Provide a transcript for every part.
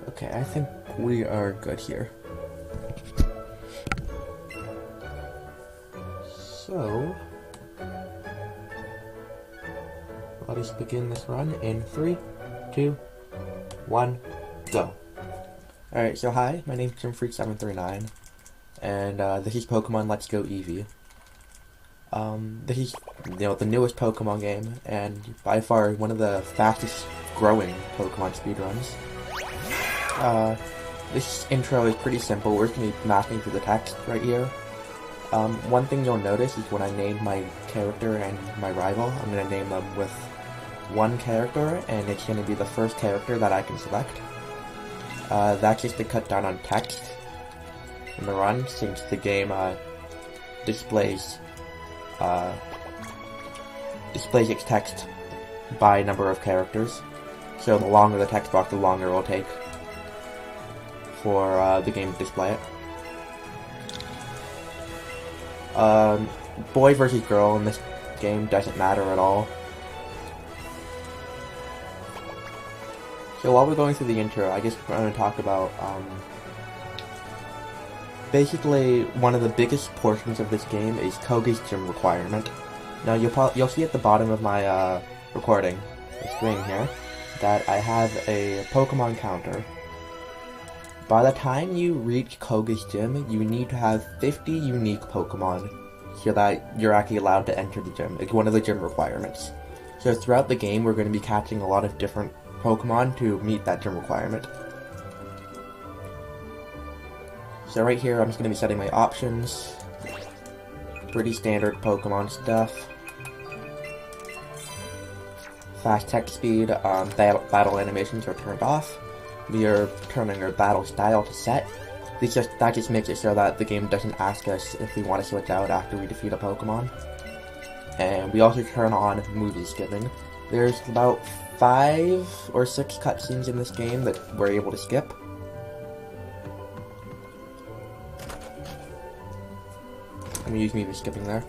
Okay, I think we are good here. So, let us begin this run in 3, 2, 1, go. Alright, so hi, my name's JimFreak739, and this is Pokemon Let's Go Eevee. This is, the newest Pokemon game, and by far one of the fastest growing Pokemon speedruns. This intro is pretty simple. We're going to be mapping through the text right here. One thing you'll notice is when I name my character and my rival, I'm going to name them with one character, and it's going to be the first character that I can select. That's just to cut down on text in the run, since the game displays its text by number of characters. So the longer the text box, the longer it will take for the game to display it. Boy versus girl in this game doesn't matter at all. So while we're going through the intro, I guess we're going to talk about basically one of the biggest portions of this game is Koga's gym requirement. Now you'll see at the bottom of my recording screen here that I have a Pokemon counter. By the time you reach Koga's gym, you need to have 50 unique Pokemon so that you're actually allowed to enter the gym. It's one of the gym requirements. So throughout the game, we're going to be catching a lot of different Pokemon to meet that gym requirement. So right here, I'm just going to be setting my options. Pretty standard Pokemon stuff. Fast text speed, battle animations are turned off. We are turning our battle style to set. That just makes it so that the game doesn't ask us if we want to switch out after we defeat a Pokemon. And we also turn on movie skipping. There's about 5 or 6 cutscenes in this game that we're able to skip. I'm gonna use movie skipping there.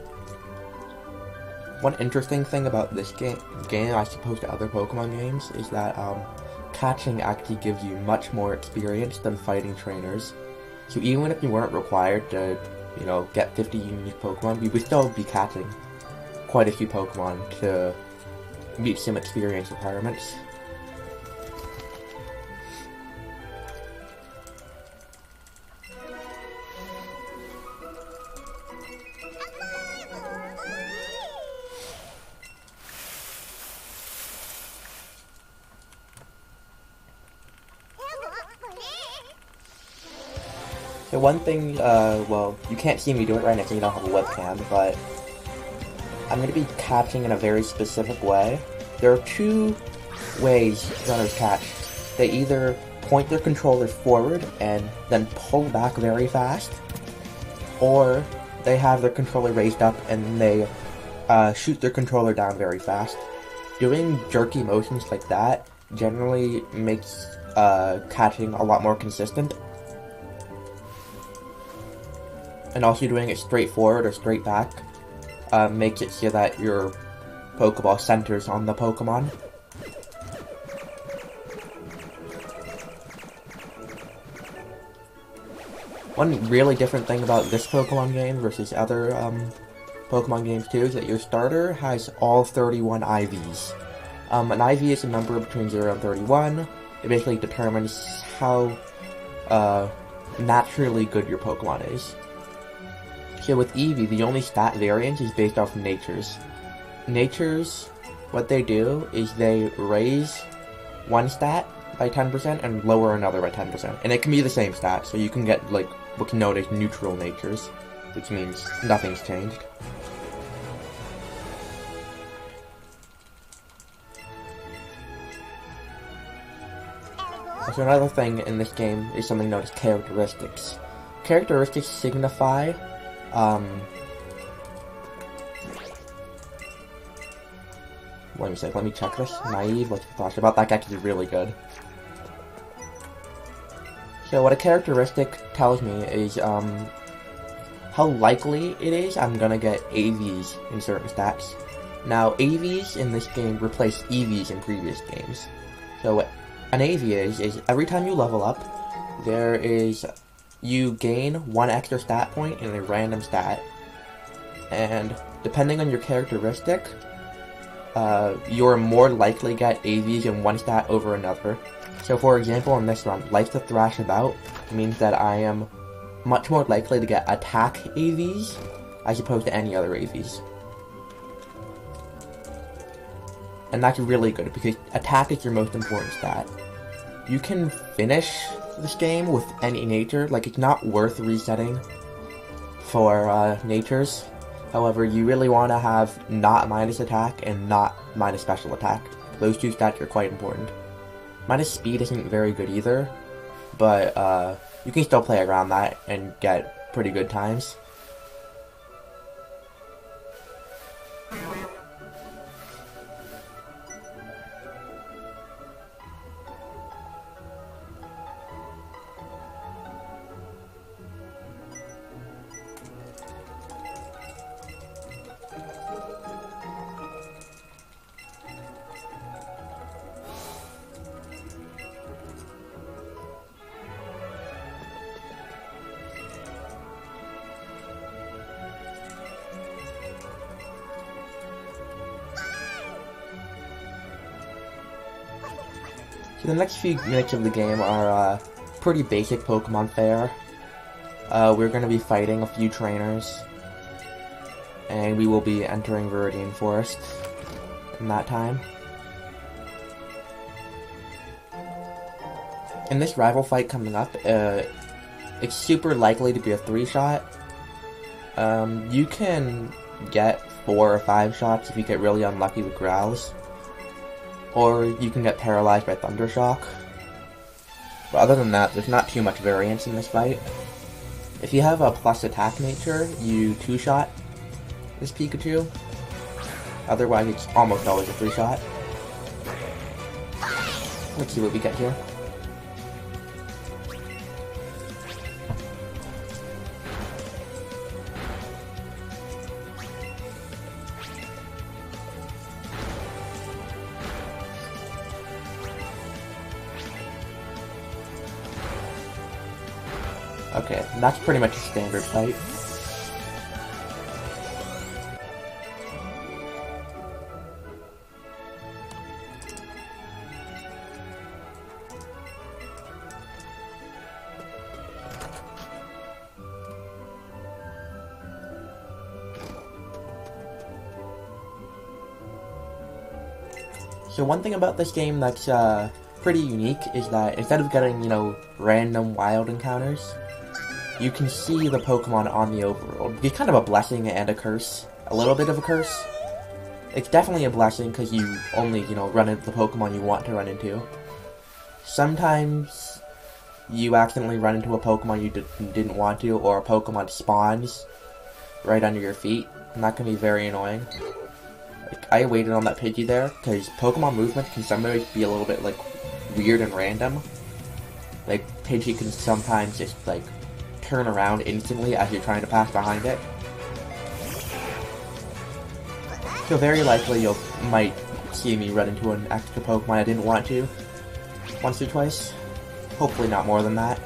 One interesting thing about this game as opposed to other Pokemon games, is that catching actually gives you much more experience than fighting trainers. So even if you weren't required to, get 50 unique Pokemon, you would still be catching quite a few Pokemon to meet some experience requirements. So one thing, well, you can't see me do it right now because you don't have a webcam, but I'm going to be catching in a very specific way. There are 2 ways runners catch. They either point their controller forward and then pull back very fast, or they have their controller raised up and they shoot their controller down very fast. Doing jerky motions like that generally makes catching a lot more consistent. And also doing it straight forward or straight back makes it so that your Pokeball centers on the Pokemon. One really different thing about this Pokemon game versus other Pokemon games too is that your starter has all 31 IVs. An IV is a number between 0 and 31. It basically determines how naturally good your Pokemon is. So with Eevee, the only stat variance is based off natures. Natures, what they do is they raise one stat by 10% and lower another by 10%. And it can be the same stat, so you can get what's known as neutral natures, which means nothing's changed. So another thing in this game is something known as characteristics. Characteristics signify wait a second, let me check this. Naive, what's the thought about that? Actually really good. So what a characteristic tells me is how likely it is I'm gonna get AVs in certain stats. Now AVs in this game replace EVs in previous games. So an Eevee is every time you level up, you gain 1 extra stat point in a random stat, and depending on your characteristic, you're more likely to get Eevees in one stat over another. So for example, in this run, Like to Thrash About means that I am much more likely to get attack Eevees as opposed to any other Eevees. And that's really good, because attack is your most important stat. You can finish this game with any nature, like it's not worth resetting for natures. However, you really want to have not minus attack and not minus special attack. Those two stats are quite important. Minus speed isn't very good either, but you can still play around that and get pretty good times. So the next few minutes of the game are pretty basic Pokemon fare. We're going to be fighting a few trainers, and we will be entering Viridian Forest in that time. In this rival fight coming up, it's super likely to be a 3-shot. You can get 4 or 5 shots if you get really unlucky with Growls. Or you can get paralyzed by Thunder Shock. But other than that, there's not too much variance in this fight. If you have a plus attack nature, you 2-shot this Pikachu. Otherwise, it's almost always a 3-shot. Let's see what we get here. Okay, that's pretty much a standard fight. So one thing about this game that's pretty unique is that instead of getting, random wild encounters, you can see the Pokemon on the overworld. It's kind of a blessing and a curse. A little bit of a curse. It's definitely a blessing because you only, run into the Pokemon you want to run into. Sometimes you accidentally run into a Pokemon you didn't want to, or a Pokemon spawns right under your feet, and that can be very annoying. Like, I waited on that Pidgey there, because Pokemon movement can sometimes be a little bit, weird and random. Like, Pidgey can sometimes just, turn around instantly as you're trying to pass behind it. So very likely you might see me run into an extra Pokemon I didn't want to once or twice. Hopefully not more than that.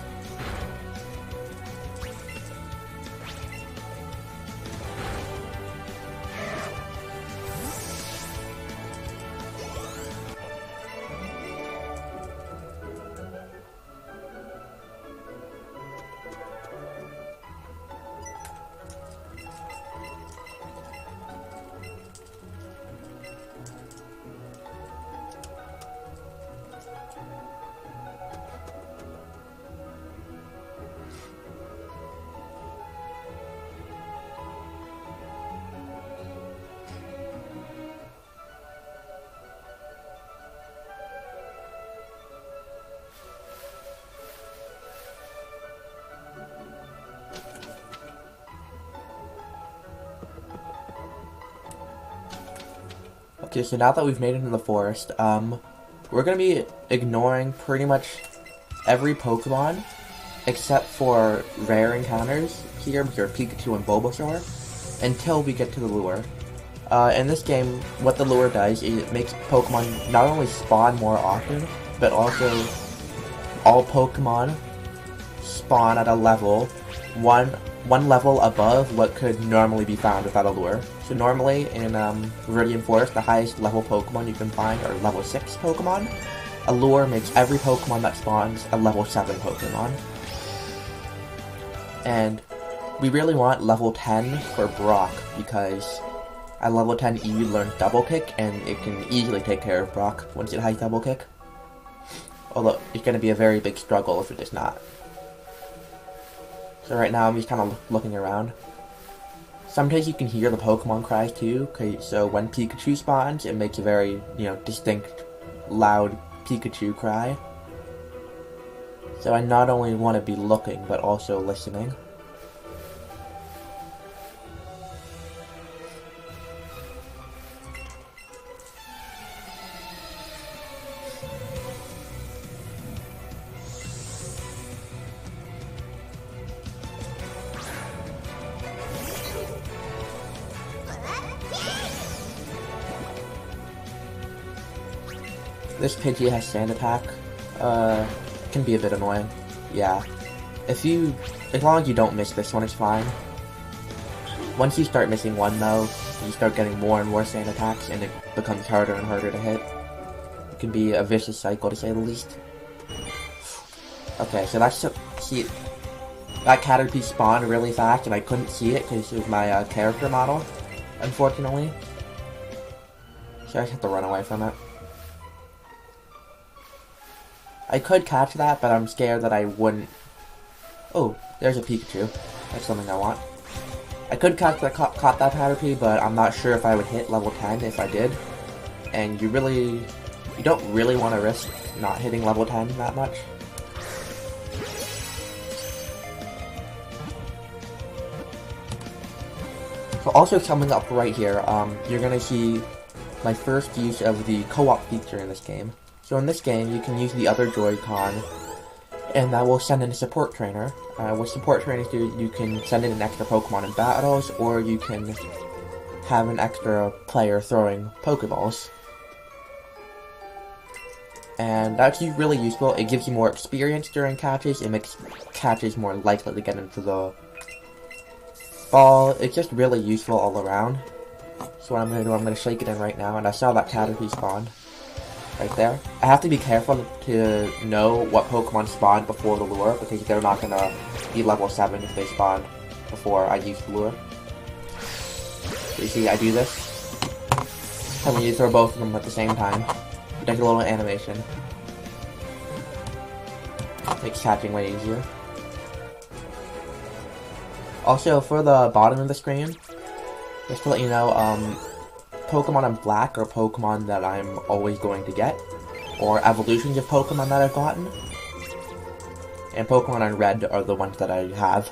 Okay, so now that we've made it into the forest, we're gonna be ignoring pretty much every Pokemon except for rare encounters here, which are Pikachu and Bulbasaur, until we get to the lure. In this game, what the lure does is it makes Pokemon not only spawn more often, but also all Pokemon spawn at a level one level above what could normally be found without a lure. So normally in Viridian Forest, the highest level Pokemon you can find are level 6 Pokemon. A lure makes every Pokemon that spawns a level 7 Pokemon. And we really want level 10 for Brock, because at level 10 Eevee learns Double Kick, and it can easily take care of Brock once it has Double Kick. Although, it's going to be a very big struggle if it does not. So right now I'm just kind of looking around. Sometimes you can hear the Pokemon cries too, so when Pikachu spawns, it makes a very, distinct, loud Pikachu cry. So I not only want to be looking, but also listening. This Pidgey has Sand Attack. Can be a bit annoying. Yeah. As long as you don't miss this one, it's fine. Once you start missing one though, you start getting more and more Sand Attacks, and it becomes harder and harder to hit. It can be a vicious cycle, to say the least. Okay, so that Caterpie spawned really fast, and I couldn't see it because it was my character model, unfortunately. So I just have to run away from it. I could catch that, but I'm scared that I wouldn't. Oh, there's a Pikachu. That's something I want. I could catch that, caught that Caterpie, but I'm not sure if I would hit level 10 if I did. And you don't really want to risk not hitting level 10 that much. So also coming up right here, you're gonna see my first use of the co-op feature in this game. So in this game, you can use the other Joy-Con, and that will send in a support trainer. What support trainers do, you can send in an extra Pokemon in battles, or you can have an extra player throwing Pokeballs. And that's really useful. It gives you more experience during catches, it makes catches more likely to get into the ball. It's just really useful all around. So what I'm going to do, I'm going to shake it in right now, and I saw that Caterpie spawn. Right there. I have to be careful to know what Pokemon spawned before the lure, because they're not gonna be level 7 if they spawned before I use the lure. So you see, I do this. And when you throw both of them at the same time, there's a little animation. Makes catching way easier. Also, for the bottom of the screen, just to let you know, Pokemon in black are Pokemon that I'm always going to get, or evolutions of Pokemon that I've gotten, and Pokemon in red are the ones that I have.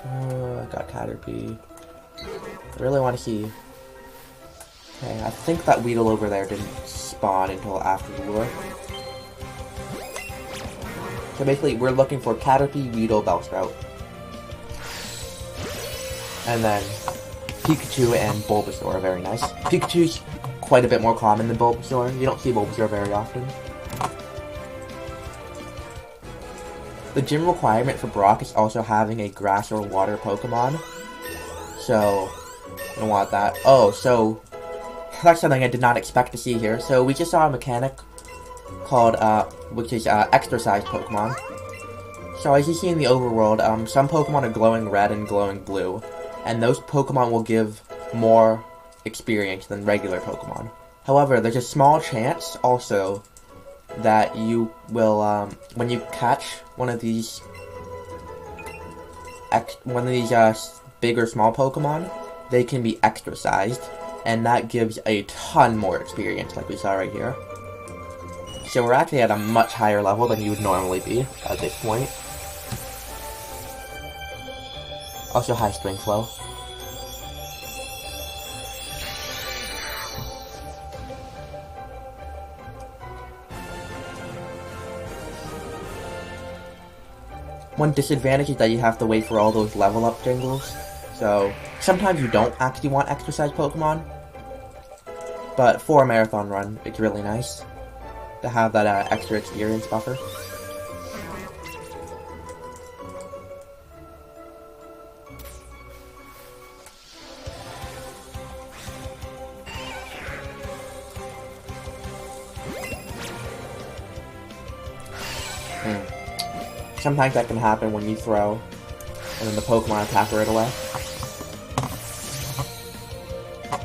I got Caterpie. I really want to see. Okay, I think that Weedle over there didn't spawn until after the lure. So basically, we're looking for Caterpie, Weedle, Bellsprout. And then Pikachu and Bulbasaur are very nice. Pikachu's quite a bit more common than Bulbasaur. You don't see Bulbasaur very often. The gym requirement for Brock is also having a grass or water Pokemon. So, I don't want that. Oh, so that's something I did not expect to see here. So we just saw a mechanic called, which is exercise Pokemon. So as you see in the overworld, some Pokemon are glowing red and glowing blue. And those Pokemon will give more experience than regular Pokemon. However, there's a small chance also that you will, when you catch one of these big or small Pokemon, they can be exercised, and that gives a ton more experience, like we saw right here. So we're actually at a much higher level than you would normally be at this point. Also high string flow. One disadvantage is that you have to wait for all those level up jingles. So sometimes you don't actually want exercise Pokemon. But for a marathon run, it's really nice to have that extra experience buffer. Sometimes that can happen when you throw, and then the Pokemon attack right away.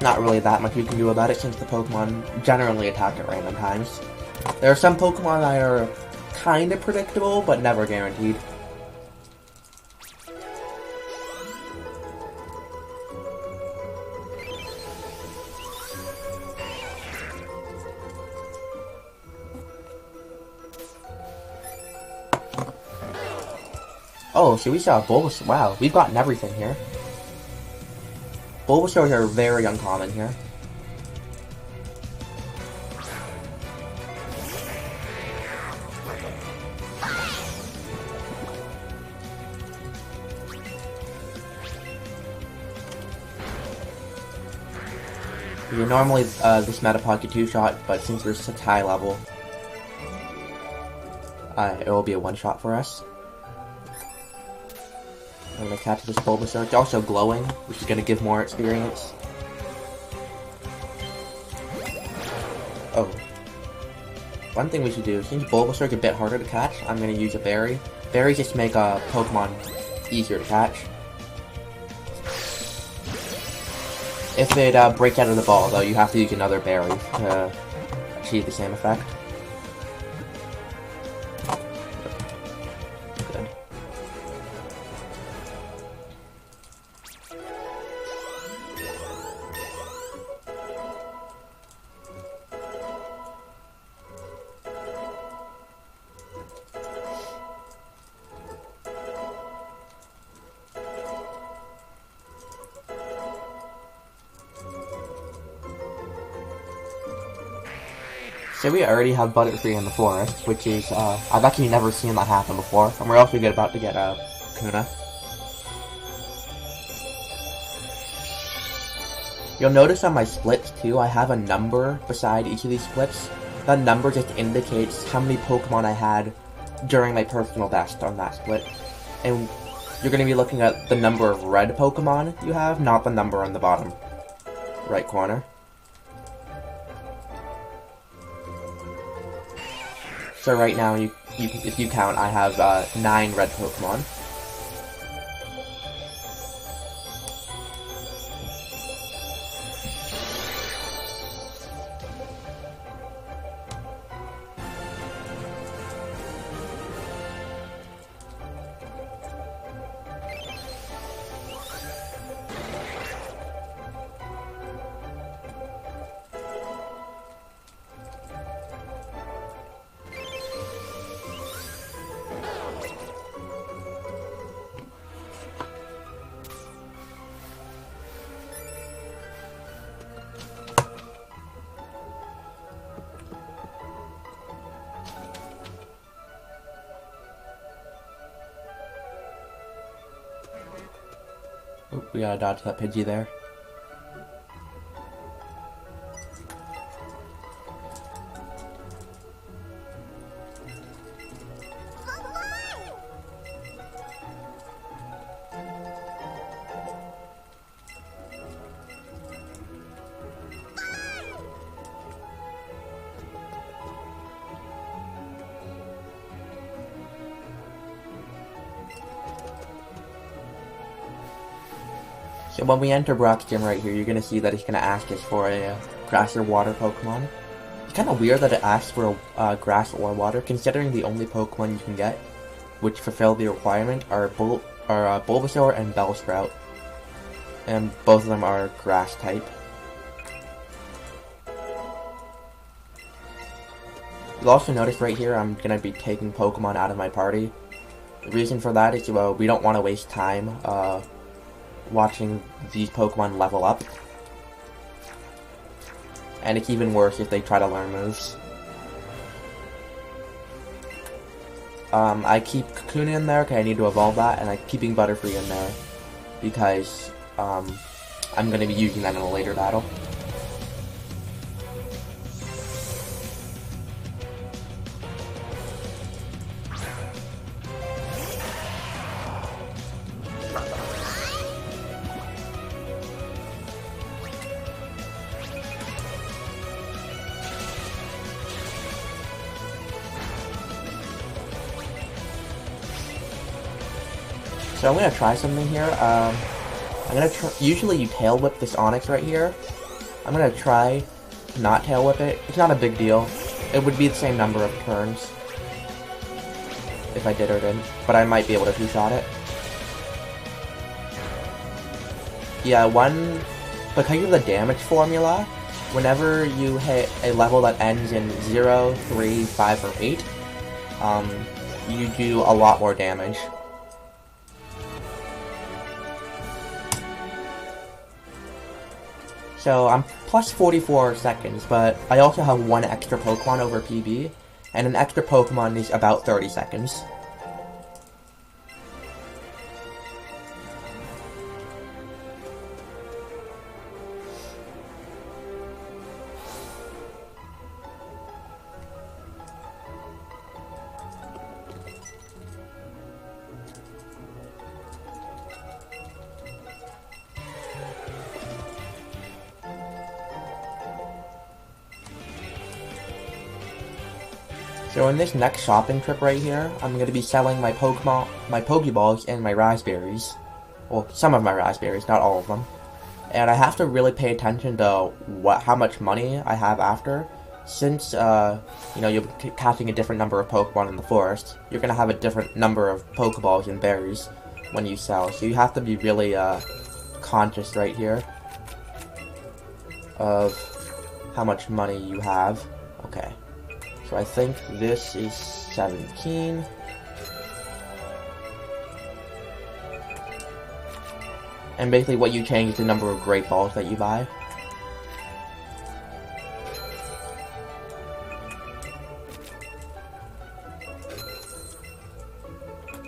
Not really that much you can do about it since the Pokemon generally attack at random times. There are some Pokemon that are kinda predictable, but never guaranteed. Oh, so we saw Bulbasaur. Wow, we've gotten everything here. Bulbasaurs are very uncommon here. You're normally this Metapod get 2-shot, but since we're such high level, it will be a 1-shot for us. I'm gonna catch this Bulbasaur. It's also glowing, which is gonna give more experience. Oh. One thing we should do, since Bulbasaur's a bit harder to catch, I'm gonna use a berry. Berries just make a Pokemon easier to catch. If it breaks out of the ball, though, you have to use another berry to achieve the same effect. Good. So we already have Butterfree in the forest, which is, I've actually never seen that happen before, and we're also about to get, Kuna. You'll notice on my splits, too, I have a number beside each of these splits. That number just indicates how many Pokemon I had during my personal best on that split. And you're going to be looking at the number of red Pokemon you have, not the number on the bottom right corner. So right now, if you count, I have 9 red Pokemon. Oop, we gotta dodge that Pidgey there. So when we enter Brock's gym right here, you're going to see that it's going to ask us for a grass or water Pokemon. It's kind of weird that it asks for a grass or water, considering the only Pokemon you can get which fulfill the requirement are Bulbasaur and Bellsprout. And both of them are grass type. You'll also notice right here I'm going to be taking Pokemon out of my party. The reason for that is, well, we don't want to waste time watching these Pokemon level up. And it's even worse if they try to learn moves. I keep Kakuna in there because I need to evolve that, and I'm keeping Butterfree in there because I'm going to be using that in a later battle. So I'm gonna try something here. I'm gonna usually you tail whip this Onyx right here. I'm gonna try to not tail whip it. It's not a big deal. It would be the same number of turns if I did or didn't, but I might be able to two-shot it. Yeah, because of the damage formula, whenever you hit a level that ends in 0, 3, 5, or 8, you do a lot more damage. So I'm plus 44 seconds, but I also have one extra Pokemon over PB, and an extra Pokemon is about 30 seconds. So in this next shopping trip right here, I'm going to be selling my Pokeballs, and my raspberries. Well, some of my raspberries, not all of them. And I have to really pay attention to how much money I have after. Since, you know, you'll be catching a different number of Pokemon in the forest, you're going to have a different number of Pokeballs and berries when you sell. So you have to be really, conscious right here of how much money you have. Okay. So I think this is 17. And basically what you change is the number of Great Balls that you buy.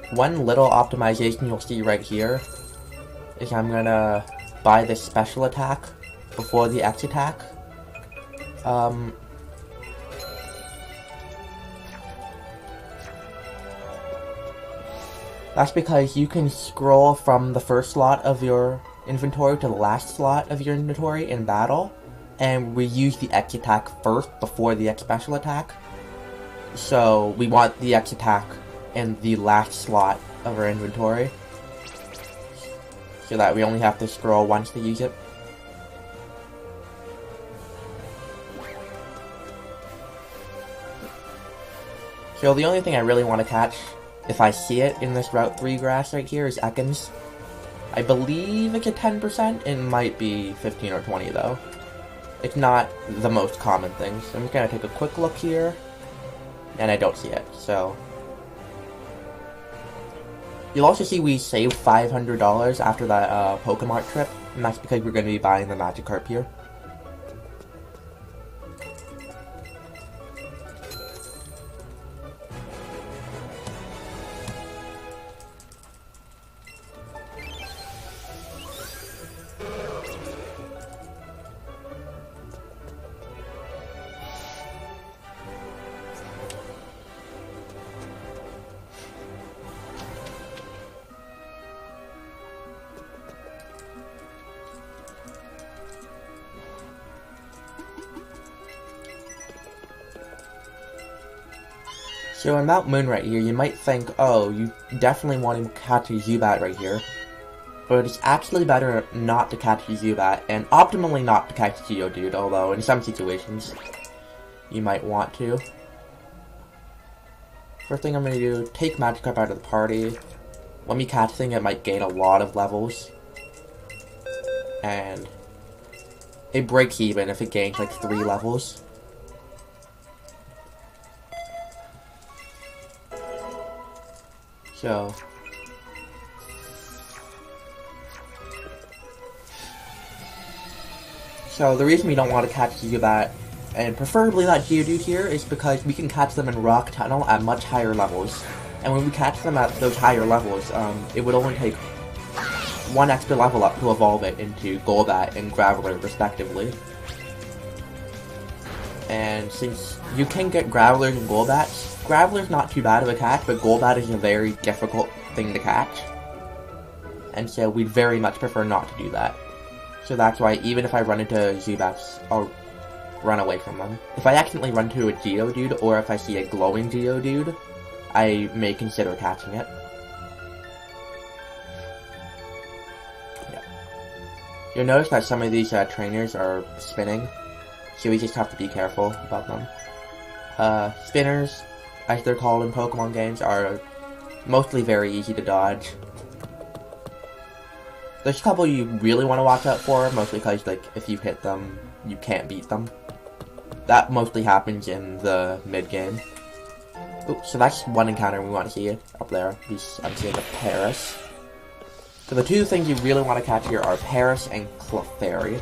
One little optimization you'll see right here is I'm gonna buy this special attack before the X attack. That's because you can scroll from the first slot of your inventory to the last slot of your inventory in battle, and we use the X attack first before the X special attack. So we want the X attack in the last slot of our inventory, so that we only have to scroll once to use it. So the only thing I really want to catch, if I see it in this Route 3 grass right here, is Ekans. I believe it's a 10%, it might be 15 or 20 though. It's not the most common thing, so I'm just gonna take a quick look here, and I don't see it, so. You'll also see we saved $500 after that Pokemart trip, and that's because we're gonna be buying the Magikarp here. So in Mount Moon right here, you might think, oh, you definitely want to catch a Zubat right here. But it's actually better not to catch a Zubat, and optimally not to catch Geodude, although in some situations, you might want to. First thing I'm going to do, take Magikarp out of the party. When we catch thing, it might gain a lot of levels. And it breaks even if it gains like 3 levels. So the reason we don't want to catch Zubat, and preferably not Geodude here, is because we can catch them in Rock Tunnel at much higher levels. And when we catch them at those higher levels, it would only take 1 extra level up to evolve it into Golbat and Graveler, respectively. And since you can get Gravelers and Golbats, Graveler's not too bad of a catch, but Golbat is a very difficult thing to catch. And so we'd very much prefer not to do that. So that's why even if I run into Zubats, I'll run away from them. If I accidentally run into a Geodude, or if I see a glowing Geodude, I may consider catching it. You'll notice that some of these trainers are spinning, so we just have to be careful about them. Spinners, as they're called in Pokemon games, are mostly very easy to dodge. There's a couple you really want to watch out for, mostly because, like, if you hit them, you can't beat them. That mostly happens in the mid-game. Oops, so that's one encounter we want to see up there. I'm seeing a Paris. So the two things you really want to catch here are Paris and Clefairy.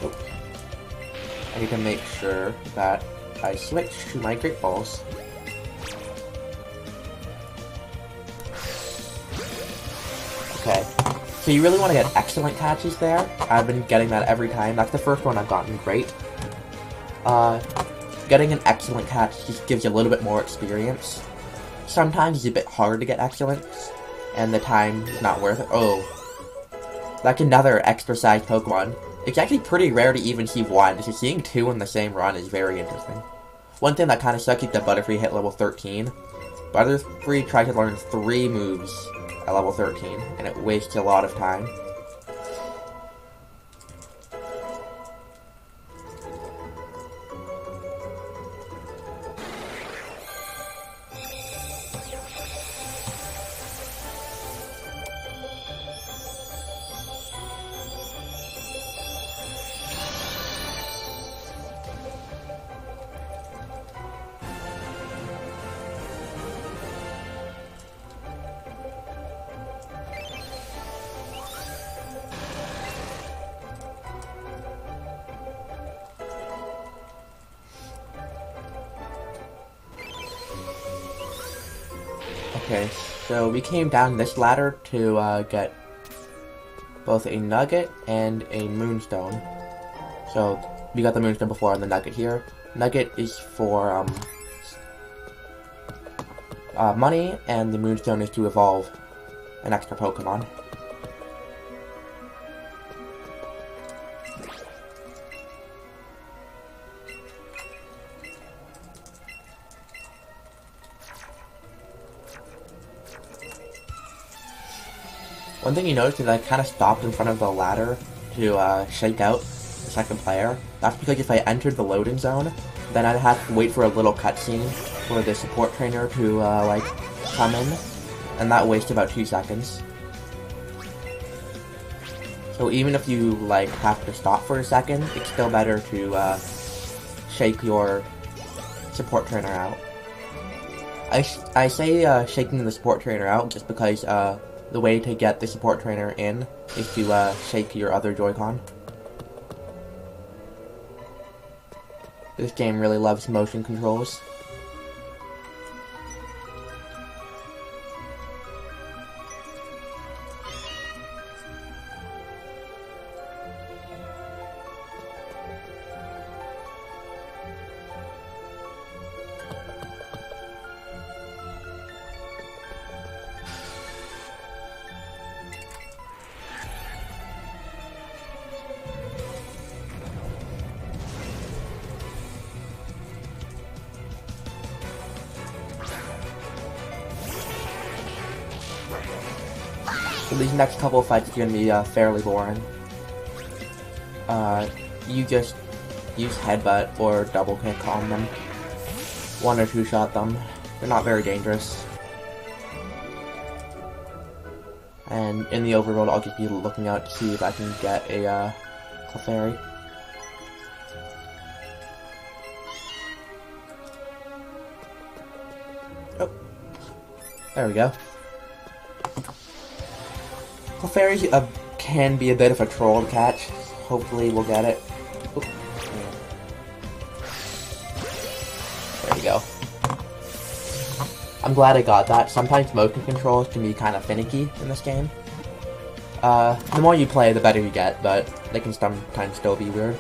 Oh. I need to make sure that I switch to my Great Balls. Okay, so you really want to get excellent catches there. I've been getting that every time. That's the first one I've gotten great. Getting an excellent catch just gives you a little bit more experience. Sometimes it's a bit hard to get excellent, and the time is not worth it. Oh, that's another extra-sized Pokemon. It's actually pretty rare to even see one, so seeing two in the same run is very interesting. One thing that kind of sucks is that Butterfree hit level 13. Butterfree tried to learn 3 moves at level 13, and it wastes a lot of time. Okay, so we came down this ladder to get both a Nugget and a Moonstone. So we got the Moonstone before and the Nugget here. Nugget is for money, and the Moonstone is to evolve an extra Pokemon. One thing you notice is I kind of stopped in front of the ladder to shake out the second player. That's because if I entered the loading zone, then I'd have to wait for a little cutscene for the support trainer to like come in, and that wastes about 2 seconds. So even if you like have to stop for a second, it's still better to shake your support trainer out. I say shaking the support trainer out just because the way to get the support trainer in is to shake your other Joy-Con. This game really loves motion controls. So these next couple of fights are going to be fairly boring. You just use Headbutt or Double Kick on them. 1 or 2 shot them. They're not very dangerous. And in the overworld, I'll just be looking out to see if I can get a Clefairy. Oh, there we go. Clefairy can be a bit of a troll to catch. Hopefully we'll get it. Oop. There we go. I'm glad I got that. Sometimes motion controls can be kind of finicky in this game. The more you play, the better you get, but they can sometimes still be weird.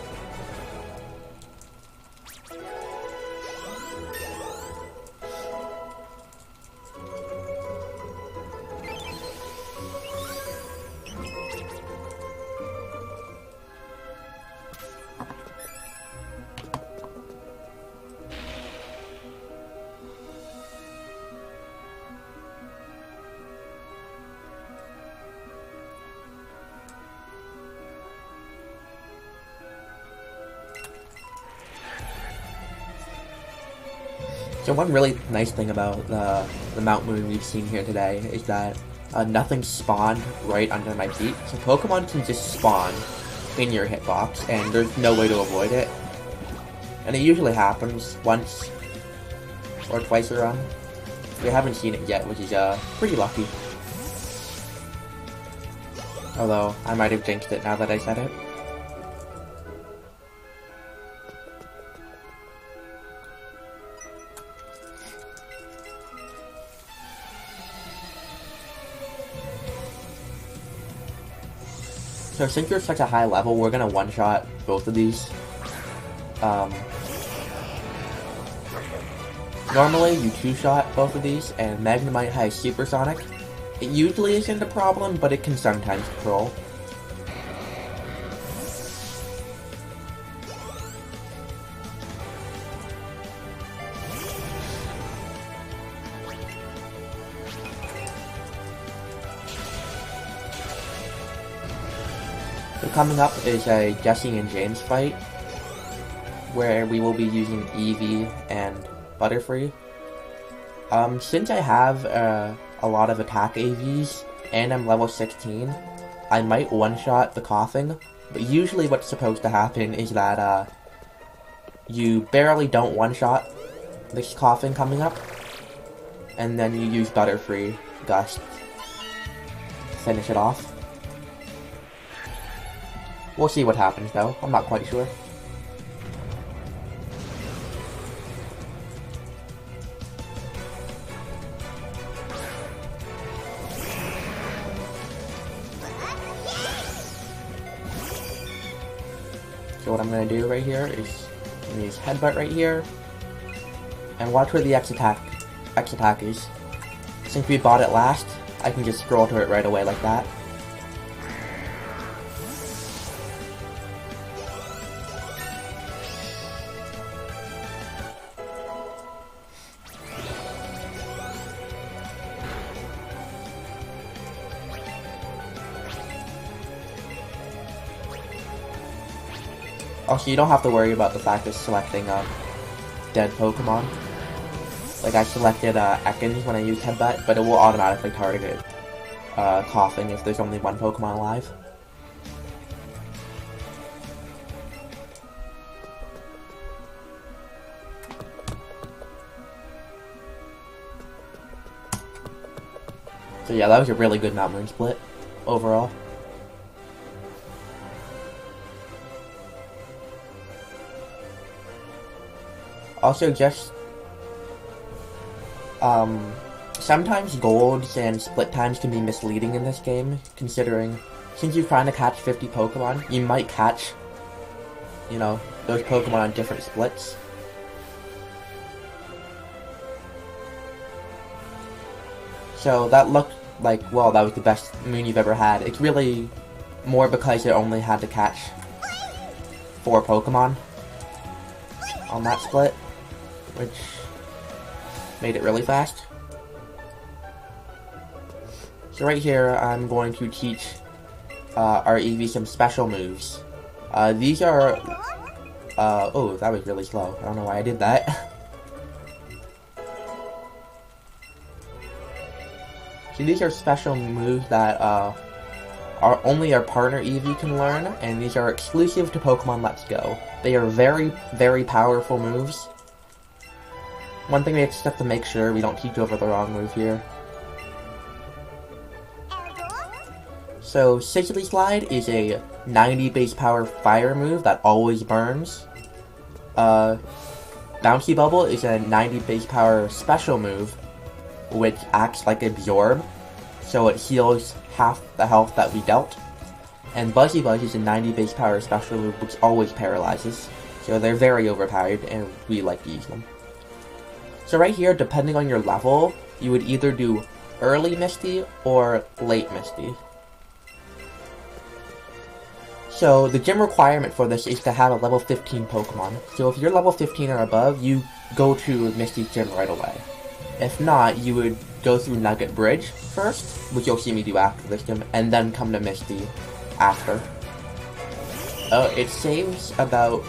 So one really nice thing about the Mount Moon we've seen here today is that nothing spawned right under my feet. So Pokemon can just spawn in your hitbox, and there's no way to avoid it. And it usually happens once or twice a run. We haven't seen it yet, which is pretty lucky. Although, I might have jinxed it now that I said it. So since you're such a high level, we're gonna one-shot both of these. Normally, you two-shot both of these, and Magnemite has Supersonic. It usually isn't a problem, but it can sometimes troll. So coming up is a Jesse and James fight, where we will be using Eevee and Butterfree. Since I have a lot of attack AVs, and I'm level 16, I might one-shot the Coughing, but usually what's supposed to happen is that you barely don't one-shot this Coughing coming up, and then you use Butterfree Gust to finish it off. We'll see what happens though, I'm not quite sure. So what I'm going to do right here is use Headbutt right here, and watch where the X attack is. Since we bought it last, I can just scroll to it right away like that. Also, you don't have to worry about the fact of selecting dead Pokemon. Like, I selected Ekans when I used Headbutt, but it will automatically target Coughing if there's only one Pokemon alive. So yeah, that was a really good Mount Moon split, overall. Also, just, sometimes golds and split times can be misleading in this game, considering, since you're trying to catch 50 Pokemon, you might catch, you know, those Pokemon on different splits. So that looked like, well, that was the best moon you've ever had. It's really more because it only had to catch 4 Pokemon on that split, which made it really fast. So right here, I'm going to teach our Eevee some special moves. These are, oh, that was really slow. I don't know why I did that. So these are special moves that only our partner Eevee can learn, and these are exclusive to Pokemon Let's Go. They are very, very powerful moves. One thing we just have to make sure we don't teach over the wrong move here. So, Sizzly Slide is a 90 base power fire move that always burns. Bouncy Bubble is a 90 base power special move, which acts like Absorb, so it heals half the health that we dealt. And Buzzy Buzz is a 90 base power special move, which always paralyzes. So they're very overpowered, and we like to use them. So right here, depending on your level, you would either do early Misty or late Misty. So the gym requirement for this is to have a level 15 Pokemon. So if you're level 15 or above, you go to Misty's gym right away. If not, you would go through Nugget Bridge first, which you'll see me do after this gym, and then come to Misty after. It saves about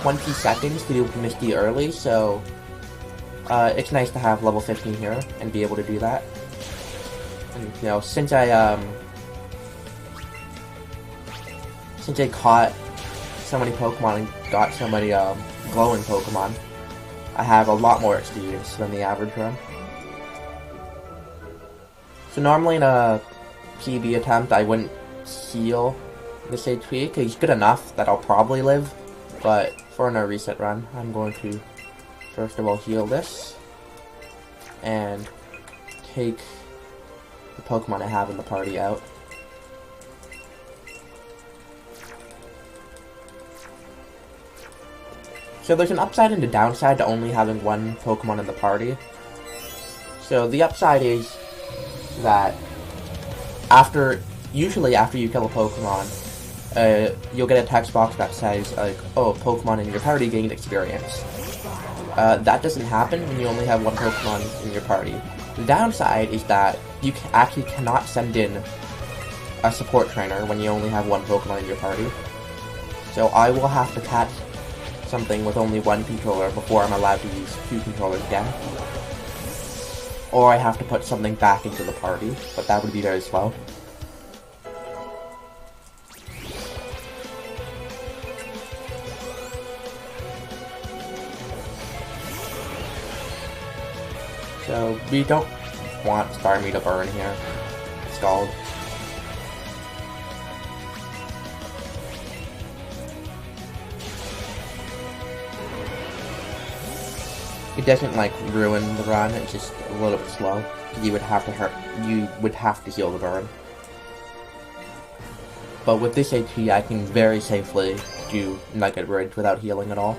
20 seconds to do Misty early, so it's nice to have level 15 here and be able to do that. And, you know, since I caught so many Pokemon and got so many glowing Pokemon, I have a lot more experience than the average run. So normally in a PB attempt, I wouldn't heal this HP, because he's good enough that I'll probably live, but for a reset run, I'm going to first of all heal this, and take the Pokemon I have in the party out. So there's an upside and a downside to only having one Pokemon in the party. So the upside is that usually after you kill a Pokemon, you'll get a text box that says, like, oh, Pokemon in your party gained experience. That doesn't happen when you only have one Pokemon in your party. The downside is that you actually cannot send in a support trainer when you only have one Pokemon in your party. So I will have to catch something with only one controller before I'm allowed to use two controllers again. Or I have to put something back into the party, but that would be very slow. So we don't want Starmie to burn here. Scald. It doesn't like ruin the run, it's just a little bit slow. You would have to heal the burn. But with this HP I can very safely do Nugget Bridge without healing at all.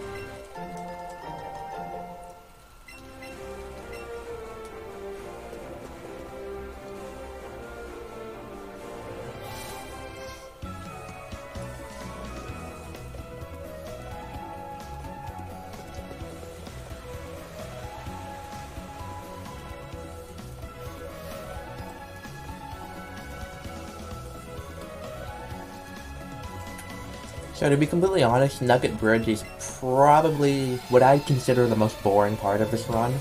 So to be completely honest, Nugget Bridge is probably what I consider the most boring part of this run.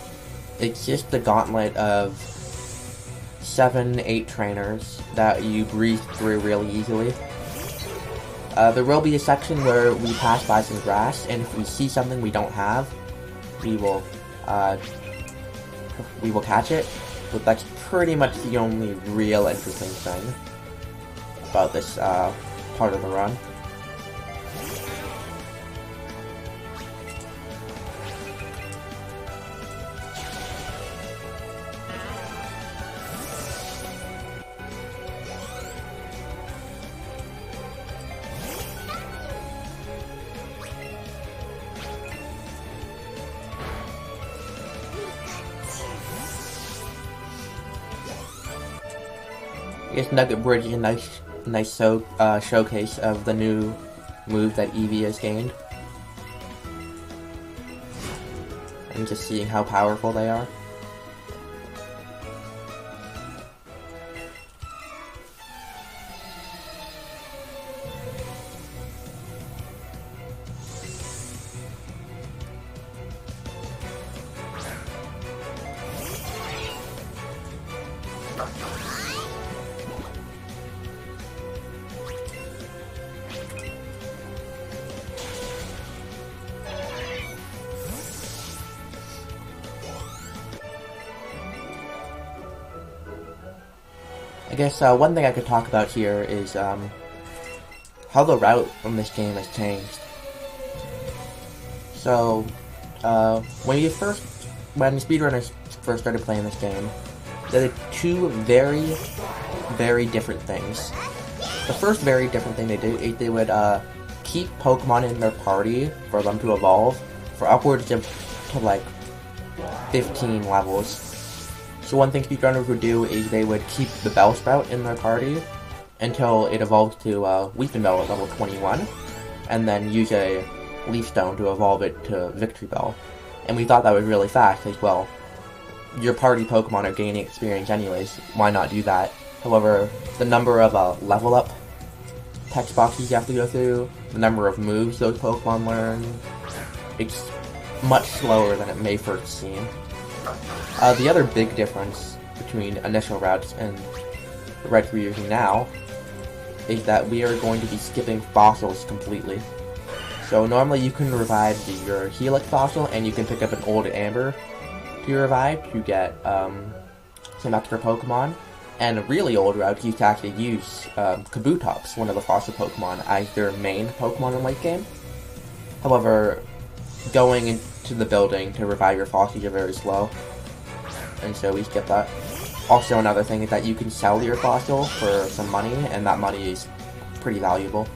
It's just the gauntlet of 7-8 trainers that you breeze through really easily. There will be a section where we pass by some grass, and if we see something we don't have, we will catch it. But that's pretty much the only real interesting thing about this part of the run. I guess Nugget Bridge is a nice showcase of the new move that Eevee has gained. And just seeing how powerful they are. I guess one thing I could talk about here is how the route from this game has changed. So, when speedrunners first started playing this game, there were two very, very different things. The first very different thing they did is they would keep Pokemon in their party for them to evolve for upwards of to like 15 levels. So one thing speedrunners would do is they would keep the Bellsprout in their party until it evolved to Weepinbell at level 21, and then use a Leaf Stone to evolve it to Victory Bell. And we thought that was really fast, as well. Your party Pokemon are gaining experience anyways, why not do that? However, the number of level up text boxes you have to go through, the number of moves those Pokemon learn, it's much slower than it may first seem. The other big difference between initial routes and the routes we're using now is that we are going to be skipping fossils completely. So normally you can revive your Helix fossil, and you can pick up an old Amber to revive to get some extra Pokemon. And a really old route, you can actually use Kabutops, one of the fossil Pokemon, as their main Pokemon in late game. However, going into the building to revive your fossils are very slow, and so we skip that. Also, another thing is that you can sell your fossil for some money, and that money is pretty valuable.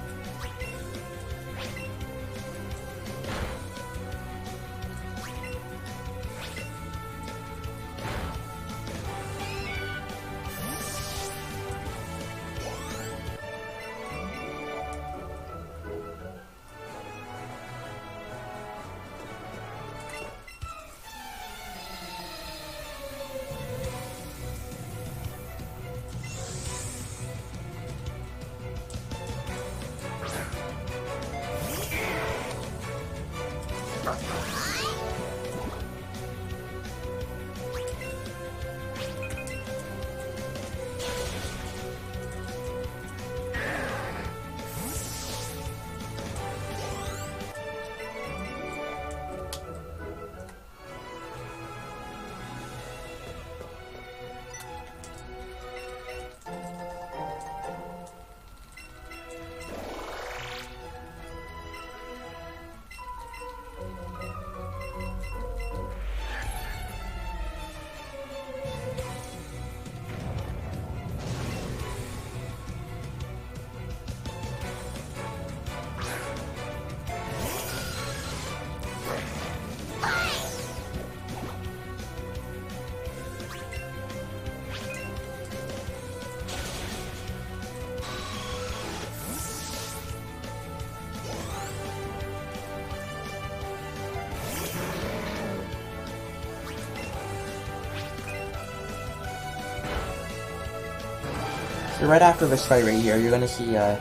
So right after this fight right here, you're going to see, I'm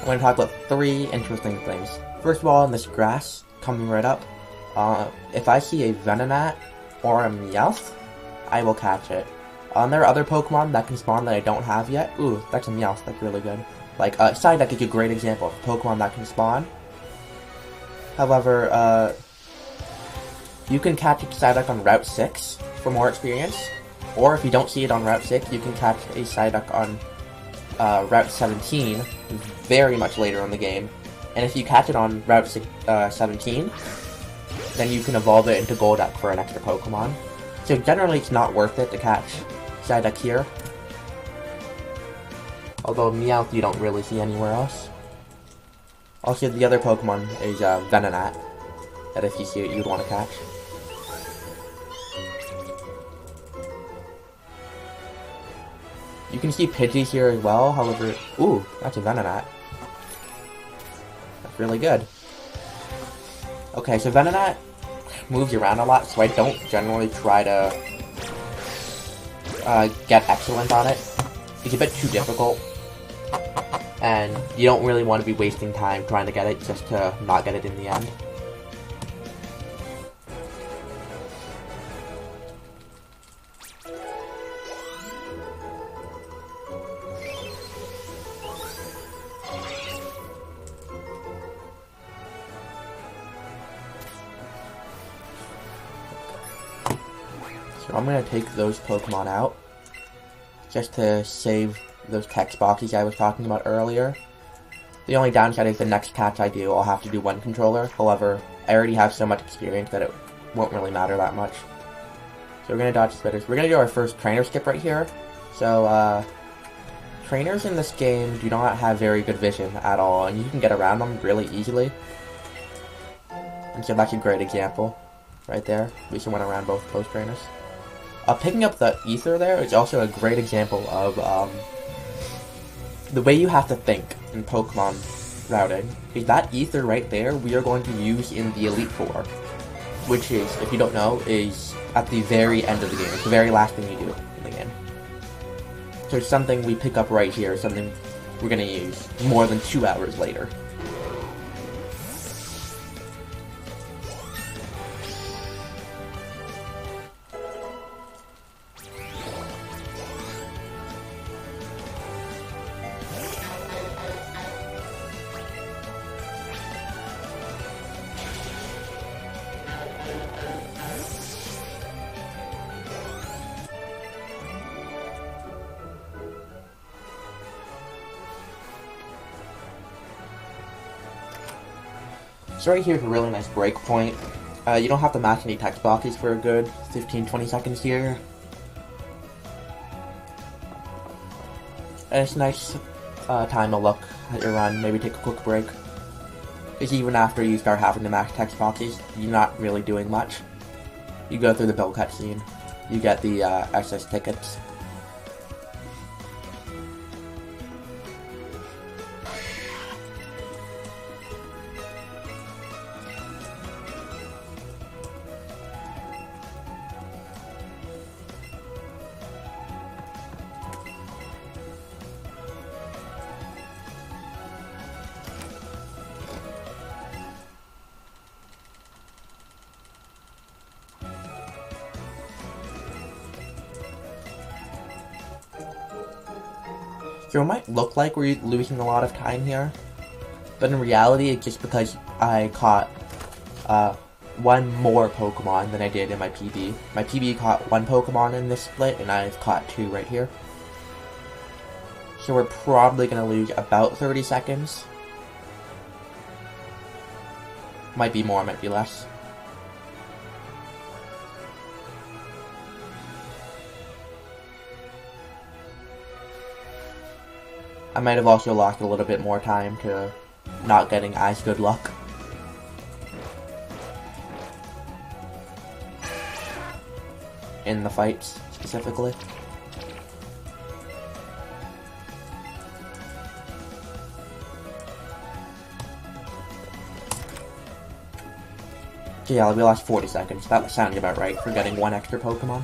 going to talk about 3 interesting things. First of all, in this grass, coming right up, if I see a Venonat or a Meowth, I will catch it. There are other Pokemon that can spawn that I don't have yet. Ooh, that's a Meowth, that's really good. Like, Psyduck is a great example of a Pokemon that can spawn. However, you can catch a Psyduck on Route 6 for more experience. Or if you don't see it on Route 6, you can catch a Psyduck on Route 17 very much later in the game. And if you catch it on Route 17, then you can evolve it into Golduck for an extra Pokemon. So generally it's not worth it to catch Psyduck here. Although Meowth you don't really see anywhere else. Also the other Pokemon is Venonat, that if you see it you'd want to catch. You can see Pidgey here as well, however... Ooh, that's a Venonat. That's really good. Okay, so Venonat moves around a lot, so I don't generally try to get excellent on it. It's a bit too difficult. And you don't really want to be wasting time trying to get it just to not get it in the end. So I'm going to take those Pokemon out, just to save those text boxes I was talking about earlier. The only downside is the next catch I do, I'll have to do one controller. However, I already have so much experience that it won't really matter that much. So we're going to dodge spitters. We're going to do our first trainer skip right here. So, trainers in this game do not have very good vision at all, and you can get around them really easily. And so that's a great example right there. We just went around both trainers. Picking up the ether there is also a great example of the way you have to think in Pokemon routing. Because that ether right there we are going to use in the Elite Four, which is, if you don't know, is at the very end of the game. It's the very last thing you do in the game. So it's something we pick up right here, something we're going to use more than 2 hours later. So right here is a really nice break point. You don't have to match any text boxes for a good 15-20 seconds here. And it's a nice time to look at your run, maybe take a quick break. Because even after you start having to match text boxes, you're not really doing much. You go through the bill cutscene, you get the excess tickets. So it might look like we're losing a lot of time here, but in reality it's just because I caught one more Pokemon than I did in my PB. My PB caught one Pokemon in this split, and I've caught two right here. So we're probably going to lose about 30 seconds. Might be more, might be less. I might have also lost a little bit more time to not getting as good luck. In the fights, specifically. So yeah, we lost 40 seconds. That was sounding about right for getting one extra Pokemon.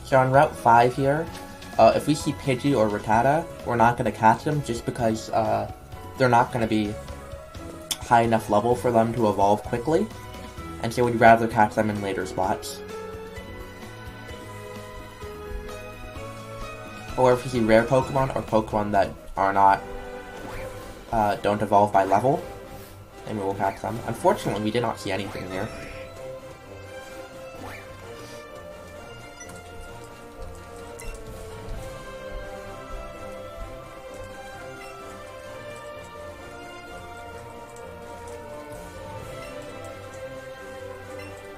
So on Route 5 here, if we see Pidgey or Rattata, we're not going to catch them just because they're not going to be high enough level for them to evolve quickly, and so we'd rather catch them in later spots. Or if we see rare Pokemon or Pokemon that are not, don't evolve by level, then we will catch them. Unfortunately, we did not see anything here.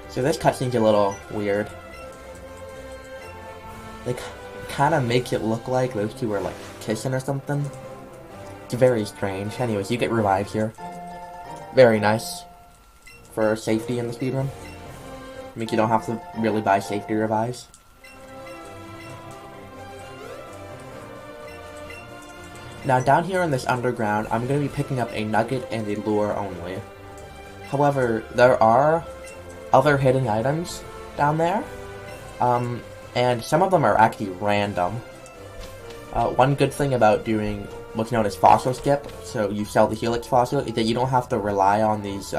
So this cutscene's a little weird. They kind of make it look like those two are like kissing or something. It's very strange. Anyways, you get revived here. Very nice for safety in the speedrun. Make you don't have to really buy safety revives. Now down here in this underground, I'm going to be picking up a nugget and a lure only. However, there are other hidden items down there, and some of them are actually random. One good thing about doing what's known as fossil skip, so you sell the Helix fossil, is that you don't have to rely on these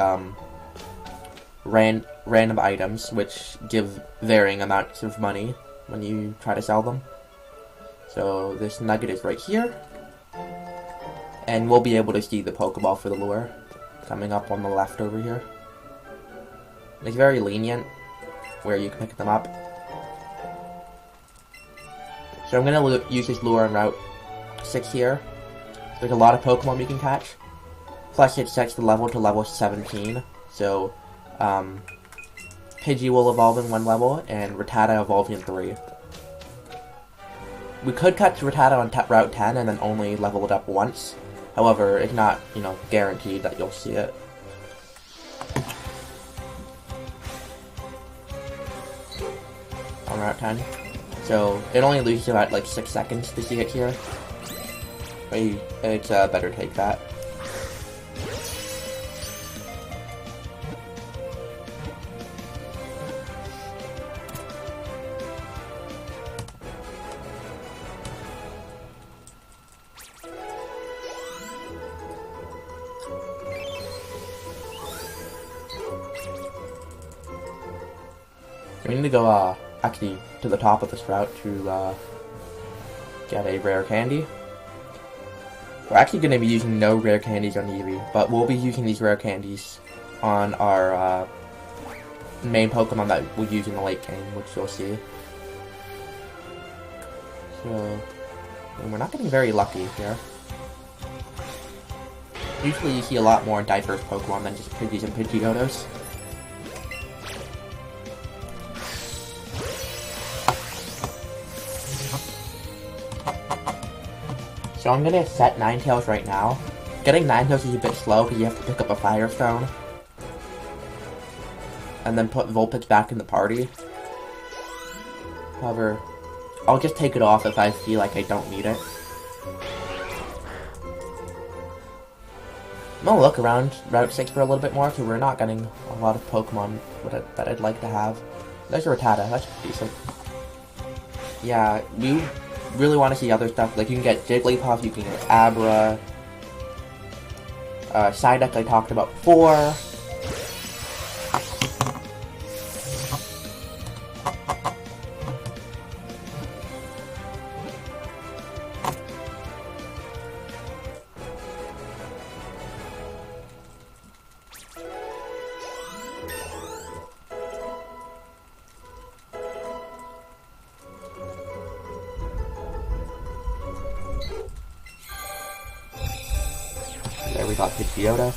random items, which give varying amounts of money when you try to sell them. So this nugget is right here, and we'll be able to see the Pokeball for the lure coming up on the left over here. It's very lenient where you can pick them up. So I'm going to use this lure on Route 6 here. There's a lot of Pokemon we can catch. Plus it sets the level to level 17. So Pidgey will evolve in 1 level and Rattata evolve in 3. We could catch Rattata on Route 10 and then only level it up once. However, it's not, guaranteed that you'll see it. On Route 10. So it only loses about like 6 seconds to see it here. But it's better take that. We need to go actually to the top of this route to get a rare candy. We're actually going to be using no rare candies on Eevee, but we'll be using these rare candies on our main Pokemon that we'll use in the late game, which you'll see. So, and we're not getting very lucky here. Usually you see a lot more diverse Pokemon than just Pidgeys and Pidgeotos. So I'm gonna set Ninetales right now. Getting Ninetales is a bit slow because you have to pick up a Firestone. And then put Vulpix back in the party. However, I'll just take it off if I feel like I don't need it. I'm gonna look around Route 6 for a little bit more because we're not getting a lot of Pokemon that I'd like to have. There's a Rattata, that's decent. Yeah, you really want to see other stuff, like you can get Jigglypuff, you can get Abra, Psyduck I talked about before. There we got Pidgeotto.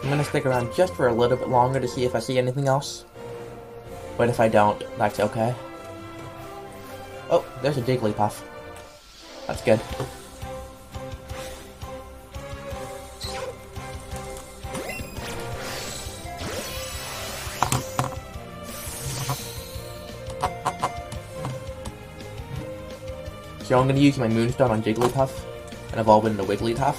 I'm gonna stick around just for a little bit longer to see if I see anything else. But if I don't, that's okay. Oh, there's a Jigglypuff. That's good. So I'm going to use my Moonstone on Jigglypuff and evolve it into Wigglytuff.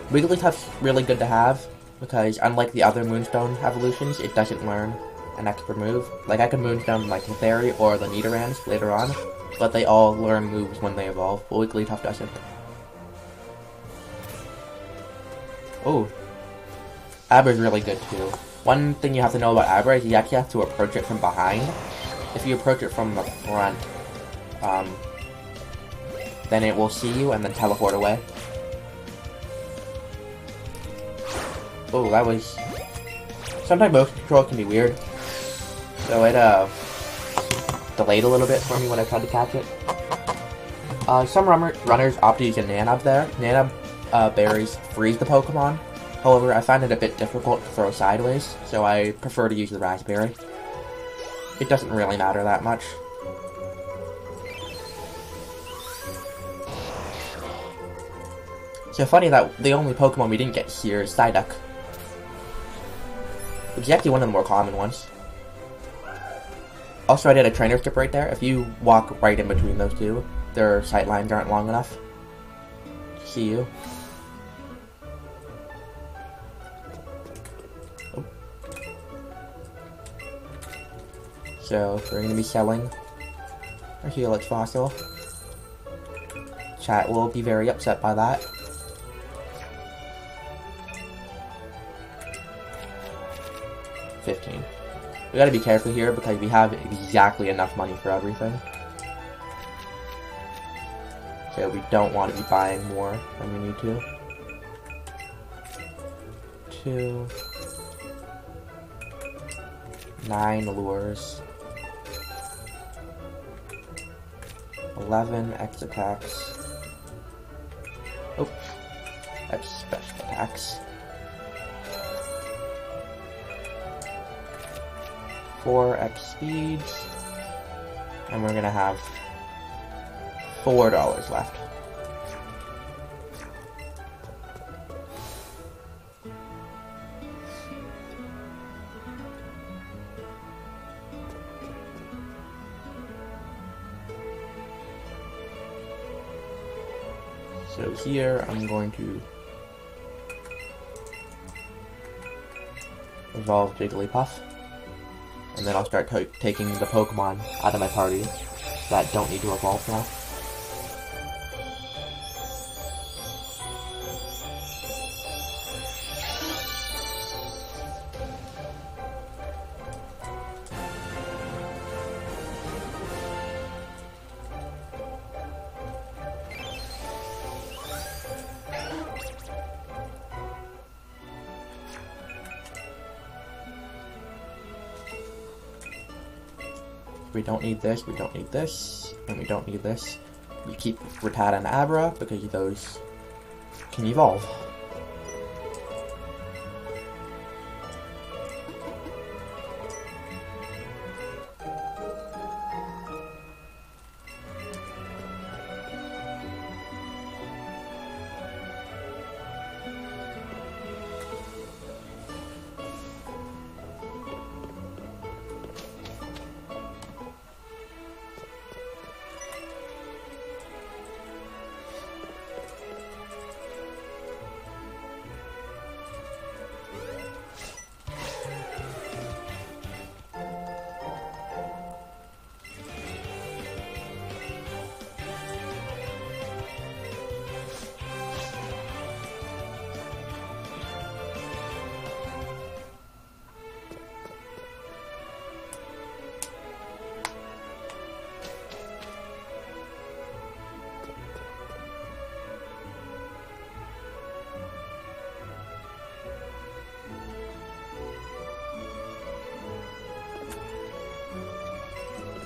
Wigglytuff's really good to have because unlike the other Moonstone evolutions, it doesn't learn an extra move. Like, I can Moonstone like the Fairy or the Nidorans later on, but they all learn moves when they evolve, but Wigglytuff doesn't. Oh, Abra's really good too. One thing you have to know about Abra is you actually have to approach it from behind. If you approach it from the front, then it will see you and then teleport away. Oh, that was... Sometimes motion control can be weird. So it, delayed a little bit for me when I tried to catch it. Some runners opt to use a Nanab there. Nanab berries freeze the Pokemon. However, I find it a bit difficult to throw sideways, so I prefer to use the Raspberry. It doesn't really matter that much. So funny that the only Pokemon we didn't get here is Psyduck, which is actually one of the more common ones. Also, I did a trainer skip right there. If you walk right in between those two, their sight lines aren't long enough to see you. Oh. So, we're going to be selling our Helix Fossil. Chat will be very upset by that. $15. We gotta be careful here because we have exactly enough money for everything. So we don't want to be buying more than we need to. 2. 9 lures. 11 X attacks. Oh, that's special attacks. 4 X speeds, and we're gonna have $4 left. So here I'm going to evolve Jigglypuff. and then I'll start taking the Pokemon out of my party that don't need to evolve now. We don't need this, we don't need this, and we don't need this. We keep Rattata and Abra because those can evolve.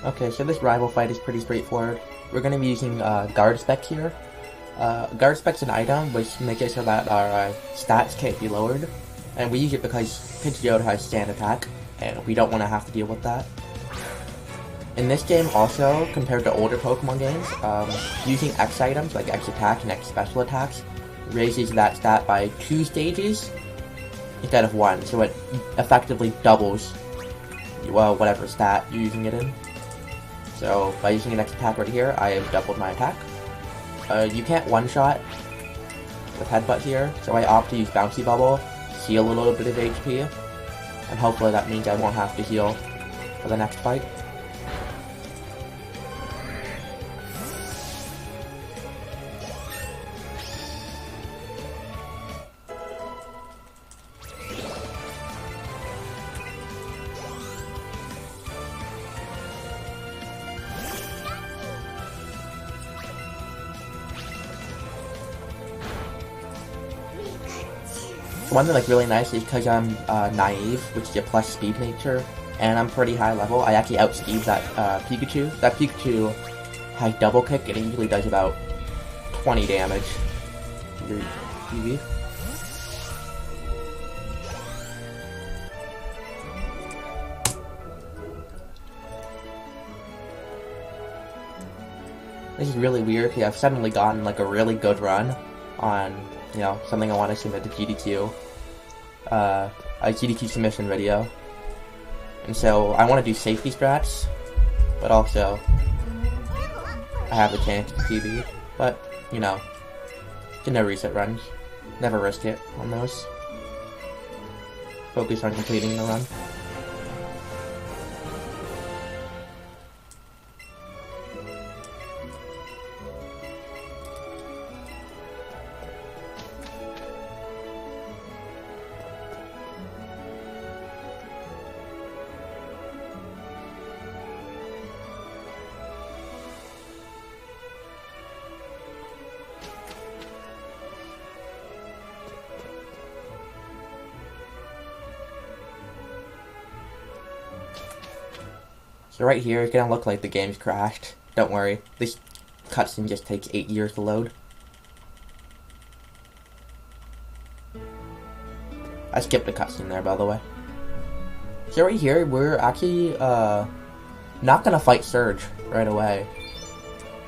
Okay, so this rival fight is pretty straightforward. We're going to be using Guard Spec here. Guard Spec's an item which makes it so that our stats can't be lowered, and we use it because Pidgeotto has stand attack, and we don't want to have to deal with that. In this game also, compared to older Pokemon games, using X items like X attack and X special attacks raises that stat by 2 stages instead of 1, so it effectively doubles, well, whatever stat you're using it in. So, by using an X attack right here, I have doubled my attack. You can't one-shot with Headbutt here, so I opt to use Bouncy Bubble, heal a little bit of HP, and hopefully that means I won't have to heal for the next fight. One thing like really nice is because I'm naive, which is a plus speed nature, and I'm pretty high level, I actually outspeed that Pikachu. That Pikachu has double kick and it usually does about 20 damage. Your Eevee. This is really weird because I've suddenly gotten like a really good run on, you know, something I want to submit to GDQ, a GDQ submission video, and so I want to do safety strats, but also I have the chance to PB, but, you know, no reset runs, never risk it on those, focus on completing the run. So right here, it's gonna look like the game's crashed. Don't worry, this cutscene just takes 8 years to load. I skipped the cutscene there, by the way. So right here, we're actually not gonna fight Surge right away.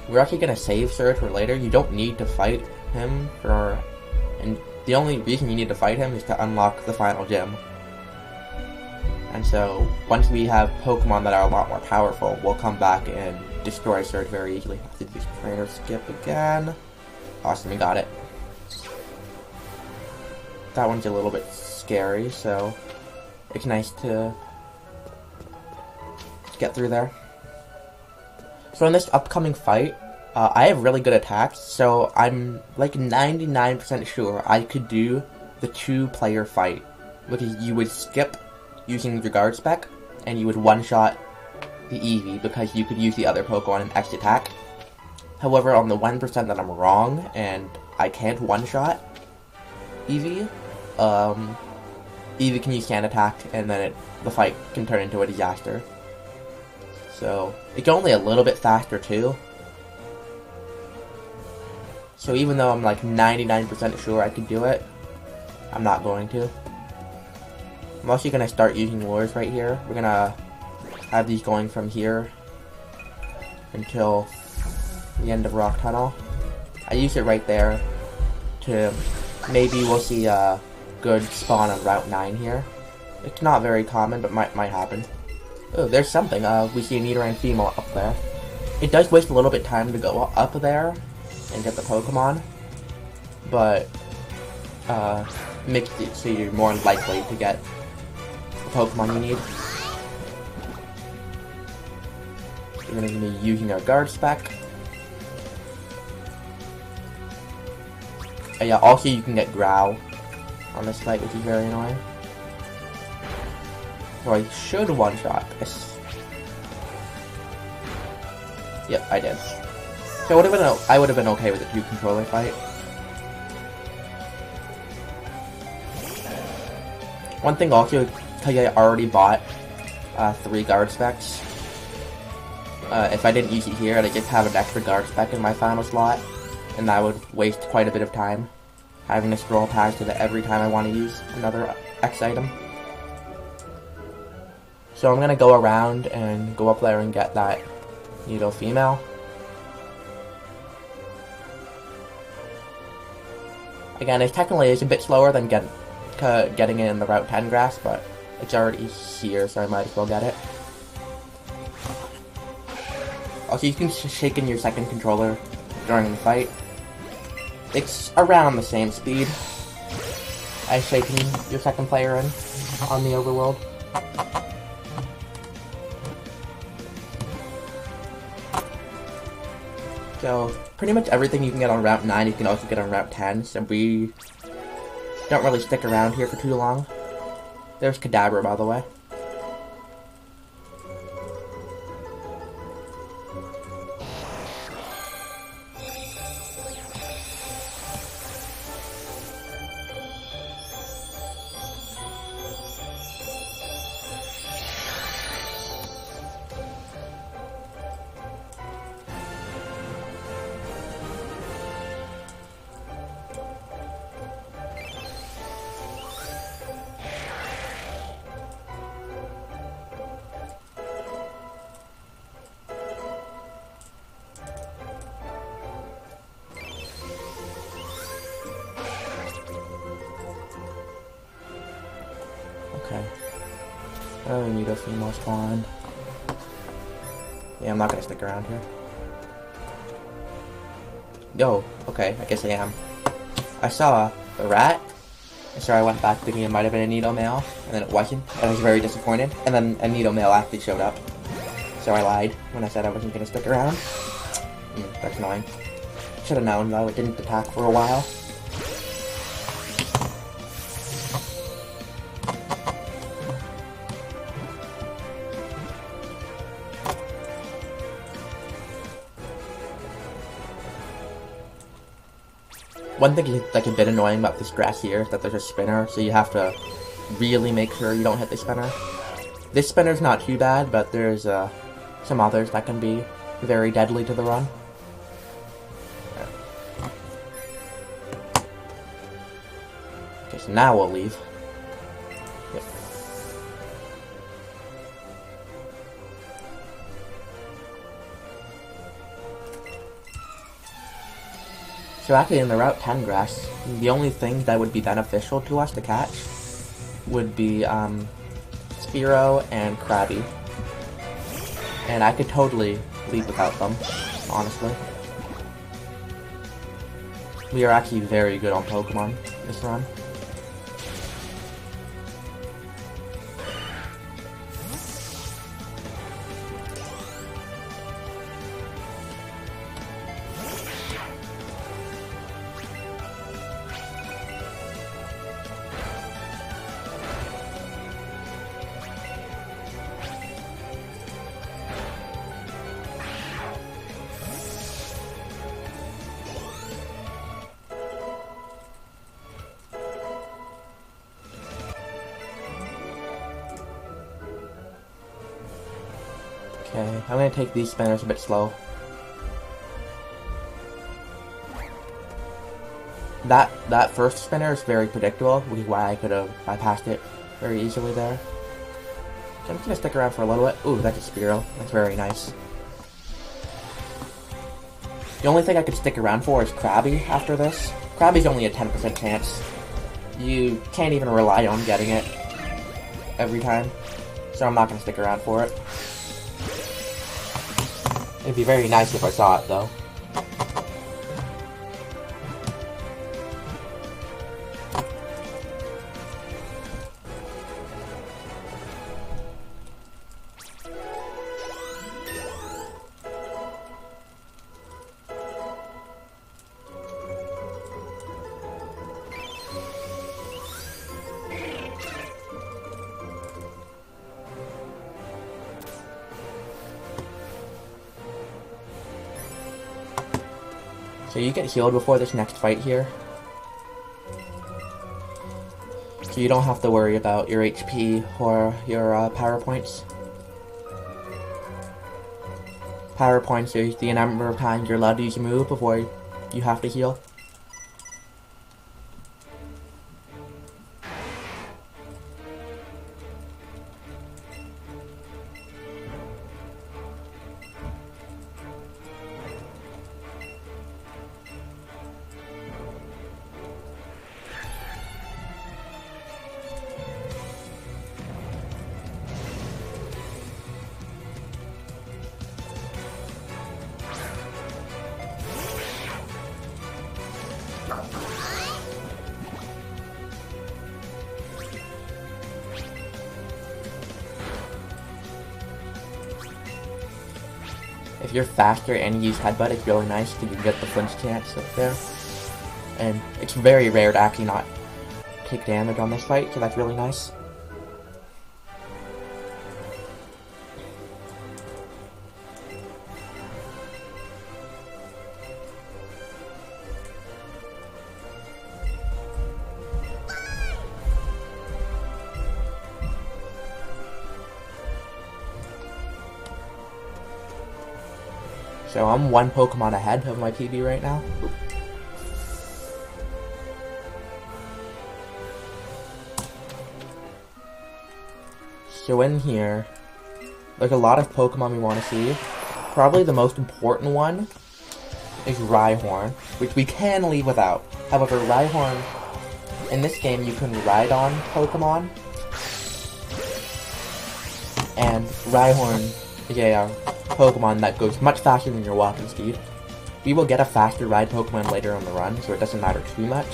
We're actually gonna save Surge for later. You don't need to fight him and the only reason you need to fight him is to unlock the final gym. And so, once we have Pokemon that are a lot more powerful, we'll come back and destroy Surge very easily. I have to do trainer skip again. Awesome, we got it. That one's a little bit scary, so it's nice to get through there. So in this upcoming fight, I have really good attacks, so I'm like 99% sure I could do the 2-player fight, which is you would skip using your guard spec, and you would one-shot the Eevee because you could use the other Pokemon in X attack. However, on the 1% that I'm wrong, and I can't one-shot Eevee, Eevee can use Sand Attack, and then the fight can turn into a disaster. So, it's only a little bit faster too. So even though I'm like 99% sure I could do it, I'm not going to. I'm also going to start using lures right here. We're going to have these going from here until the end of Rock Tunnel. I use it right there to maybe we'll see a good spawn on Route 9 here. It's not very common, but might happen. Oh, there's something. We see a Nidoran female up there. It does waste a little bit of time to go up there and get the Pokemon, but makes it so you're more likely to get the Pokemon you need. We're going to be using our guard spec. Yeah, also you can get Growl on this fight, which is very annoying. So I should one-shot this. Yep, I did. So I would have been okay with a 2-controller fight. One thing also, because I already bought 3 guard specs, if I didn't use it here, I'd just have an extra guard spec in my final slot, and that would waste quite a bit of time, having to scroll past it every time I want to use another X item. So I'm going to go around and go up there and get that Nido female. Again, it technically is a bit slower than getting it in the Route 10 grass, but it's already here, so I might as well get it. Also, you can shake in your second controller during the fight. It's around the same speed as shaking your second player in on the overworld. So, pretty much everything you can get on Route 9, you can also get on Route 10, so we don't really stick around here for too long. There's Kadabra, by the way. Okay. Oh, we need a female spawn. Yeah, I'm not gonna stick around here. Yo, okay, I guess I am. I saw a rat, and so I went back thinking it might have been a Nido male, and then it wasn't. I was very disappointed, and then a Nido male actually showed up. So I lied when I said I wasn't gonna stick around. That's annoying. Should have known though, it didn't attack for a while. One thing that's a bit annoying about this grass here is that there's a spinner, so you have to really make sure you don't hit the spinner. This spinner's not too bad, but there's some others that can be very deadly to the run. Okay, so now we'll leave. Yep. So actually in the Route 10 grass, the only thing that would be beneficial to us to catch would be Spearow and Krabby. And I could totally leave without them, honestly. We are actually very good on Pokemon this run. Okay, I'm gonna take these spinners a bit slow. That first spinner is very predictable, which is why I could have bypassed it very easily there. So I'm just gonna stick around for a little bit. Ooh, that's a Spearow. That's very nice. The only thing I could stick around for is Krabby after this. Krabby's only a 10% chance. You can't even rely on getting it every time. So I'm not gonna stick around for it. It'd be very nice if I saw it though. So you get healed before this next fight here. So you don't have to worry about your HP or your power points. Power points is the number of times you're allowed to use a move before you have to heal. If you're faster and you use Headbutt, it's really nice because you can get the flinch chance up there. And it's very rare to actually not take damage on this fight, so that's really nice. So I'm one Pokemon ahead of my PB right now. So in here, there's a lot of Pokemon we want to see. Probably the most important one is Rhyhorn, which we can leave without. However, Rhyhorn, in this game you can ride on Pokemon. And Rhyhorn is a Pokemon that goes much faster than your walking speed. We will get a faster ride Pokemon later on the run, so it doesn't matter too much.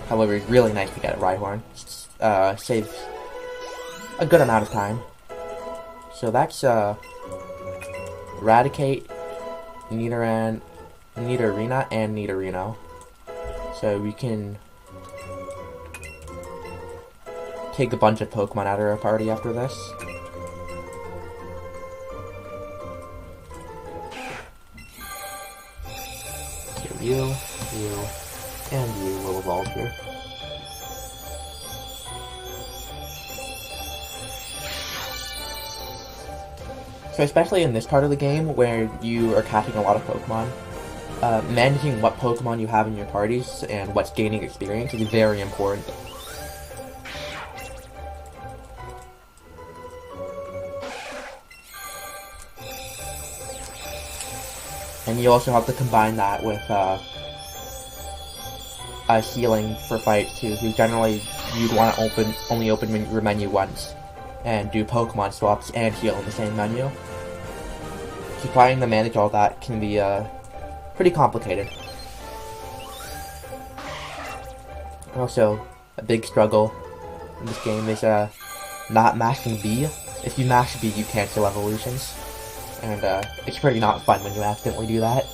However, it's really nice to get a Rhyhorn. Saves a good amount of time. So that's Eradicate, Nidorina, and Nidorino. So we can take a bunch of Pokemon out of our party after this. You, and you will evolve here. So especially in this part of the game where you are catching a lot of Pokemon, managing what Pokemon you have in your parties and what's gaining experience is very important. And you also have to combine that with healing for fights too. So generally, you'd want to only open your menu once, and do Pokemon swaps and heal in the same menu. So trying to manage all that can be pretty complicated. Also, a big struggle in this game is not mashing B. If you mash B, you cancel evolutions. And it's pretty not fun when you accidentally do that.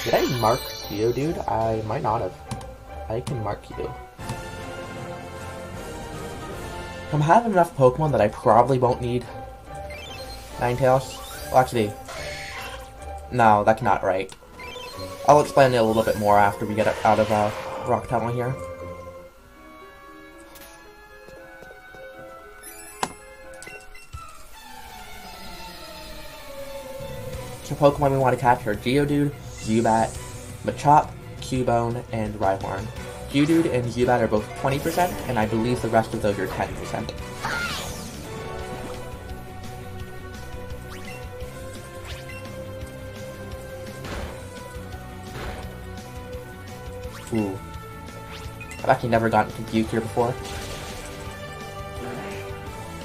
Did I mark Geodude? I might not have. I can mark you. I'm having enough Pokemon that I probably won't need Ninetales. Well, actually, no, that's not right. I'll explain it a little bit more after we get out of Rock Tunnel here. extra Pokemon we want to catch are Geodude, Zubat, Machop, Cubone, and Rhyhorn. Geodude and Zubat are both 20%, and I believe the rest of those are 10%. Ooh. I've actually never gotten confused here before.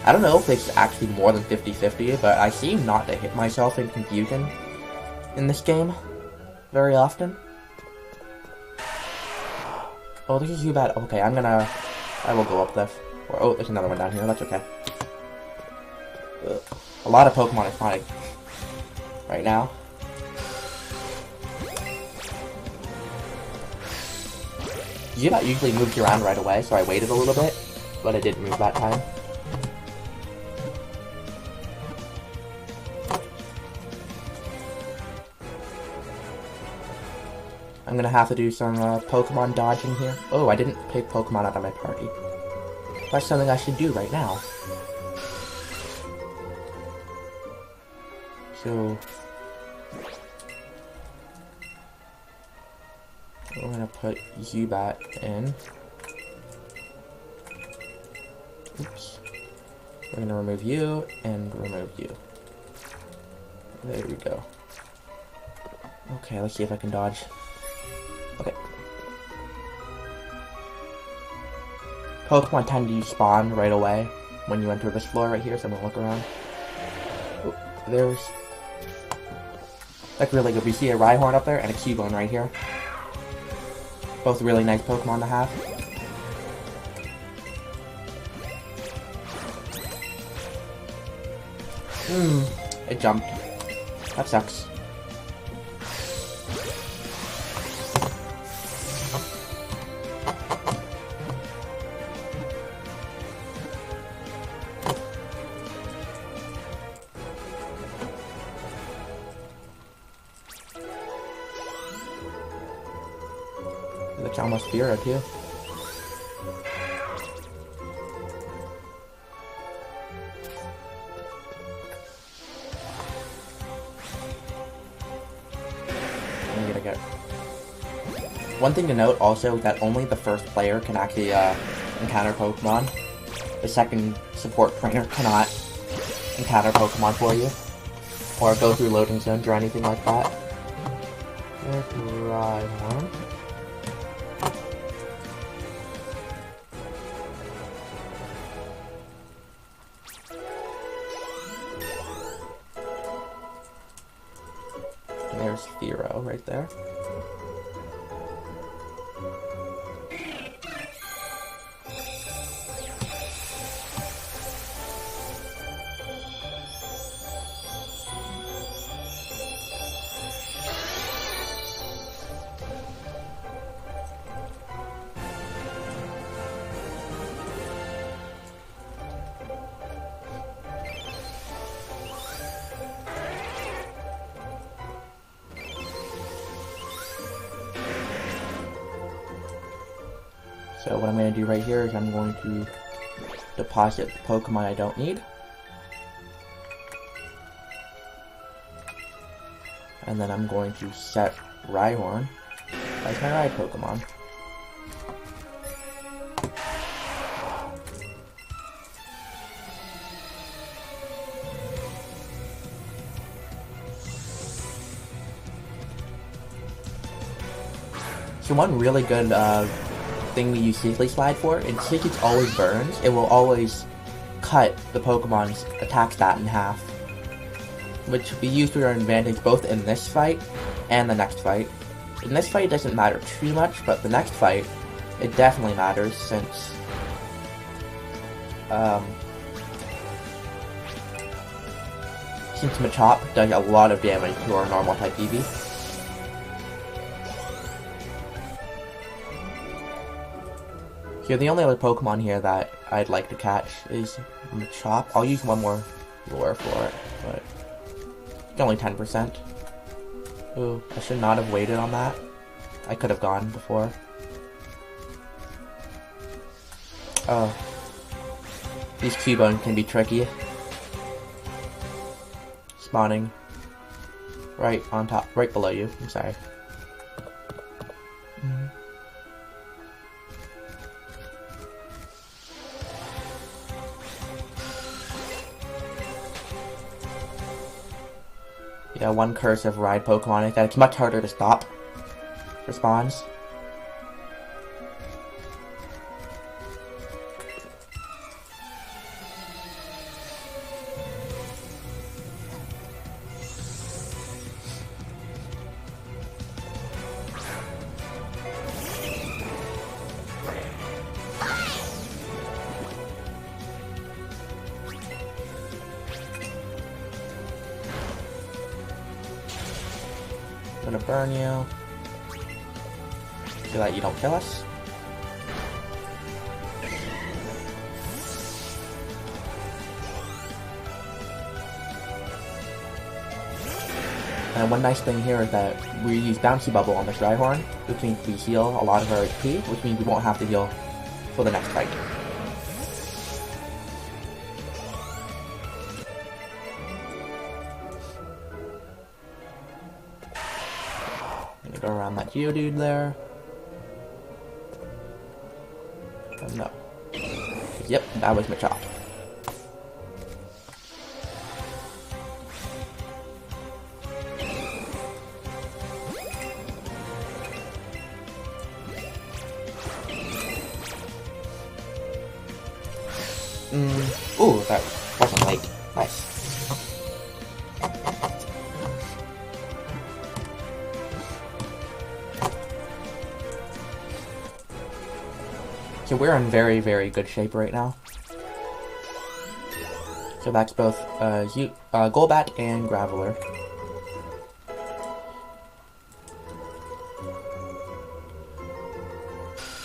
I don't know if it's actually more than 50-50, but I seem not to hit myself in confusion in this game very often. Oh, this is Zubat. Okay, I will go up this. Or, oh, there's another one down here. That's okay. Ugh. A lot of Pokemon are spawning right now. Zubat usually moves around right away, so I waited a little bit, but it didn't move that time. I'm gonna have to do some Pokemon dodging here. Oh, I didn't pick Pokemon out of my party. That's something I should do right now. So we're gonna put Zubat in. Oops. We're gonna remove you and remove you. There we go. Okay, let's see if I can dodge. Okay. Pokemon tend to spawn right away when you enter this floor right here, so I'm gonna look around. Oh, there's... That's really good. We see a Rhyhorn up there and a Cubone right here. Both really nice Pokemon to have. It jumped. That sucks. It's almost Fira too. I'm gonna get... One thing to note also is that only the first player can actually encounter Pokemon. The second support trainer cannot encounter Pokemon for you, or go through loading zones or anything like that. There's Rhyhorn. There's Firo right there. So what I'm going to do right here is I'm going to deposit the Pokemon I don't need. And then I'm going to set Rhyhorn as my ride Pokemon. So one really good thing we use Sizzly Slide for, and since it always burns, it will always cut the Pokemon's attack stat in half, which we use to our advantage both in this fight and the next fight. In this fight it doesn't matter too much, but the next fight, it definitely matters since Machop does a lot of damage to our normal type Eevee. Here, the only other Pokemon here that I'd like to catch is Machop. I'll use one more lure for it, but it's only 10%. Ooh, I should not have waited on that. I could have gone before. Oh. These Cubone can be tricky. Spawning Right on top, right below you. I'm sorry. Yeah, one cursive ride Pokemon like that. It's much harder to stop. Responds. I'm gonna burn you so that you don't kill us. And one nice thing here is that we use Bouncy Bubble on this Rhyhorn, which means we heal a lot of our HP, which means we won't have to heal for the next fight. Go around that Geodude there. Oh, no. Yep, that was Machop. Ooh, that wasn't late. Nice. So we're in very, very good shape right now. So that's both Golbat and Graveler.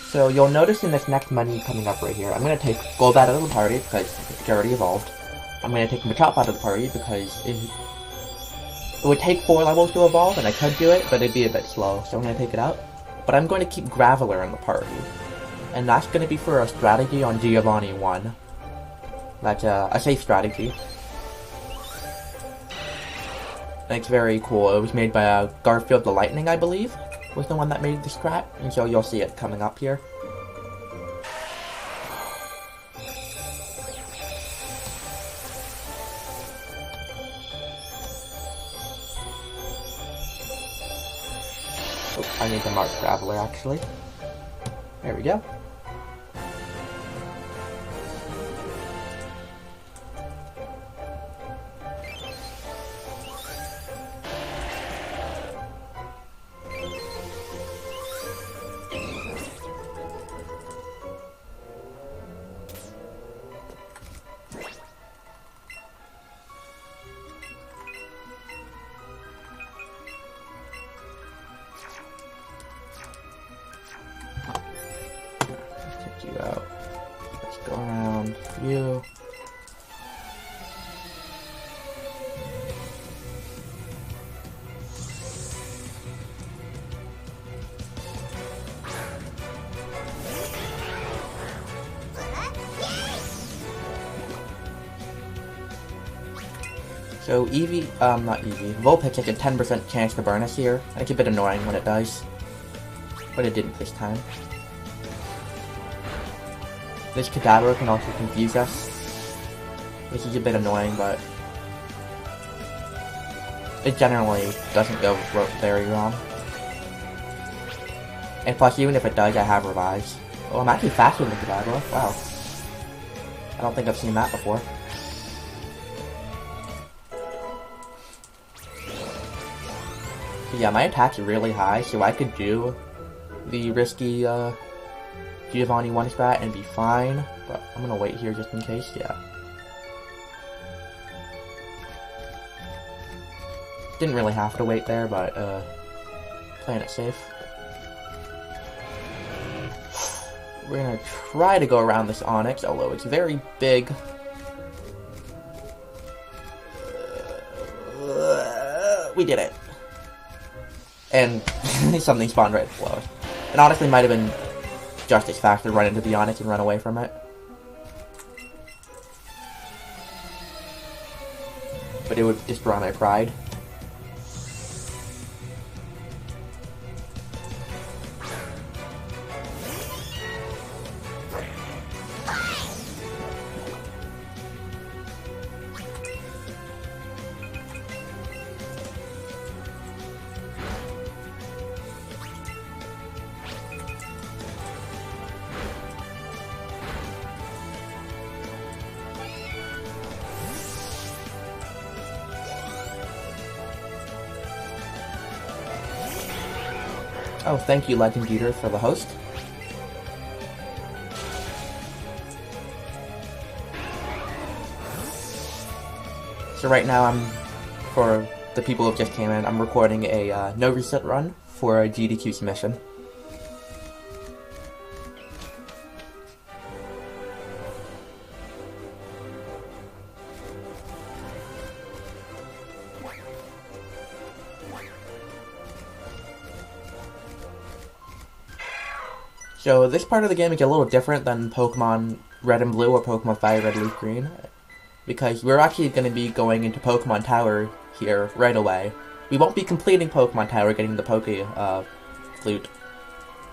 So you'll notice in this next menu coming up right here, I'm going to take Golbat out of the party because it's already evolved. I'm going to take Machop out of the party because it would take 4 levels to evolve, and I could do it, but it'd be a bit slow, so I'm going to take it out. But I'm going to keep Graveler in the party. And that's going to be for a strategy on Giovanni 1. That's a safe strategy. And it's very cool. It was made by Garfield the Lightning, I believe, was the one that made the strat. And so you'll see it coming up here. Oh, I need to mark Graveler, actually. There we go. You out. Let's go around you. So Eevee, not Eevee, Vulpix has a 10% chance to burn us here. It's a bit annoying when it does, but it didn't this time. This Kadabra can also confuse us, which is a bit annoying, but it generally doesn't go very wrong. And plus, even if it does, I have Revives. Oh, I'm actually faster than Kadabra. Wow. I don't think I've seen that before. So yeah, my attack's really high, so I could do the risky, Giovanni 1 strat and be fine, but I'm gonna wait here just in case, yeah. Didn't really have to wait there, but playing it safe. We're gonna try to go around this Onyx, although it's very big. We did it. And something spawned right below us. It honestly might have been just as fast to run into the Onyx and run away from it. But it would destroy my pride. Oh, thank you, Legend Eater, for the host. So right now for the people who just came in, I'm recording a no reset run for a GDQ submission. So this part of the game is a little different than Pokemon Red and Blue or Pokemon Fire Red Leaf Green, because we're actually going to be going into Pokemon Tower here right away. We won't be completing Pokemon Tower getting the Flute.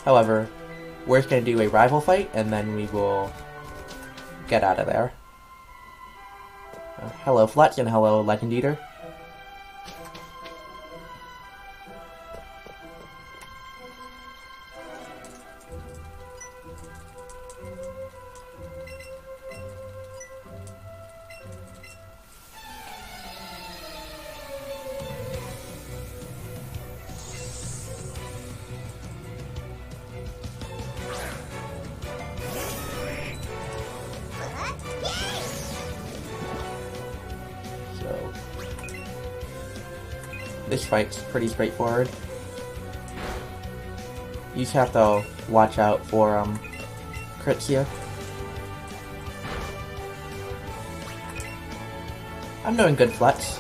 However, we're just going to do a rival fight and then we will get out of there. Hello Fletch and hello Legend Eater. This fight's pretty straightforward. You just have to watch out for crits here. I'm doing good, Fletch.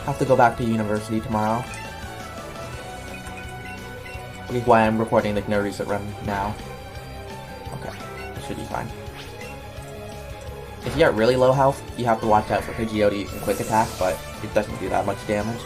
Have to go back to university tomorrow. Which is why I'm recording the no reset run now. Okay, that should be fine. If you're at really low health, you have to watch out for Pidgeotto and Quick Attack, but it doesn't do that much damage.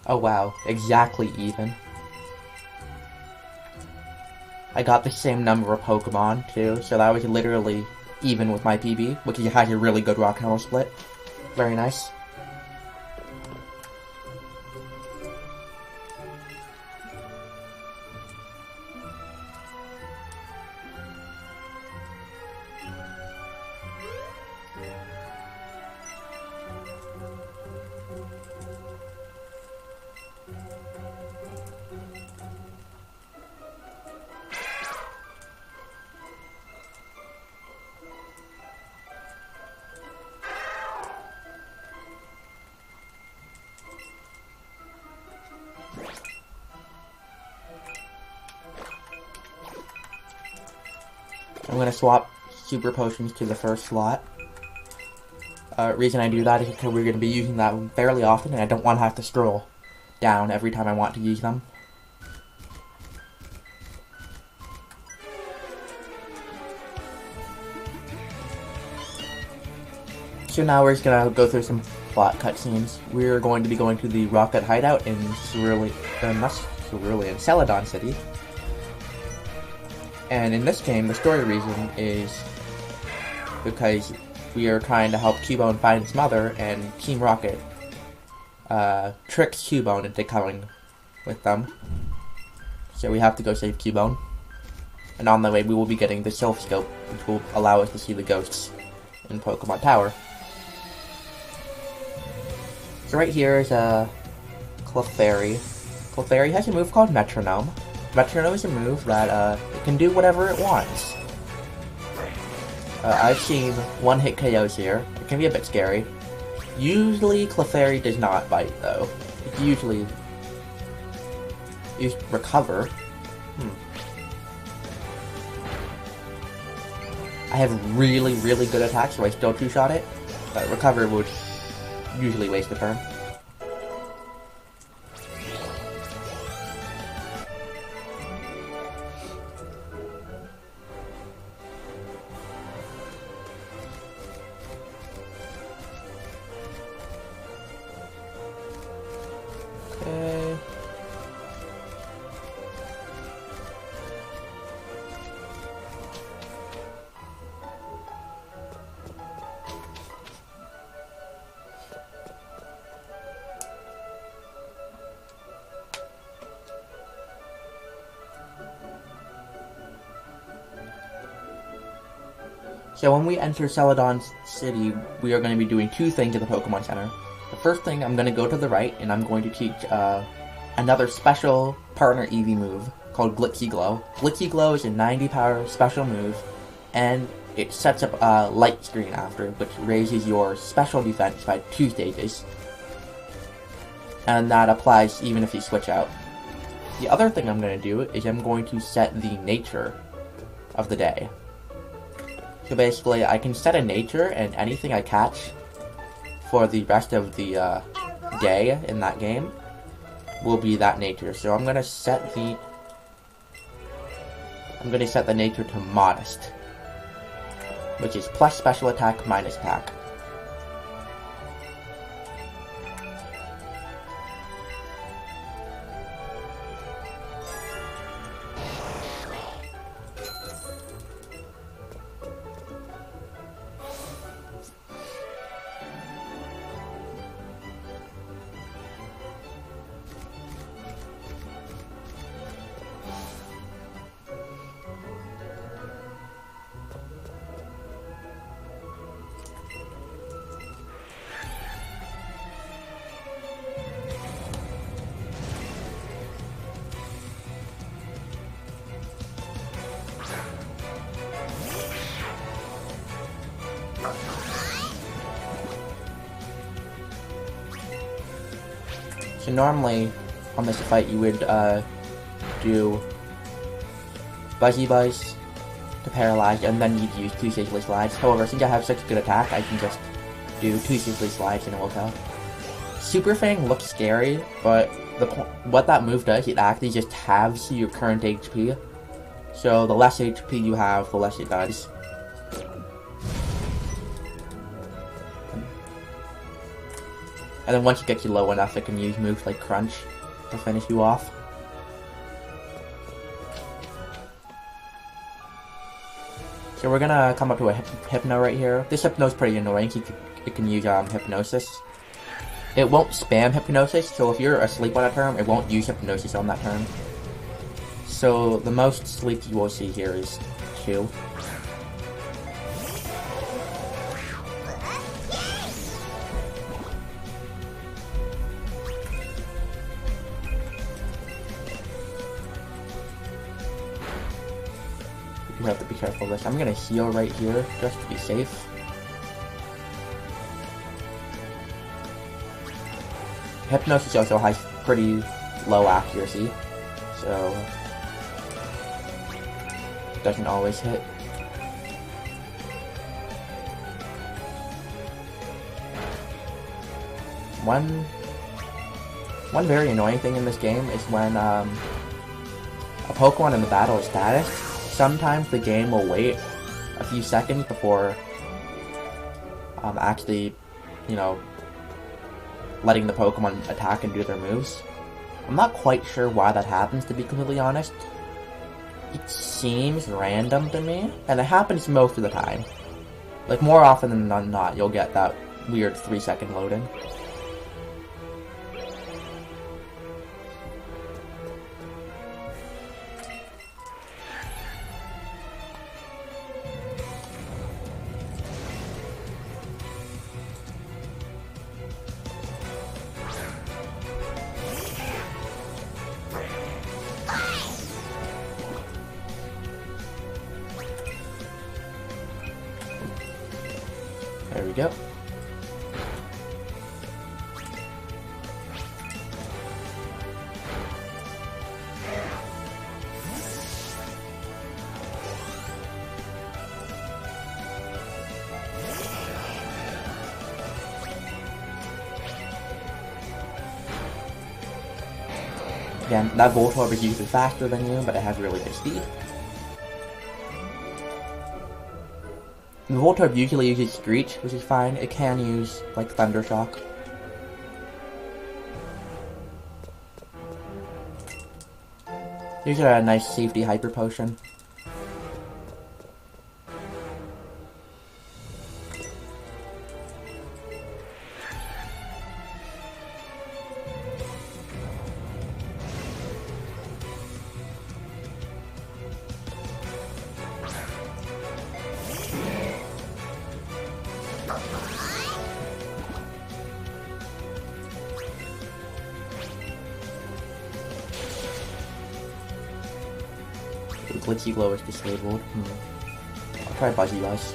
Oh wow, exactly even. I got the same number of Pokemon too, so that was literally even with my PB, which has a really good rock and roll split. Very nice. I'm gonna swap Super Potions to the first slot. Reason I do that is because we're gonna be using that fairly often, and I don't want to have to scroll down every time I want to use them. So now we're just gonna go through some plot cutscenes. We're going to be going to the Rocket Hideout in Celadon City. And in this game, the story reason is because we are trying to help Cubone find his mother, and Team Rocket tricks Cubone into coming with them. So we have to go save Cubone. And on the way, we will be getting the Sylph Scope, which will allow us to see the ghosts in Pokemon Tower. So right here is Clefairy. Clefairy has a move called Metronome. Metronome is a move that it can do whatever it wants. I've seen one-hit KOs here. It can be a bit scary. Usually Clefairy does not bite though. It usually recover. I have really, really good attacks, so I still two-shot it. But recover would usually waste the turn. Okay. So when we enter Celadon City, we are going to be doing two things at the Pokemon Center. The first thing, I'm going to go to the right, and I'm going to teach another special partner Eevee move called Glitzy Glow. Glitzy Glow is a 90 power special move, and it sets up a light screen after, which raises your special defense by 2 stages. And that applies even if you switch out. The other thing I'm going to do is I'm going to set the nature of the day. So basically, I can set a nature, and anything I catch for the rest of the day in that game will be that nature. So I'm gonna set the nature to modest, which is plus special attack minus attack. So normally, on this fight, you would do Buzzy Buzz to paralyze, and then you'd use 2 Sizzly Slides. However, since I have such a good attack, I can just do 2 Sizzly Slides and it will tell. Super Fang looks scary, but what that move does, it actually just halves your current HP. So the less HP you have, the less it does. And then once you get you low enough, it can use moves like Crunch to finish you off. So we're gonna come up to a Hypno right here. This Hypno's pretty annoying. It can use Hypnosis. It won't spam Hypnosis, so if you're asleep on a turn, it won't use Hypnosis on that turn. So the most sleep you will see here is 2. You have to be careful of this. I'm gonna heal right here, just to be safe. Hypnosis also has pretty low accuracy, so doesn't always hit. One very annoying thing in this game is when a Pokemon in the battle is status, sometimes the game will wait a few seconds before actually, you know, letting the Pokemon attack and do their moves. I'm not quite sure why that happens, to be completely honest. It seems random to me, and it happens most of the time. Like, more often than not, you'll get that weird 3-second loading. There we go. Again, that Voltorb is usually faster than you, but it has really good speed. The Voltorb usually uses Screech, which is fine. It can use, like, Thunder Shock. Here's a nice safety Hyper Potion. Glitchy Glow is disabled. I'll try Buzzy Buzz.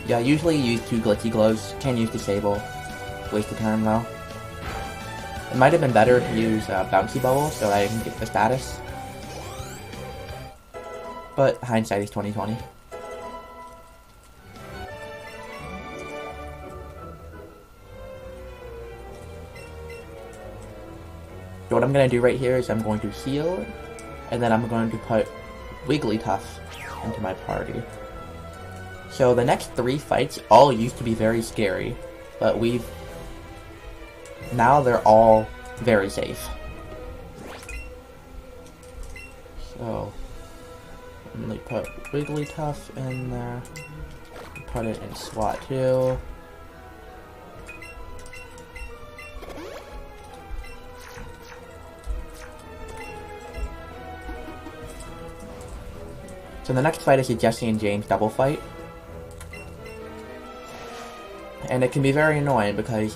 Yeah, usually use 2 Glitchy Glows. Can't use Disable. Waste of time though. It might have been better to use Bouncy Bubble so I can get the status. But hindsight is 20/20. So what I'm going to do right here is I'm going to heal, and then I'm going to put Wigglytuff into my party. So the next 3 fights all used to be very scary, but now they're all very safe. So I'm going to put Wigglytuff in there, put it in SWAT 2. So the next fight is a Jesse and James double fight. And it can be very annoying because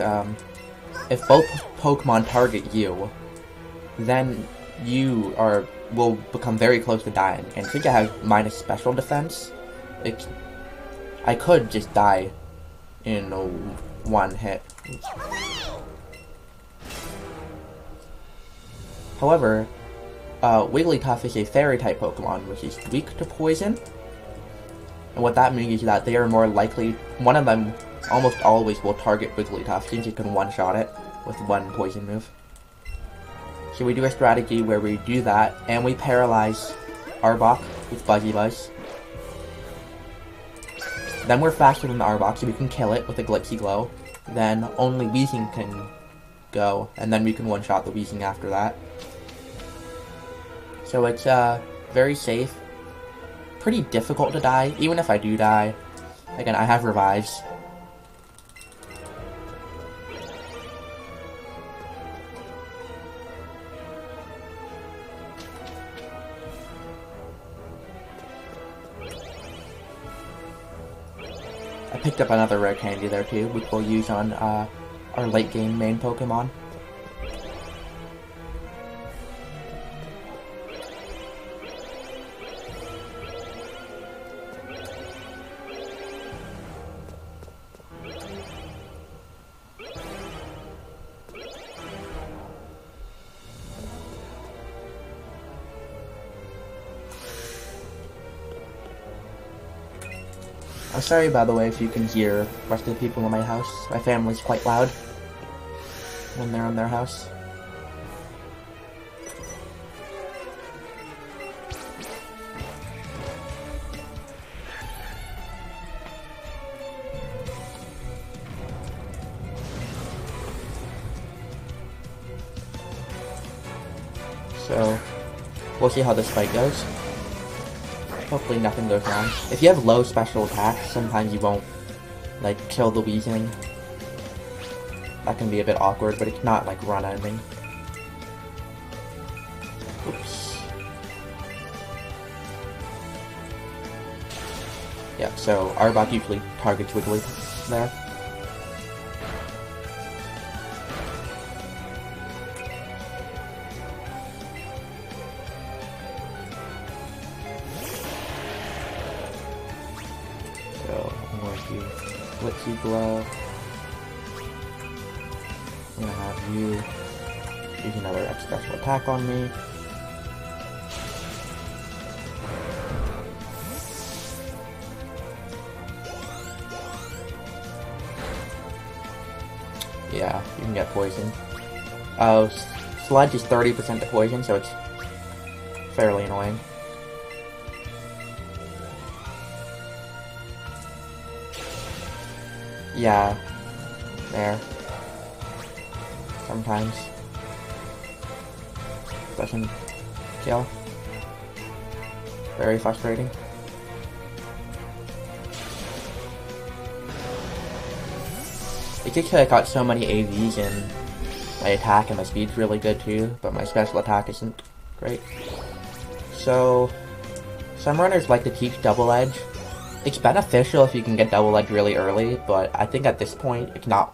if both Pokemon target you, then you will become very close to dying. And since I have minus special defense, I could just die in one hit. However, Wigglytuff is a Fairy-type Pokemon, which is weak to poison. And what that means is that they are more likely, one of them almost always will target Wigglytuff, since it can one-shot it with one poison move. So we do a strategy where we do that, and we paralyze Arbok with Buzzy Buzz. Then we're faster than the Arbok, so we can kill it with a Glitchy Glow. Then only Weezing can go, and then we can one-shot the Weezing after that. So it's very safe, pretty difficult to die, even if I do die. Again, I have revives. I picked up another rare candy there too, which we'll use on our late game main Pokemon. I'm sorry, by the way, if you can hear the rest of the people in my house. My family's quite loud when they're in their house. So, we'll see how this fight goes. Hopefully nothing goes wrong. If you have low special attacks, sometimes you won't, like, kill the Weezing. That can be a bit awkward, but it's not, like, run-ending. Oops. Yeah, so Arbok usually targets Wiggly there. Glitchy Glow. I'm gonna have you use another X special attack on me. Yeah, you can get poisoned. Sludge is 30% to poison, so it's fairly annoying. Yeah, there. Sometimes. Doesn't kill. Very frustrating. It's just I got so many AVs and my attack and my speed's really good too, but my special attack isn't great. So, some runners like to teach Double Edge. It's beneficial if you can get Double Edge really early, but I think at this point, it's not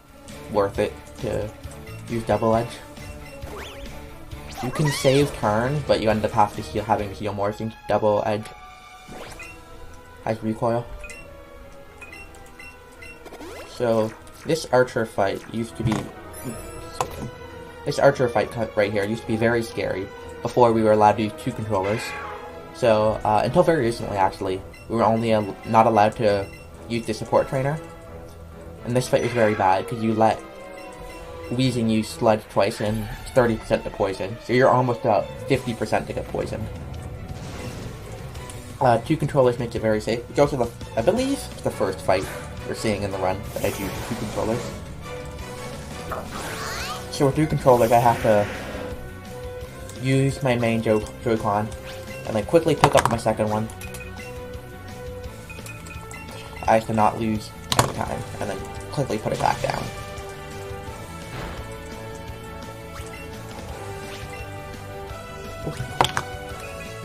worth it to use Double Edge. You can save turns, but you end up having to heal more since double edge has recoil. So this archer fight used to be right here used to be very scary before we were allowed to use 2 controllers. So until very recently, actually, we were only not allowed to use the support trainer. And this fight was very bad because you let Weezing use Sludge twice and 30% to poison, so you're almost about 50% to get poisoned. 2 controllers makes it very safe. It's also, I believe, the first fight we're seeing in the run that I do 2 controllers. So with 2 controllers, I have to use my main Joy-Con, and then quickly pick up my second one. I have to not lose any time, and then quickly put it back down.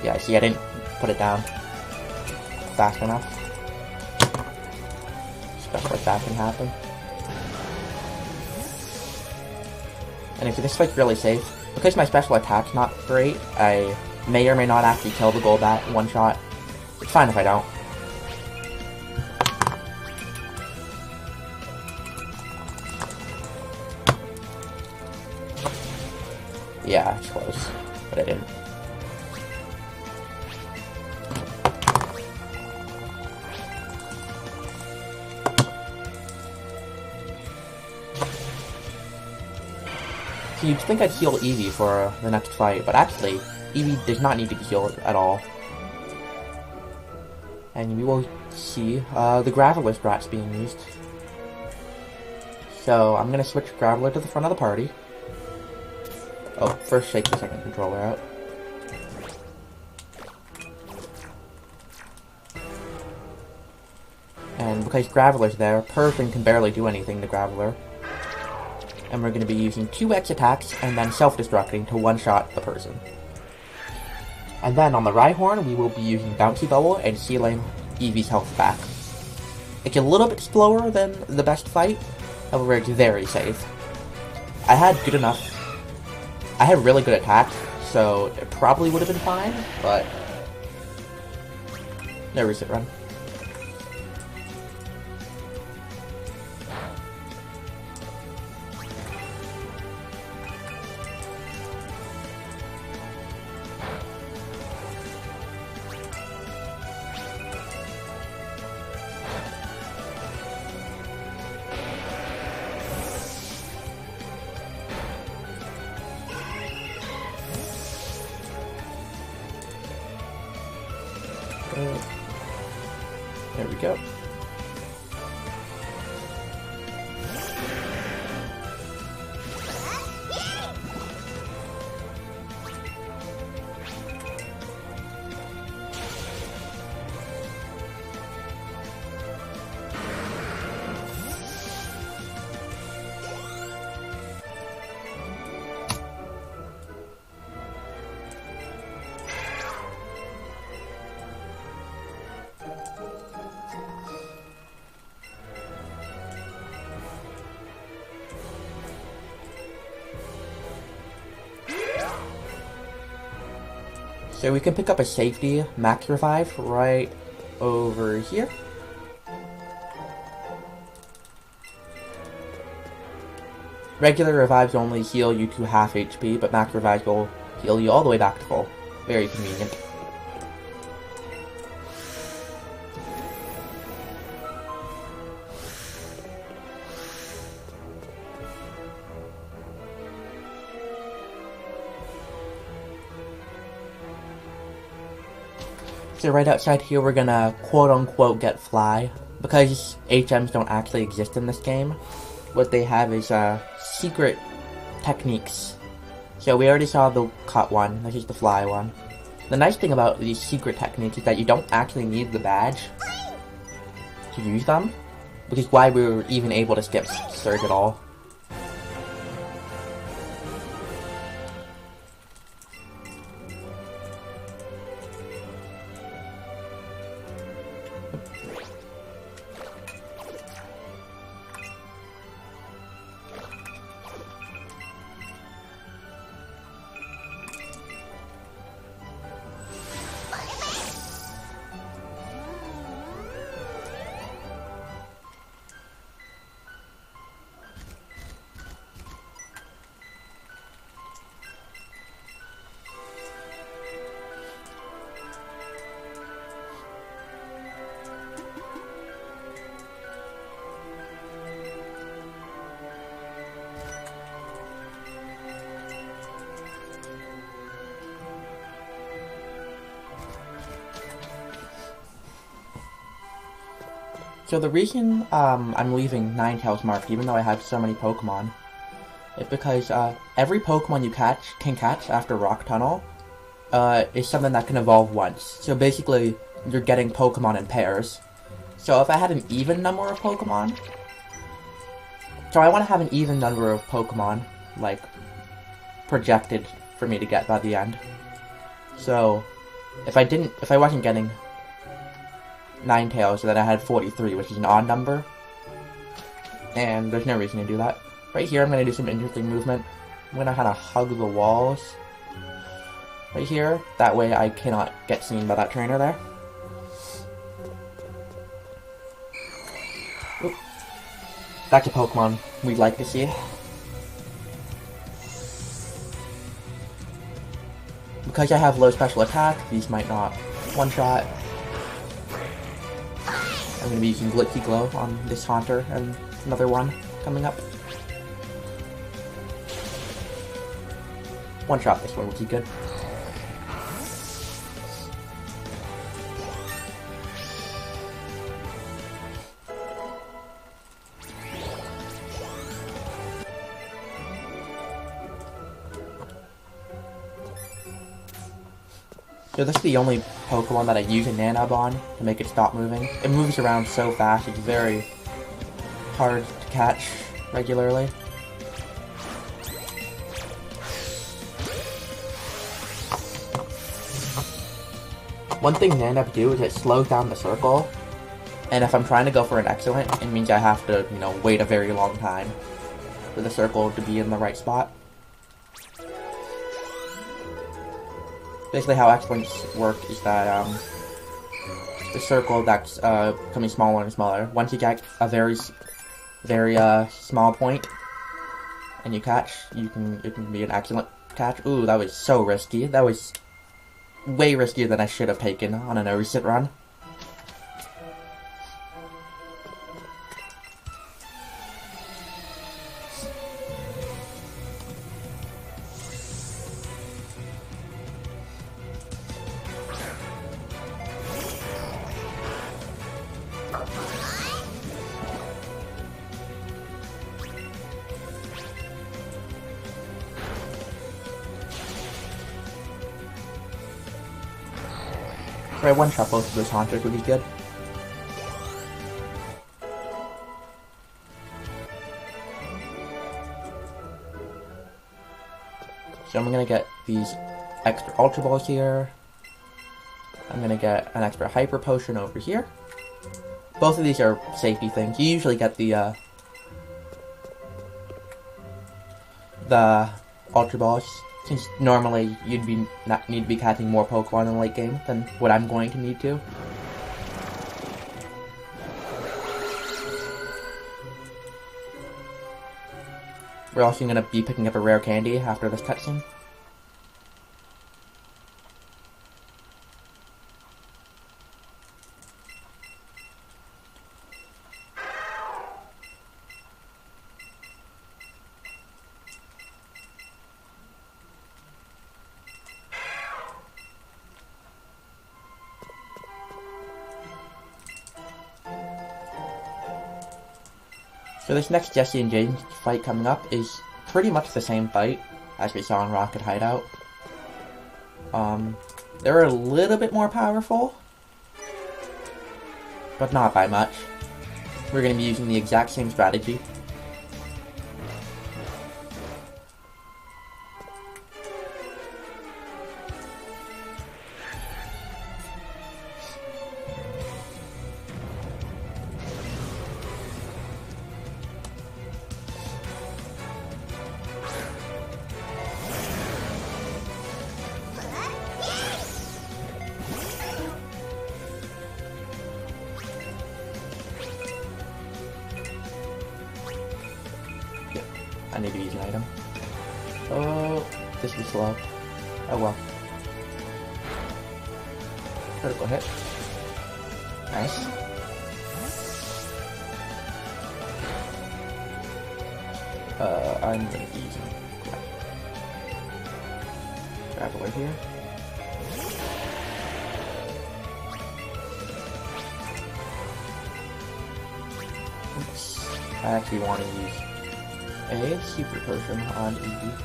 Yeah, see, I didn't put it down fast enough. Stuff like that can happen. And if this fight's really safe, because my special attack's not great, I may or may not actually kill the Golbat in one shot. It's fine if I don't. Yeah, it's close, but I didn't. So you'd think I'd heal Eevee for the next fight, but actually, Eevee does not need to be healed at all. And we will see the Graveler strats being used. So I'm gonna switch Graveler to the front of the party. Oh, first shake the second controller out. And because Graveler's there, Person can barely do anything to Graveler. And we're going to be using 2 X attacks and then self-destructing to one-shot the person. And then on the Rhyhorn, we will be using Bouncy Bubble and healing Eevee's health back. It's a little bit slower than the best fight, however it's very safe. I had really good attacks, so it probably would have been fine, but no reset run. There we go. So we can pick up a safety max revive right over here. Regular revives only heal you to half HP, but max revives will heal you all the way back to full. Very convenient. So right outside here, we're gonna quote-unquote get Fly. Because HMs don't actually exist in this game, what they have is secret techniques. So we already saw the cut one, this is the Fly one. The nice thing about these secret techniques is that you don't actually need the badge to use them, which is why we were even able to skip Surge at all. So the reason I'm leaving Ninetales marked, even though I have so many Pokemon, is because every Pokemon you can catch after Rock Tunnel is something that can evolve once. So basically, you're getting Pokemon in pairs. So if I had an even number of Pokemon, so I want to have an even number of Pokemon, like, projected for me to get by the end. So if I wasn't getting Ninetales, then I had 43, which is an odd number. And there's no reason to do that. Right here, I'm going to do some interesting movement. I'm going to kind of hug the walls. Right here. That way I cannot get seen by that trainer there. Oop. That's a Pokemon we'd like to see. Because I have low special attack, these might not one-shot. I'm going to be using Glitzy Glow on this Haunter and another one coming up. One-shot this one would be good. So this is the only Pokemon that I use a Nanab on to make it stop moving. It moves around so fast, it's very hard to catch regularly. One thing Nanab do is it slows down the circle, and if I'm trying to go for an excellent, it means I have to, wait a very long time for the circle to be in the right spot. Basically how excellents work is that the circle that's becoming smaller and smaller. Once you get a very small point and you catch, it can be an excellent catch. Ooh, that was so risky. That was way riskier than I should have taken on an recent run. So I one-shot both of those Haunters would be good. So I'm gonna get these extra Ultra Balls here. I'm gonna get an extra Hyper Potion over here. Both of these are safety things. You usually get the Ultra Balls, since normally you'd need to be catching more Pokemon in the late game than what I'm going to need to. We're also going to be picking up a rare candy after this cutscene. So this next Jesse and Jaden fight coming up is pretty much the same fight as we saw in Rocket Hideout. They're a little bit more powerful, but not by much. We're going to be using the exact same strategy. I need to use an item. Oh, this was slow. Oh well. Critical hit. Nice. I'm gonna be using Grappler here. I actually want to use a super potion on Eevee.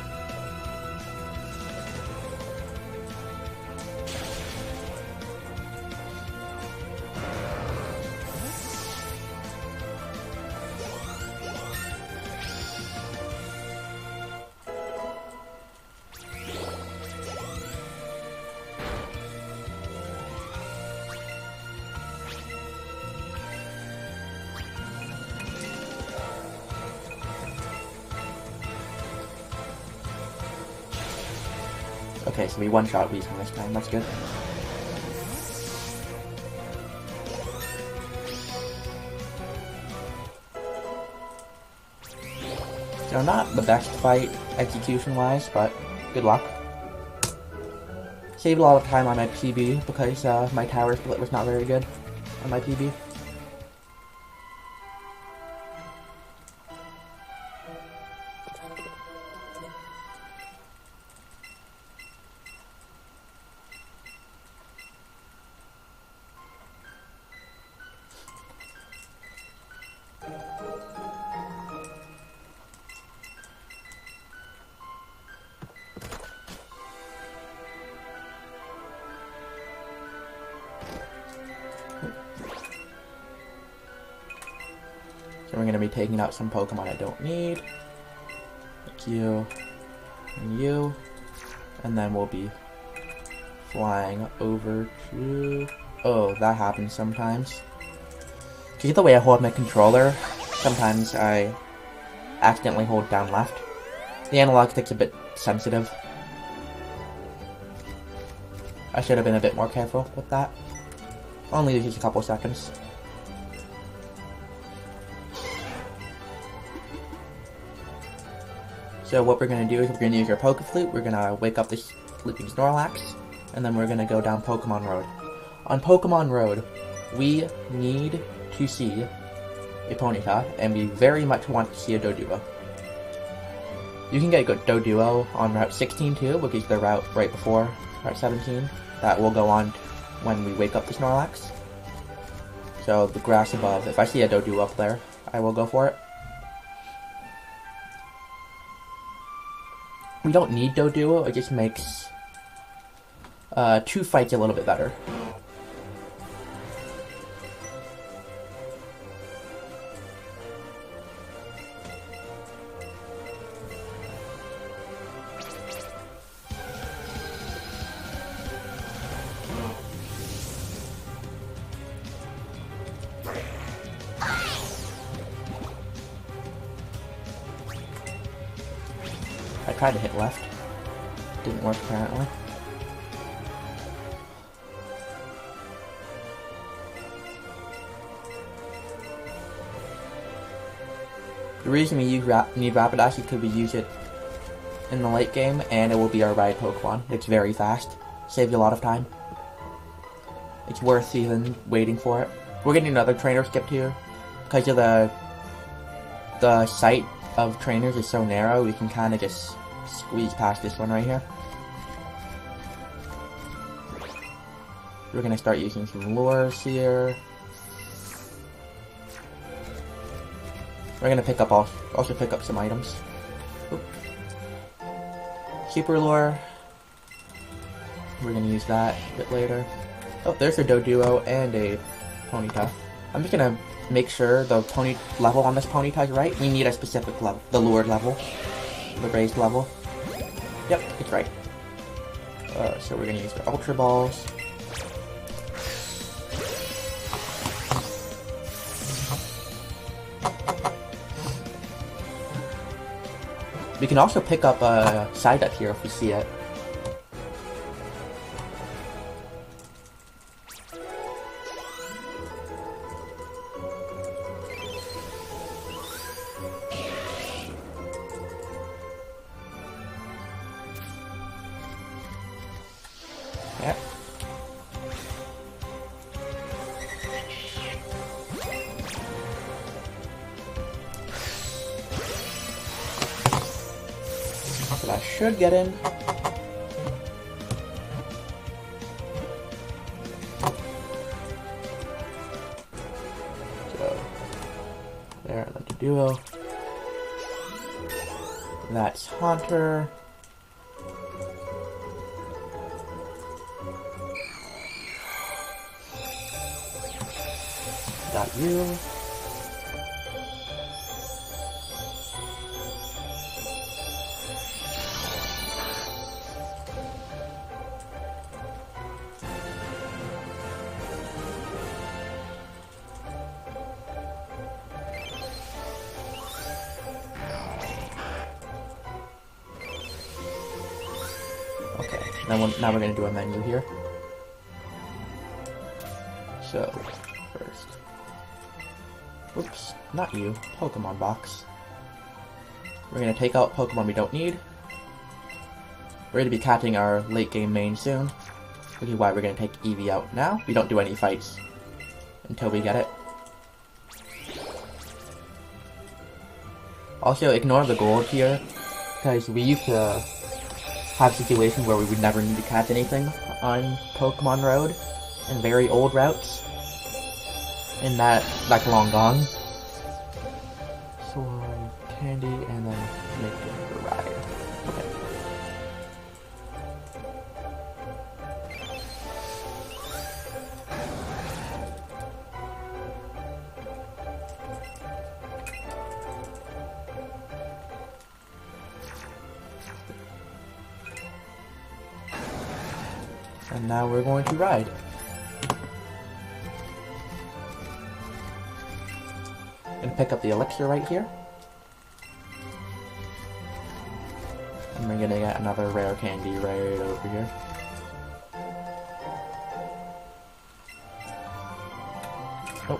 Okay, so we one-shot Weezing this time, that's good. So not the best fight execution-wise, but good luck. Saved a lot of time on my PB because my tower split was not very good on my PB. So we're going to be taking out some Pokemon I don't need. Like you and you. And then we'll be flying over to... Oh, that happens sometimes. See the way I hold my controller? Sometimes I accidentally hold down left. The analog stick's a bit sensitive. I should have been a bit more careful with that. Only just a couple seconds. So what we're going to do is we're going to use our Poke Flute, we're going to wake up the sleeping Snorlax, and then we're going to go down Pokemon Road. On Pokemon Road, we need to see a Ponyta, and we very much want to see a Doduo. You can get a Doduo on Route 16 too, which is the route right before Route 17. That will go on when we wake up the Snorlax. So the grass above, if I see a Doduo up there, I will go for it. We don't need Doduo, it just makes two fights a little bit better. I tried to hit left. Didn't work apparently. The reason we need Rapidash is because we use it in the late game, and it will be our ride Pokemon. It's very fast. Saves you a lot of time. It's worth even waiting for it. We're getting another trainer skip here. Because of the sight of trainers is so narrow, we can kind of just squeeze past this one right here. We're gonna start using some lures here. We're gonna pick up also pick up some items. Oop. Super lure. We're gonna use that a bit later. Oh, there's a Doduo and a Ponyta. I'm just gonna make sure the level on this Ponyta is right. We need a specific level, the lured level, the raised level. Yep, it's right. So we're gonna use the Ultra Balls. We can also pick up a side up here if we see it. Yep. So that should get in. So there, and then duo. That's Haunter. Got you. Okay, now we're gonna do a menu here. So, first. Oops, not you. Pokemon box. We're gonna take out Pokemon we don't need. We're gonna be catching our late game main soon, which is why we're gonna take Eevee out now. We don't do any fights until we get it. Also, ignore the gold here, because we used to have situations where we would never need to catch anything on Pokemon Road in very old routes, and that's long gone. So candy and then make it ride. Okay. And now we're going to ride. And pick up the elixir right here. And we're gonna get another rare candy right over here. Oh.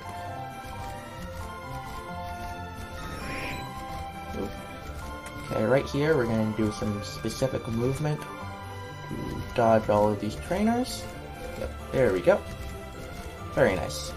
Okay, right here we're gonna do some specific movement to dodge all of these trainers. Yep, there we go. Very nice.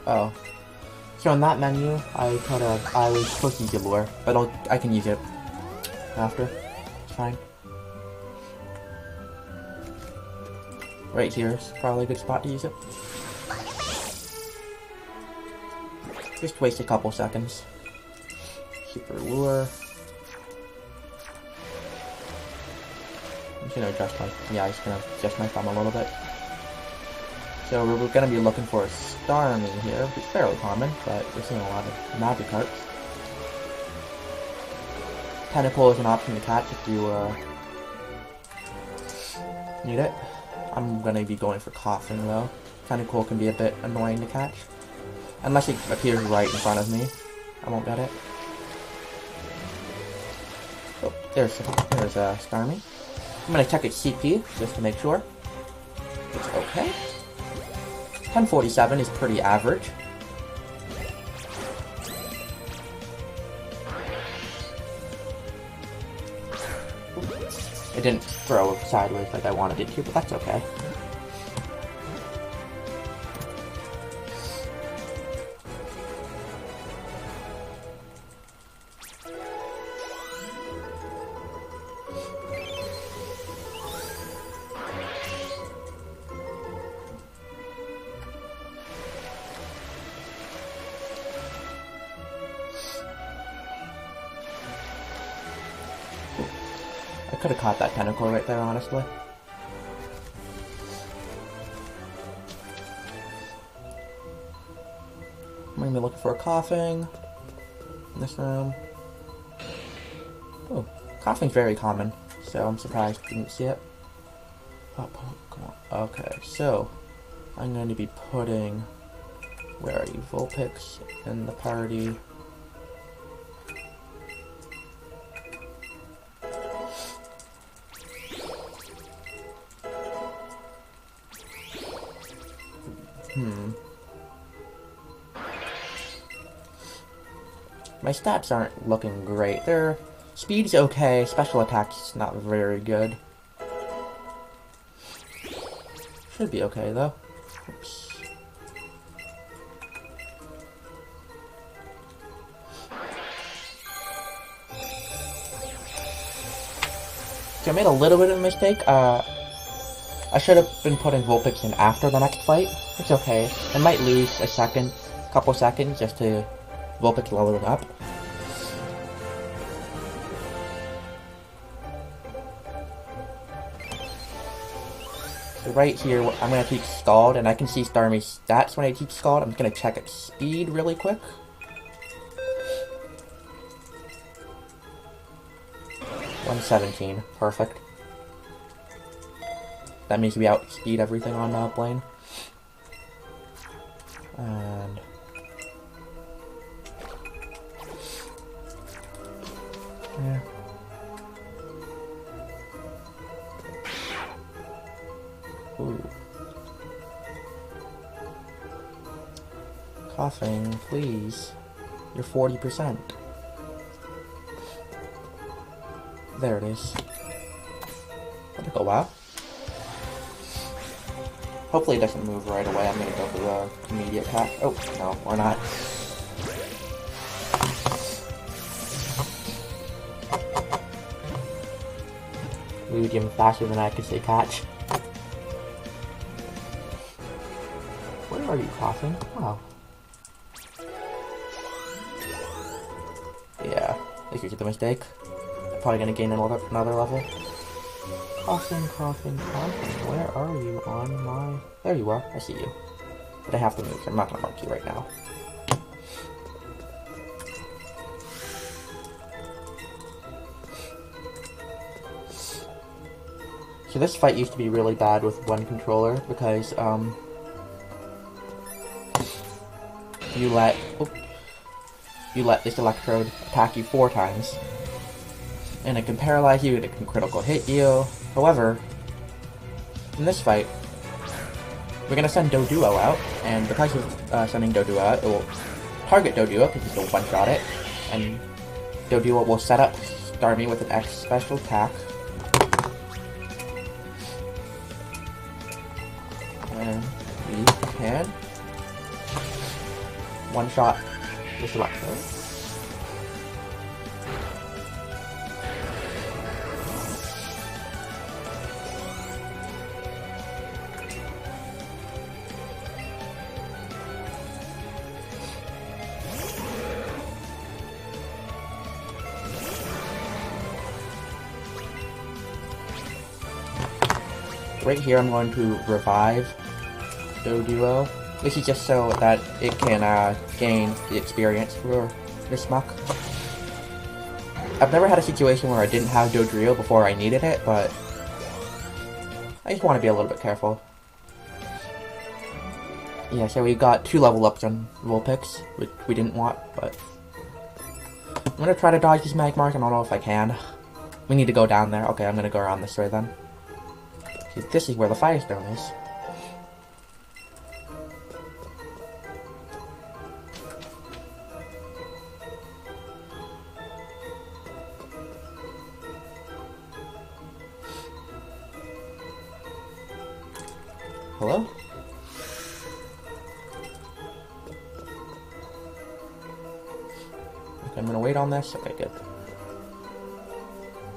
Oh. So in that menu, I was supposed to use the lure, but I can use it after. It's fine. Right here is probably a good spot to use it. Just waste a couple seconds. Super lure. I'm just gonna adjust my thumb a little bit. So we're going to be looking for a Starmie here, which is fairly common, but we're seeing a lot of Magikarps. Tentacle is an option to catch if you need it. I'm going to be going for Coughing though. Tentacle can be a bit annoying to catch. Unless it appears right in front of me, I won't get it. Oh, there's a Starmie. I'm going to check its CP just to make sure. It's okay. 1047 is pretty average. It didn't throw sideways like I wanted it to, but that's okay. could have caught that tentacle right there, honestly. I'm gonna be looking for a coughing in this room. Oh, coughing's very common, so I'm surprised I didn't see it. Oh, come on. Okay, so I'm going to be putting, where are you, Vulpix in the party. My stats aren't looking great. Their speed's okay, special attack's not very good. Should be okay though. Oops. So I made a little bit of a mistake. I should have been putting Vulpix in after the next fight. It's okay. I might lose a couple seconds just to Vulpix leveling up. So right here, I'm going to teach Scald, and I can see Starmie's stats when I teach Scald. I'm going to check its speed really quick. $117, perfect. That means we outspeed everything on Blane. And yeah. Ooh. Coughing, please. You're 40%. There it is. That took a while. Hopefully it doesn't move right away. I'm gonna go for the immediate attack. Oh, no, or not. Moved him faster than I could say catch. Where are you, coughing? Wow. Yeah, I think you get the mistake. I'm probably gonna gain another level. Coughing, coughing, coughing. Where are you on my... There you are. I see you. But I have to move, so I'm not gonna mark you right now. So this fight used to be really bad with one controller because, you let this electrode attack you 4 times. And it can paralyze you, and it can critical hit you. However, in this fight, we're going to send Doduo out, and because of sending Doduo out, it will target Doduo because it'll one-shot it, and Doduo will set up Starmie with an X special attack. And we can one-shot this electrode. Right here, I'm going to revive Doduo. This is just so that it can gain the experience for this muck. I've never had a situation where I didn't have Dodrio before I needed it, but I just want to be a little bit careful. Yeah, so we got 2 level ups on Vulpix, which we didn't want, but I'm gonna try to dodge these Magmars. I don't know if I can. We need to go down there. Okay, I'm gonna go around this way then. See, this is where the Firestone is. Hello? Okay, I'm gonna wait on this. Okay, good.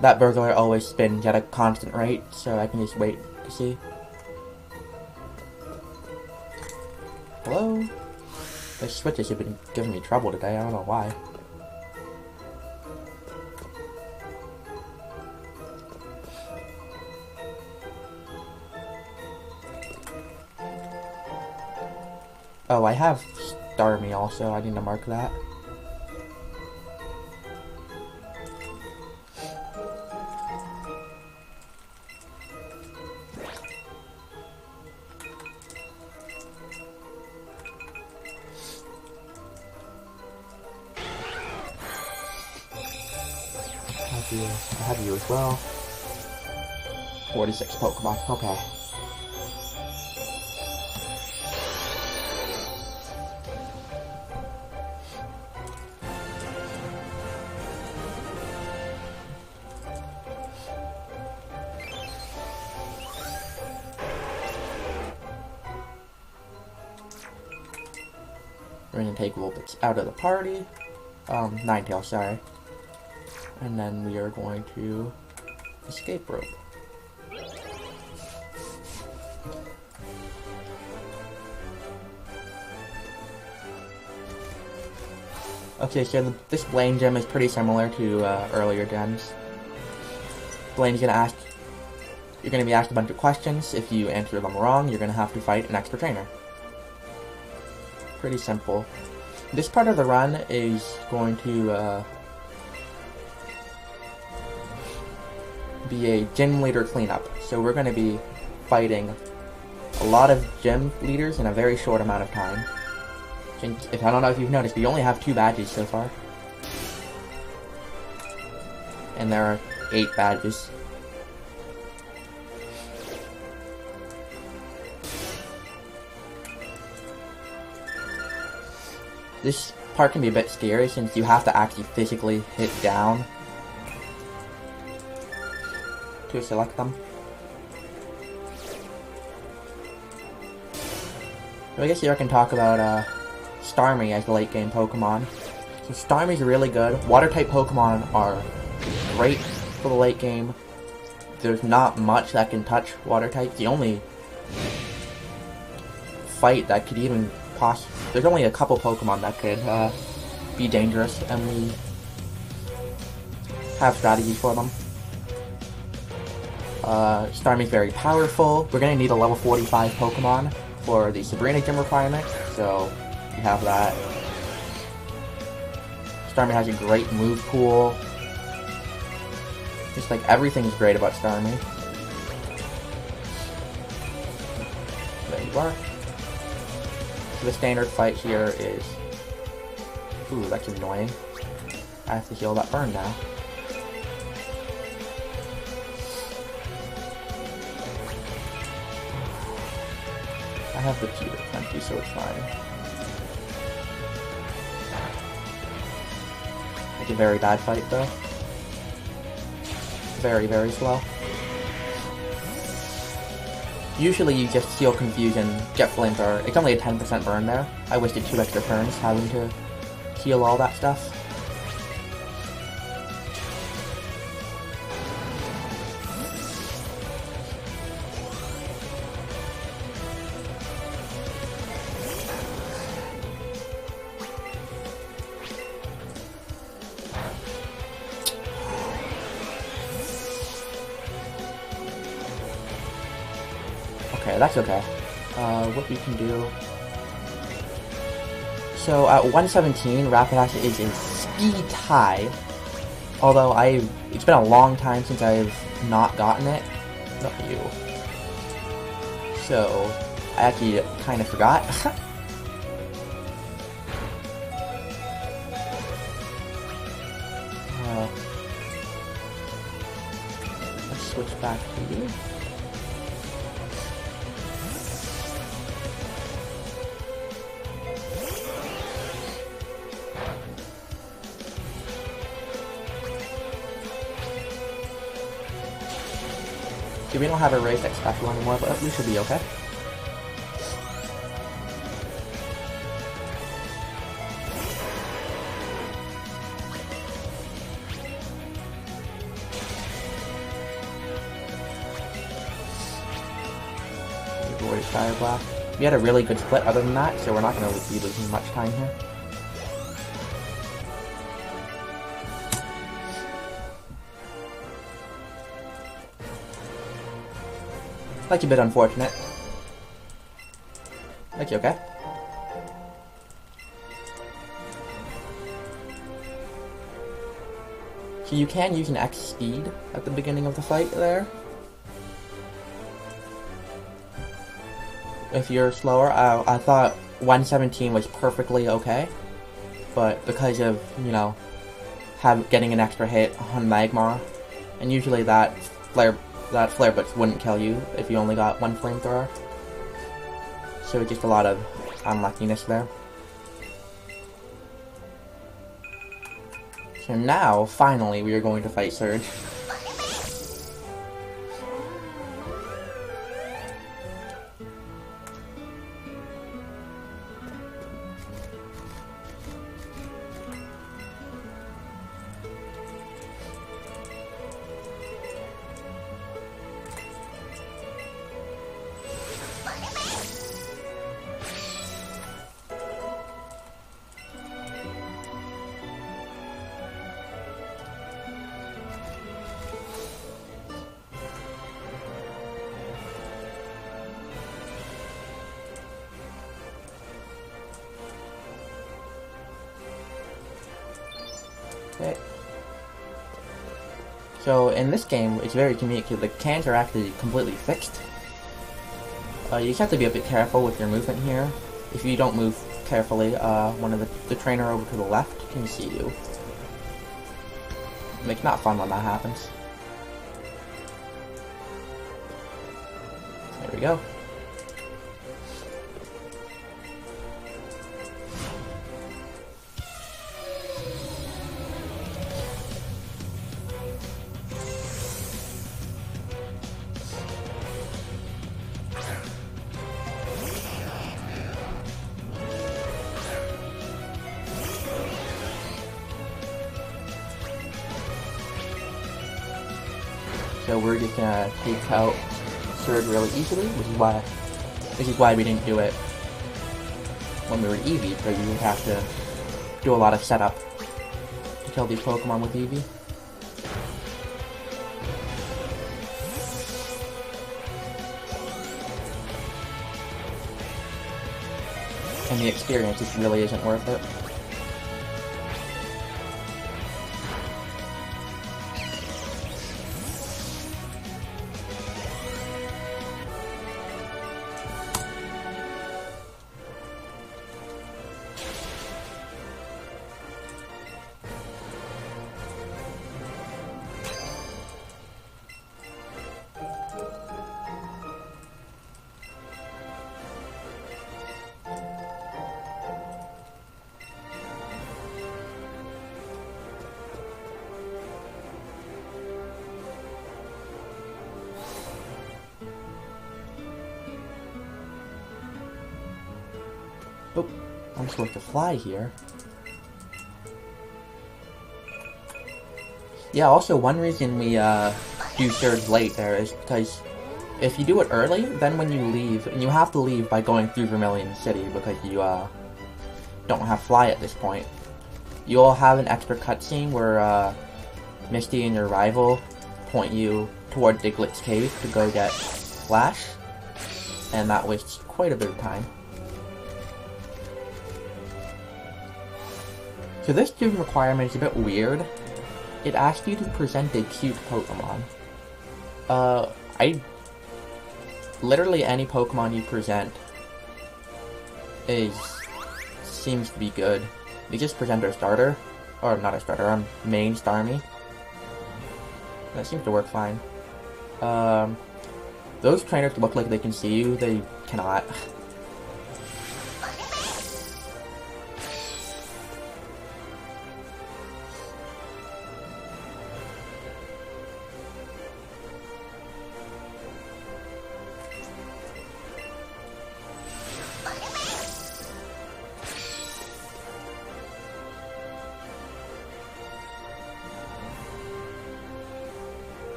That burglar always spins at a constant rate, so I can just wait to see. Hello? The switches have been giving me trouble today, I don't know why. Oh, I have Starmie also. I need to mark that. I have you as well. 46 Pokemon. Okay. We're gonna take Vulpix out of the party. Ninetales, sorry. And then we are going to escape rope. Okay, so this Blaine gym is pretty similar to earlier gens. Blaine's gonna ask, you're gonna be asked a bunch of questions. If you answer them wrong, you're gonna have to fight an extra trainer. Pretty simple. This part of the run is going to be a gym leader cleanup. So we're gonna be fighting a lot of gym leaders in a very short amount of time. If I don't know if you've noticed, we only have 2 badges so far. And there are 8 badges. This part can be a bit scary since you have to actually physically hit down to select them. So I guess here I can talk about Starmie as the late game Pokemon. So Starmie's really good. Water type Pokemon are great for the late game. There's not much that can touch water types. The only fight that could even there's only a couple Pokemon that could be dangerous, and we have strategies for them. Starmie's very powerful. We're gonna need a level 45 Pokemon for the Sabrina gym requirement, so we have that. Starmie has a great move pool. Just like everything is great about Starmie. There you are. So the standard fight here is... Ooh, that's annoying. I have to heal that burn now. I have the Peter plenty, so it's fine. It's a very bad fight, though. Very, very slow. Usually you just feel confusion, get flamethrower. It's only a 10% burn there. I wasted 2 extra turns having to heal all that stuff. Okay, that's okay. What we can do... So at 117, Rapidash is in speed tie. Although it's been a long time since I've not gotten it. Not you. So I actually kind of forgot. Let's switch back to you. We don't have a race X special anymore, but we should be okay. Avoid Fire Blast. We had a really good split other than that, so we're not going to be losing much time here. Like a bit unfortunate. Like you okay? So you can use an X speed at the beginning of the fight there. If you're slower, I thought 117 was perfectly okay. But because of, you know, getting an extra hit on Magmar, and usually that flare blitz wouldn't kill you if you only got one flamethrower. So just a lot of unluckiness there. So now, finally, we are going to fight Surge. Okay. So in this game, it's very convenient because the cans are actually completely fixed. You just have to be a bit careful with your movement here. If you don't move carefully, one of the trainer over to the left can see you. It's not fun when that happens. There we go. So we're just gonna take out Surge really easily, which is why we didn't do it when we were Eevee, because you would have to do a lot of setup to kill these Pokemon with Eevee. And the experience just really isn't worth it. Oh, I'm supposed to fly here. Yeah, also one reason we do Surge late there is because if you do it early, then when you leave, and you have to leave by going through Vermilion City because you don't have Fly at this point, you'll have an extra cutscene where Misty and your rival point you toward Diglett's cave to go get Flash, and that wastes quite a bit of time. So this gym requirement is a bit weird. It asks you to present a cute Pokemon. Literally any Pokemon you present seems to be good. You just present our starter, or not our starter, our main Starmie. That seems to work fine. Those trainers look like they can see you, they cannot.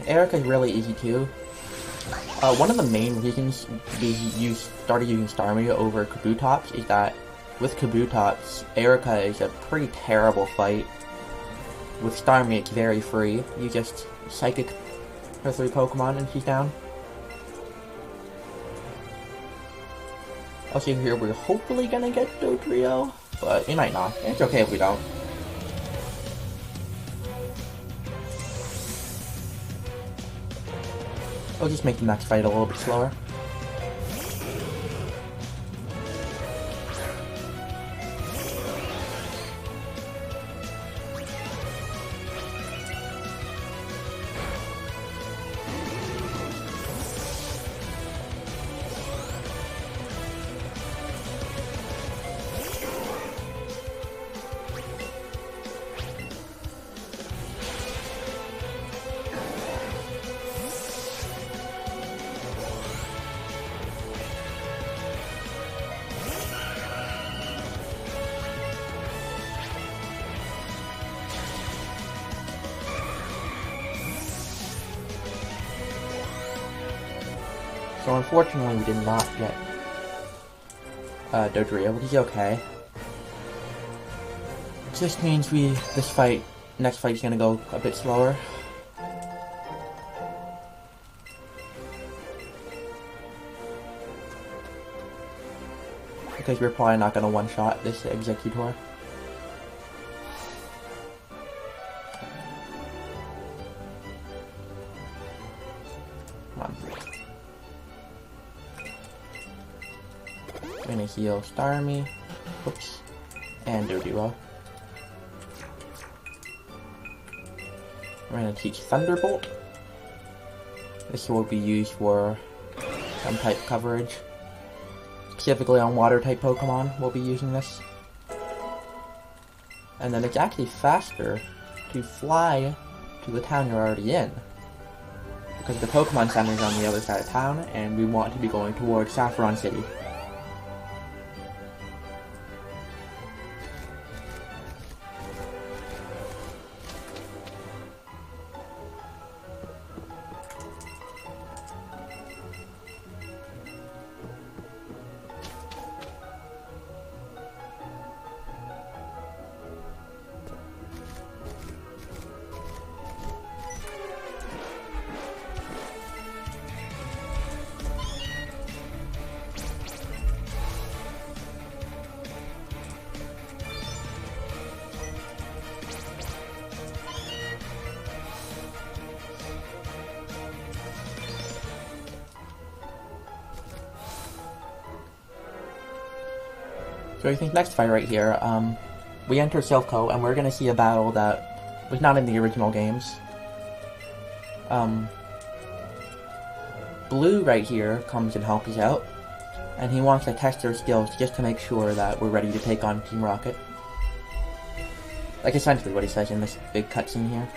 Erica's really easy too. One of the main reasons we started using Starmie over Kabutops is that with Kabutops, Erica is a pretty terrible fight. with Starmie, it's very free. You just Psychic her 3 Pokemon and she's down. Also here we're hopefully gonna get Dodrio, but we might not. It's okay if we don't. I'll just make the next fight a little bit slower. So unfortunately we did not get Dodrio, but he's okay. It just means next fight is gonna go a bit slower. Because we're probably not gonna one-shot this Executor. Come on. I'm gonna heal Starmie, oops, and Dodrio. I'm gonna teach Thunderbolt. This will be used for some type coverage. Specifically on water type Pokemon, we'll be using this. And then it's actually faster to fly to the town you're already in. Because the Pokemon Center is on the other side of town, and we want to be going towards Saffron City. So I think next fight right here, we enter Silph and we're gonna see a battle that was not in the original games. Blue right here comes and helps us out, and he wants to test our skills just to make sure that we're ready to take on Team Rocket. Like essentially what he says in this big cutscene here.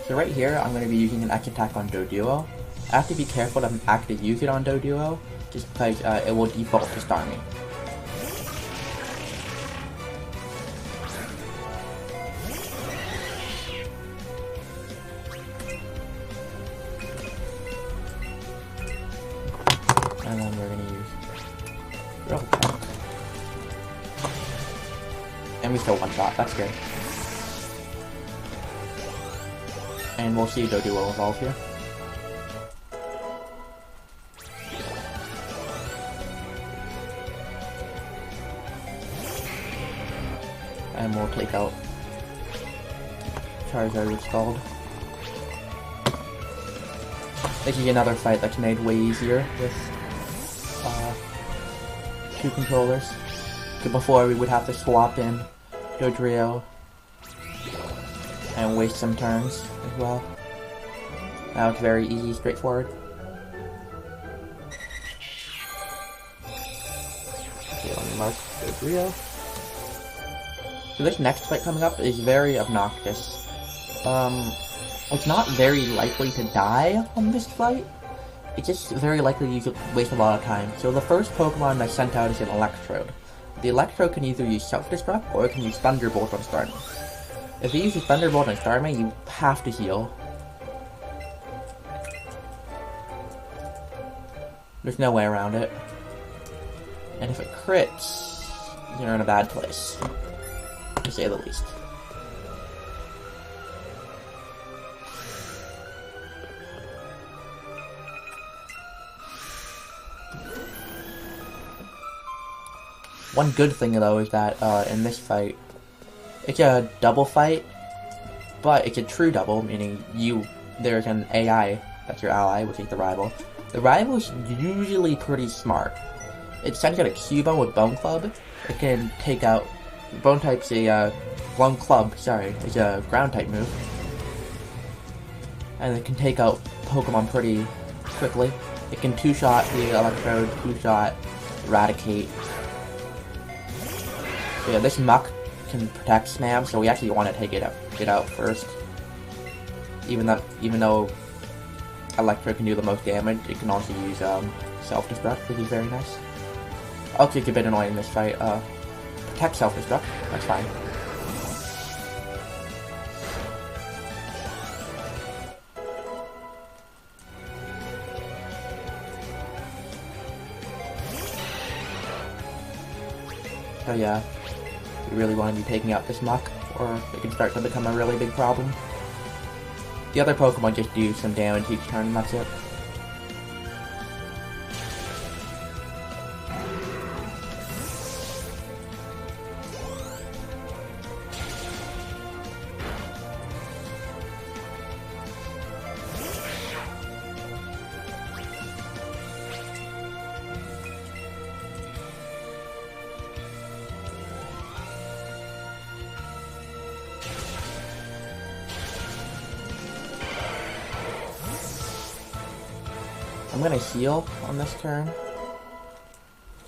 So right here, I'm going to be using an X-Attack on Doduo. I have to be careful to actually use it on Doduo, just because it will default to Starmie. And then we're going to use Drill Peck. And we still one-shot, that's good. And we'll see Doduo evolve here. And we'll take out Charizard with Scald. This is another fight that's made way easier with 2 controllers. So before we would have to swap in Dodrio and waste some turns as well. Now it's very easy, straightforward. Okay, let me mark Dodrio. So this next fight coming up is very obnoxious. It's not very likely to die on this fight. It's just very likely you could waste a lot of time. So the first Pokemon I sent out is an Electrode. the Electro can either use Self-Destruct or it can use Thunderbolt on Starmie. If it uses Thunderbolt on Starmie, you have to heal. There's no way around it. And if it crits, you're in a bad place, to say the least. One good thing though is that in this fight, it's a double fight, but it's a true double, meaning there's an AI that's your ally, which is the rival. The rival's usually pretty smart. It sends out a Cubo with Bone Club. It can take out Bone type's a Bone Club, sorry, is a ground type move. And it can take out Pokemon pretty quickly. It can two-shot the Electrode, two-shot Eradicate. So yeah, this Muck can protect Snam, so we actually want to take it out first. Even though Electro can do the most damage, it can also use Self-Destruct, which is very nice. Okay, it's a bit annoying in this fight. Protect Self-Destruct, that's fine. So yeah, we really want to be taking out this Muck, or it can start to become a really big problem. The other Pokemon just do some damage each turn, and that's it. I'm gonna heal on this turn,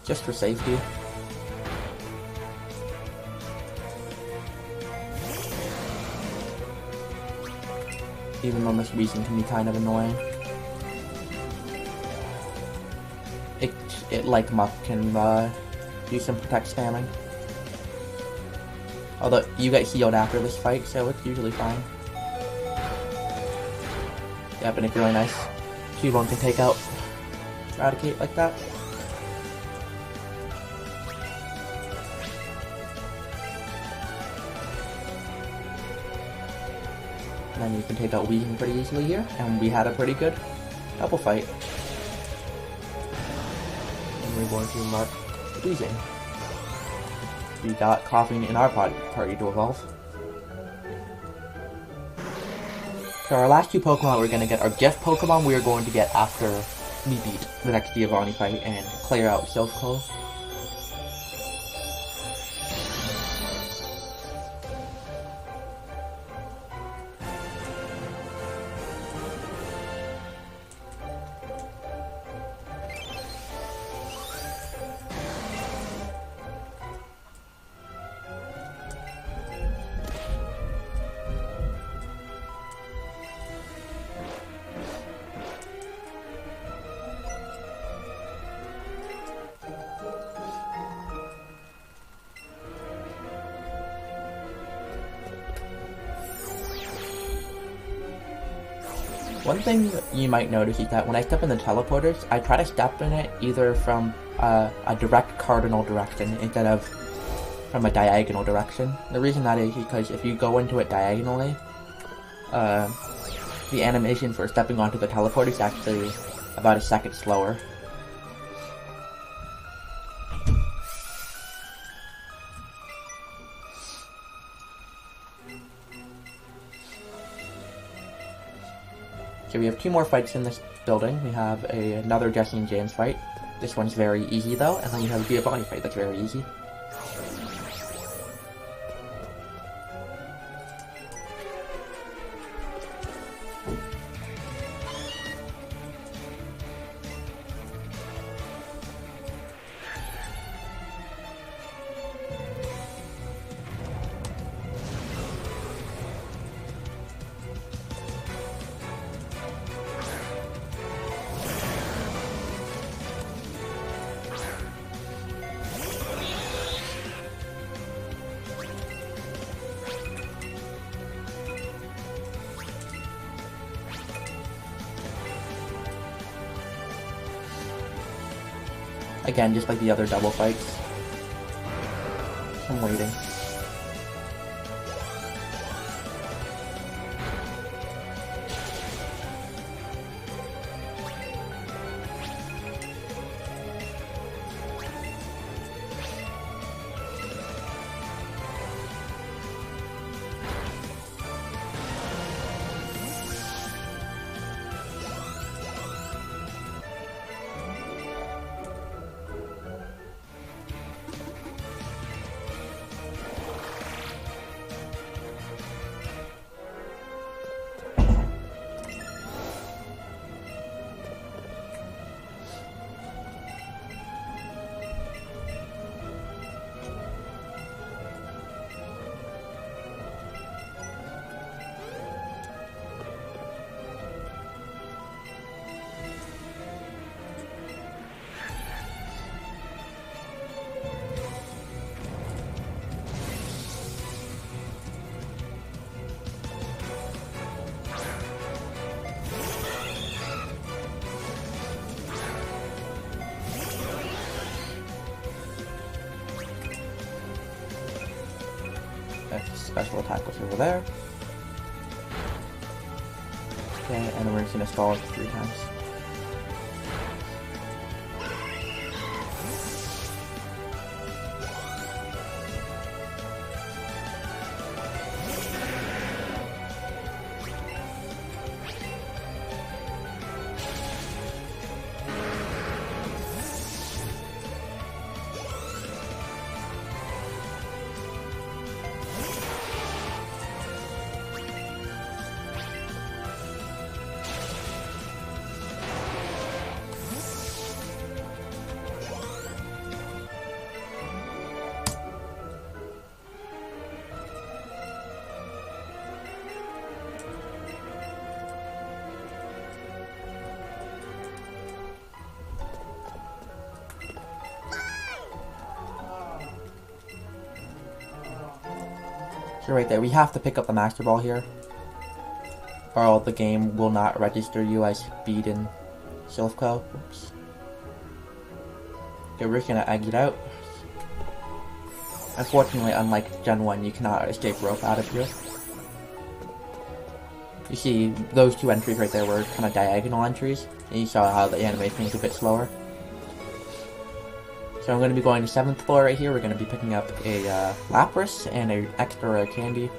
just for safety. Even though this Weezing can be kind of annoying. It like Muck can do some protect spamming. Although you get healed after this fight, so it's usually fine. Yep, and it's really nice. Cubone can take out Eradicate like that. And then you can take out Weezing pretty easily here, and we had a pretty good double fight. And we're going to mark Weezing. We got Coughing in our party to evolve. So our last two Pokemon we're going to get are gift Pokemon we are going to get after we beat the next Giovanni fight and clear out Silph Co. One thing you might notice is that when I step in the teleporters, I try to step in it either from a direct cardinal direction instead of from a diagonal direction. The reason that is because if you go into it diagonally, the animation for stepping onto the teleporter is actually about a second slower. So we have two more fights in this building. We have another Jesse and James fight. This one's very easy though, and then we have a Giovanni fight that's very easy. Again, just like the other double fights. I'm waiting. Special attack goes over there. Okay, and then we're just gonna stall it 3 times. So right there, we have to pick up the Master Ball here, or the game will not register you as beaten Silphco. Oops. Okay, we're just gonna exit out. Unfortunately, unlike Gen 1, you cannot escape rope out of here. You see, those 2 entries right there were kind of diagonal entries, and you saw how the animation is a bit slower. So I'm going to be going to 7th floor right here. We're going to be picking up a Lapras and an extra candy.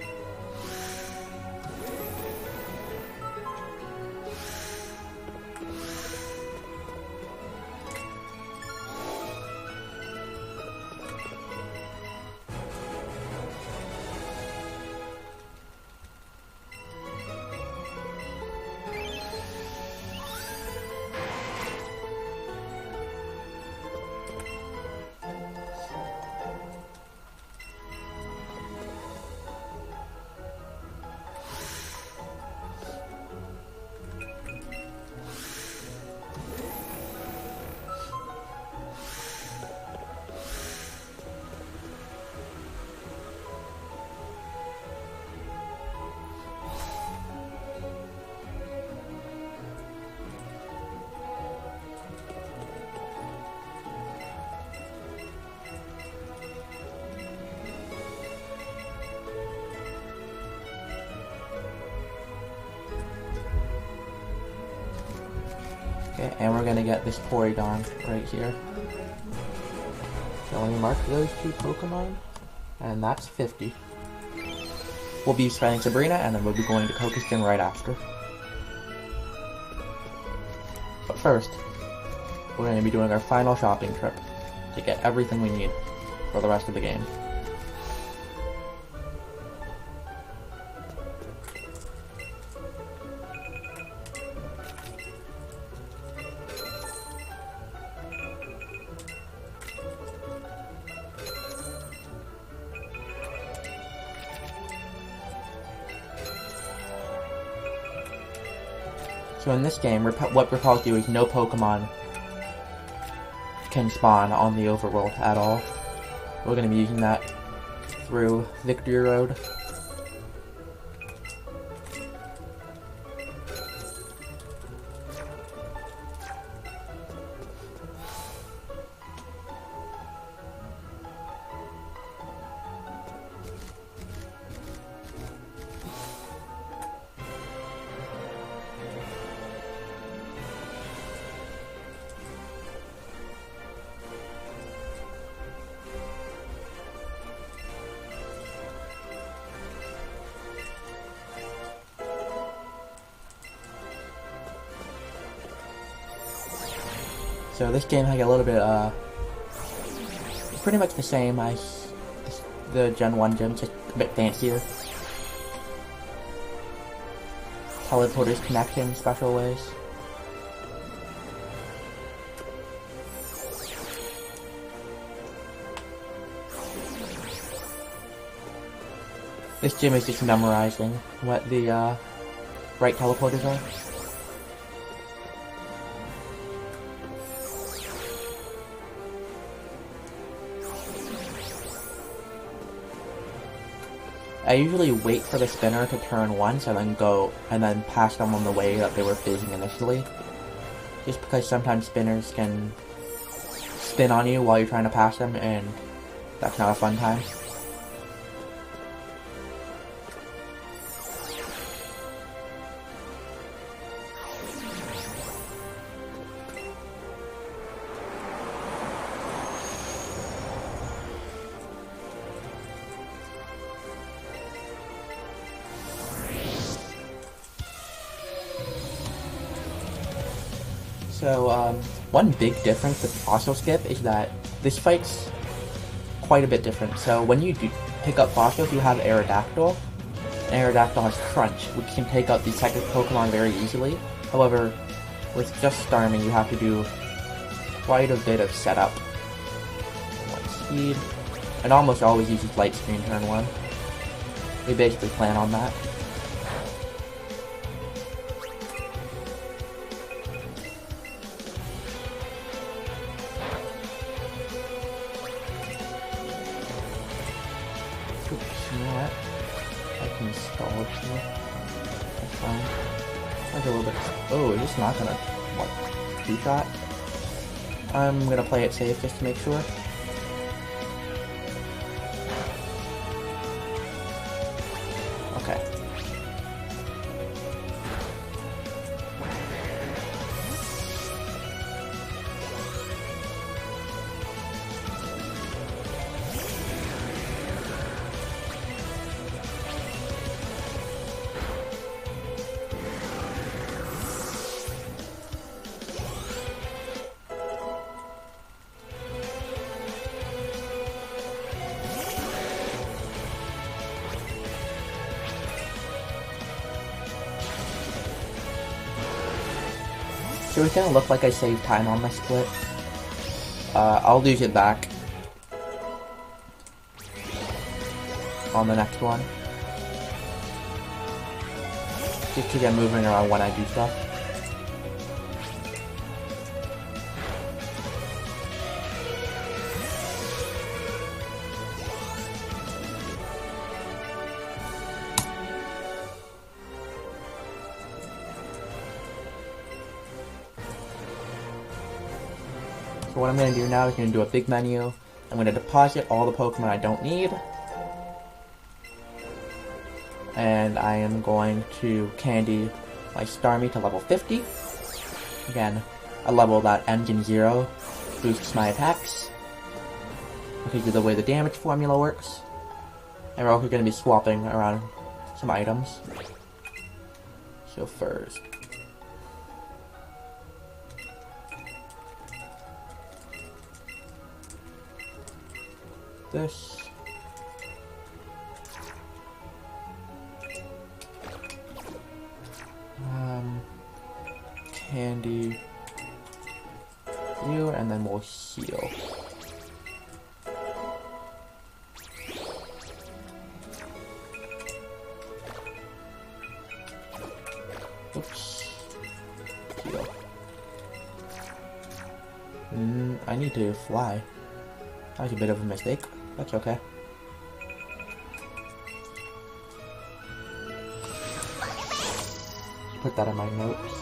Okay, and we're gonna get this Porygon right here. So let me mark those 2 Pokemon, and that's 50. We'll be spending Sabrina, and then we'll be going to Kokoskin right after. But first, we're going to be doing our final shopping trip to get everything we need for the rest of the game. So in this game, what Repels do is no Pokemon can spawn on the overworld at all. We're going to be using that through Victory Road. So this game has a little bit, pretty much the same as the Gen 1 gym, just a bit fancier. Teleporters connect in special ways. This gym is just memorizing what the right teleporters are. I usually wait for the spinner to turn once and then go and then pass them on the way that they were facing initially. Just because sometimes spinners can spin on you while you're trying to pass them, and that's not a fun time. So, one big difference with Fossil Skip is that this fight's quite a bit different. So when you do pick up fossils, you have Aerodactyl. And Aerodactyl has Crunch, which can take out these types of Pokemon very easily. However, with just Starmie, you have to do quite a bit of setup. 1 speed, and almost always uses Light Screen turn 1. We basically plan on that. You know what? I can stall it here. That's fine. Like a little bit. Oh, is this not gonna. What? 2-shot? I'm gonna play it safe just to make sure. Okay. So it's gonna look like I saved time on my split. I'll lose it back on the next one. Just to get moving around when I do stuff. So what I'm going to do now is going to do a big menu. I'm going to deposit all the Pokemon I don't need. And I am going to candy my Starmie to level 50. Again, a level that ends in 0 boosts my attacks, because of the way the damage formula works. And we're also going to be swapping around some items. So first, this. Candy you, and then we'll heal. Oops. Heal. I need to fly. That was a bit of a mistake. That's okay. Put that in my notes.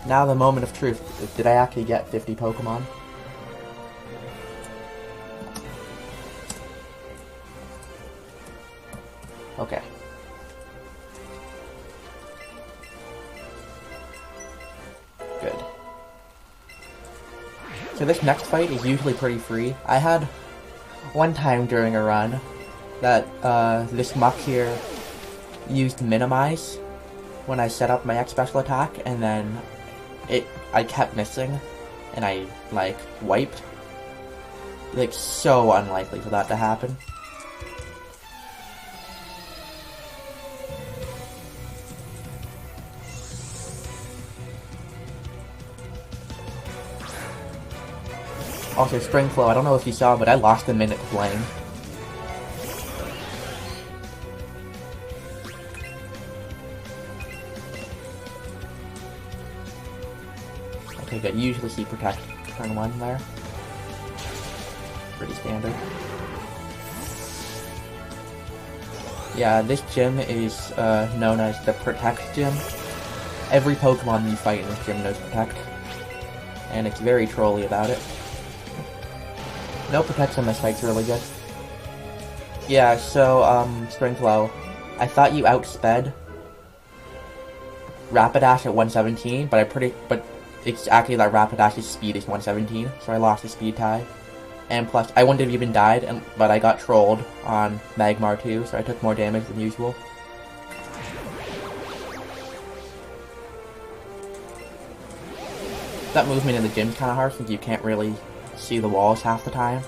Now the moment of truth. Did I actually get 50 Pokemon? Okay. Good. So this next fight is usually pretty free. I had one time during a run that this muck here used Minimize, when I set up my X special attack, and then I kept missing, and I like wiped. Like, so unlikely for that to happen. Also, Spring Flow, I don't know if you saw, but I lost a minute playing. Okay, good. You usually see Protect turn 1 there. Pretty standard. Yeah, this gym is known as the Protect Gym. Every Pokemon you fight in this gym knows Protect. And it's very trolly about it. No Protects on this fight's really good. Yeah, so, Springflow, I thought you outsped Rapidash at 117, but it's actually that Rapidash's speed is 117, so I lost the speed tie. And plus, I wouldn't have even died, but I got trolled on Magmar too, so I took more damage than usual. That movement in the gym's kinda hard since you can't really see the walls half the time.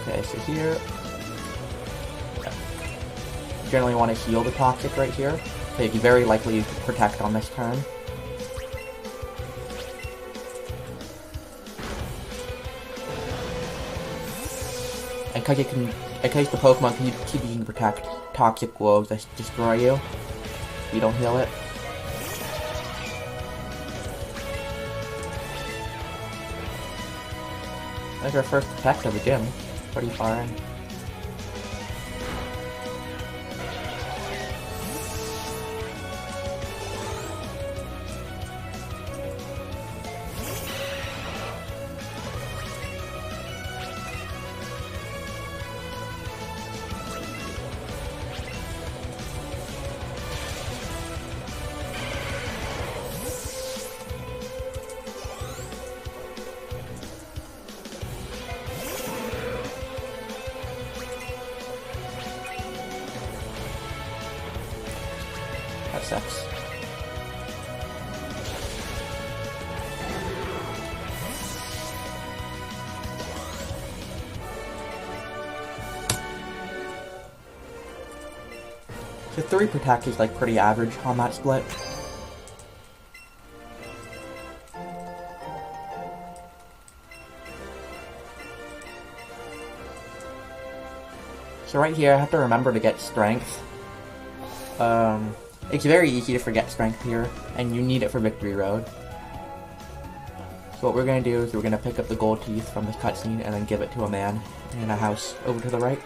Okay, so here, you generally want to heal the Toxic right here. Okay, you very likely Protect on this turn. And because the Pokemon can keep using Protect, Toxic will just destroy you if you don't heal it. That's our first Protect of the gym. Pretty far in. That sucks. So 3 Protect is like pretty average on that split. So right here I have to remember to get Strength. It's very easy to forget Strength here, and you need it for Victory Road. So what we're going to do is we're going to pick up the gold teeth from this cutscene and then give it to a man in a house over to the right.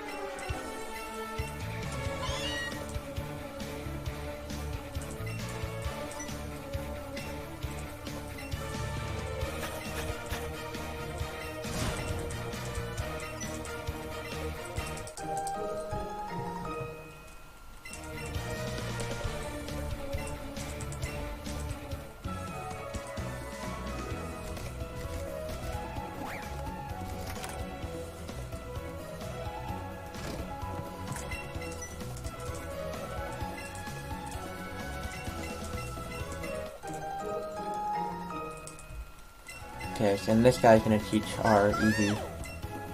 Okay, so this guy's gonna teach our Eevee.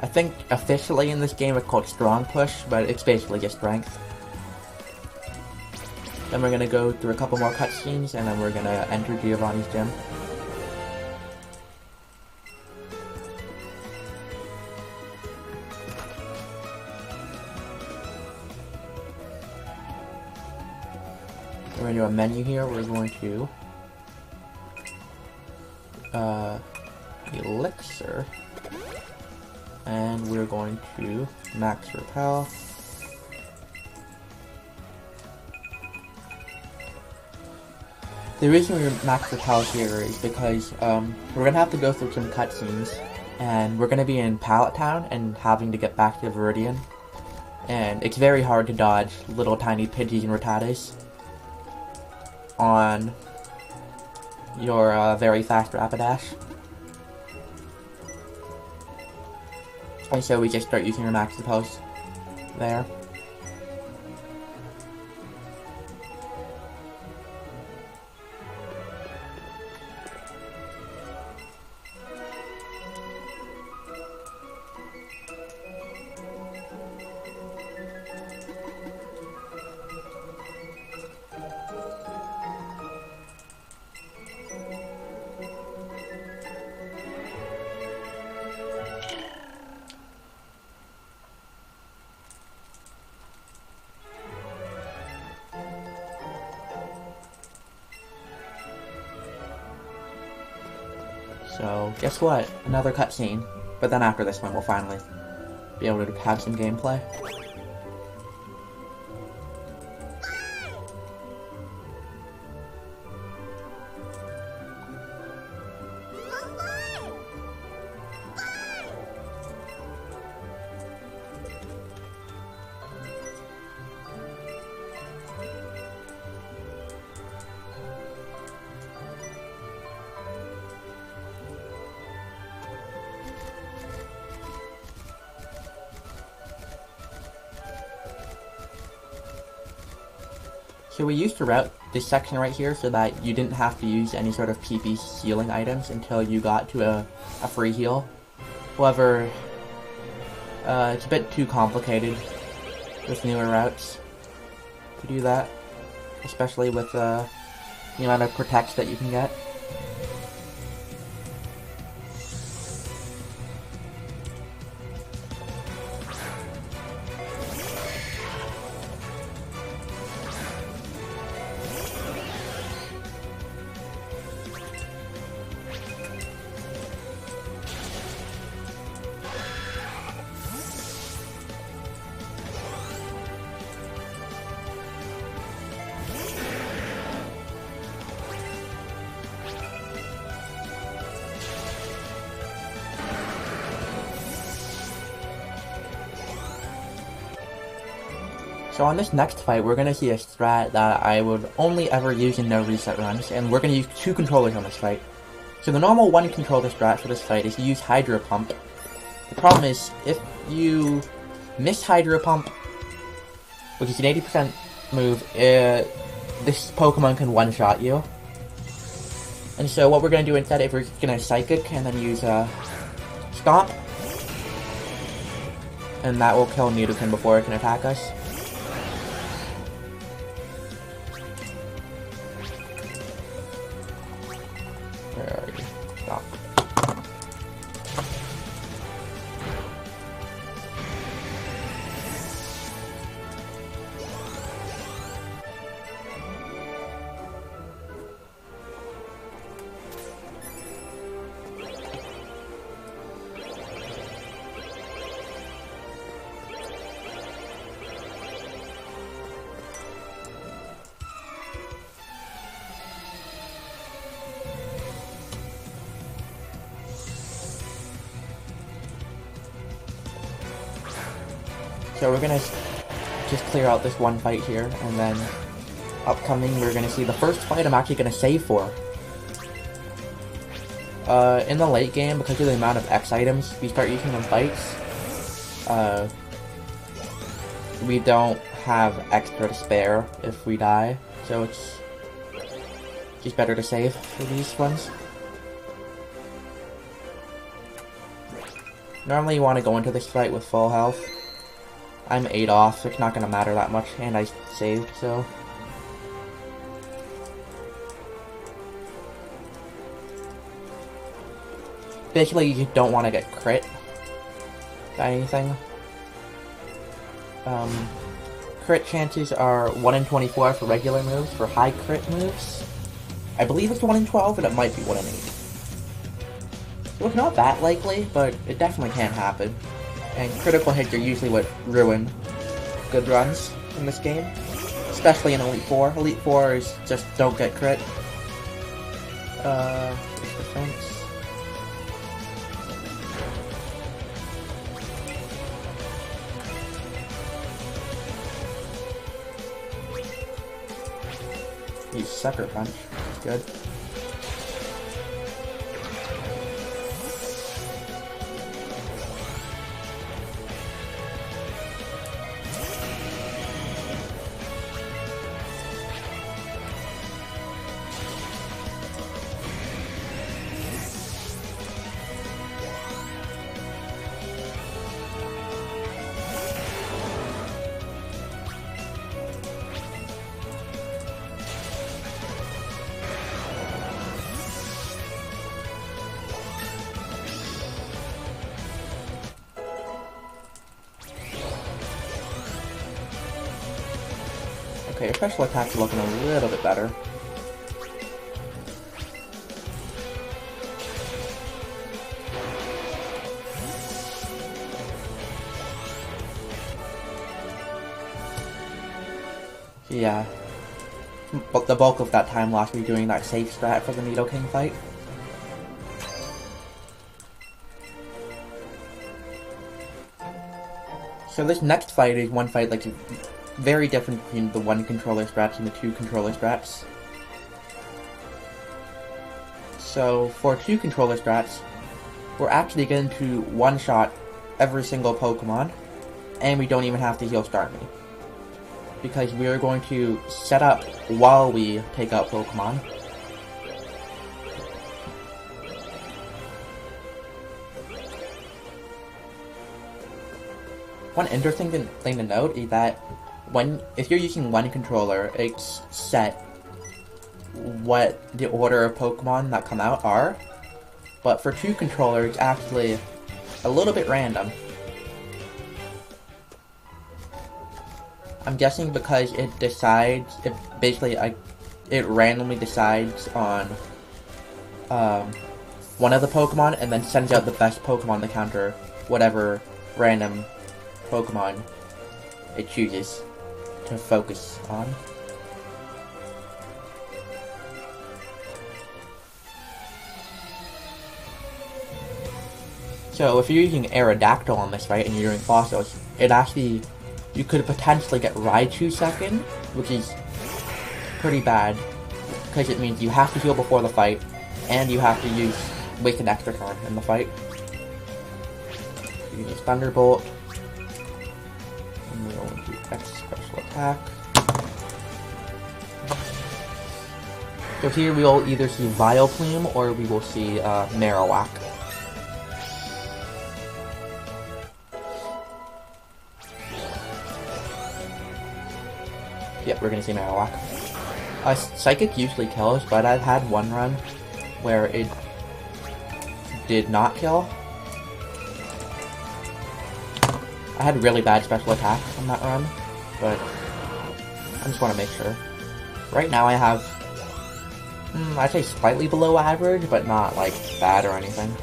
I think officially in this game it's called Strong Push, but it's basically just Strength. Then we're gonna go through a couple more cutscenes, and then we're gonna enter Giovanni's gym. We're gonna do a menu here. We're going to Elixir, and we're going to max repel, The reason we maxed the palace here is because we're gonna have to go through some cutscenes, and we're gonna be in Pallet Town and having to get back to Viridian, and it's very hard to dodge little tiny Pidgeys and Rattatas on your very fast Rapidash. And so we just start using our max post there. So, guess what? Another cutscene. But then after this one, we'll finally be able to have some gameplay. So we used to route this section right here so that you didn't have to use any sort of PP healing items until you got to a free heal. However, it's a bit too complicated with newer routes to do that, especially with the amount of protects that you can get. So on this next fight, we're going to see a strat that I would only ever use in no reset runs, and we're going to use 2 controllers on this fight. So the normal 1 controller strat for this fight is to use Hydro Pump. The problem is, if you miss Hydro Pump, which is an 80% move, this Pokemon can one-shot you. And so what we're going to do instead is we're going to Psychic and then use Stomp. And that will kill Nidoking before it can attack us. Where are you? Stop. So we're gonna just clear out this one fight here, and then upcoming we're gonna see the first fight I'm actually gonna save for. In the late game, because of the amount of X items we start using in fights, we don't have extra to spare if we die, so it's just better to save for these ones. Normally you want to go into this fight with full health. I'm 8 off, so it's not going to matter that much, and I saved, so... Basically, you don't want to get crit by anything. Crit chances are 1 in 24 for regular moves. For high crit moves, I believe it's 1 in 12, and it might be 1 in 8. So it's not that likely, but it definitely can happen. And critical hits are usually what ruin good runs in this game. Especially in Elite Four. Elite Four is just don't get crit. Defense. Use Sucker Punch. That's good. Okay, your special attack's looking a little bit better. Yeah. But the bulk of that time lost me doing that safe strat for the Nidoking fight. So this next fight is one fight like very different between the one controller strats and the two controller strats. So for two controller strats, we're actually going to one-shot every single Pokemon, and we don't even have to heal Start Me. Because we are going to set up while we take out Pokemon. One interesting thing to note is that if you're using one controller, it's set what the order of Pokemon that come out are, but for two controllers, it's actually a little bit random. I'm guessing because it randomly decides on one of the Pokemon and then sends out the best Pokemon to counter whatever random Pokemon it chooses to focus on. So if you're using Aerodactyl on this, right, and you're doing fossils, you could potentially get Raichu second, which is pretty bad, because it means you have to heal before the fight, and you have to waste an extra turn in the fight. You can use Thunderbolt, and we're going to X special attack. So here we will either see Vileplume, or we will see Marowak. Yep, we're gonna see Marowak. Psychic usually kills, but I've had one run where it did not kill. I had really bad special attacks on that run, but I just want to make sure. Right now I have, I'd say slightly below average, but not like bad or anything.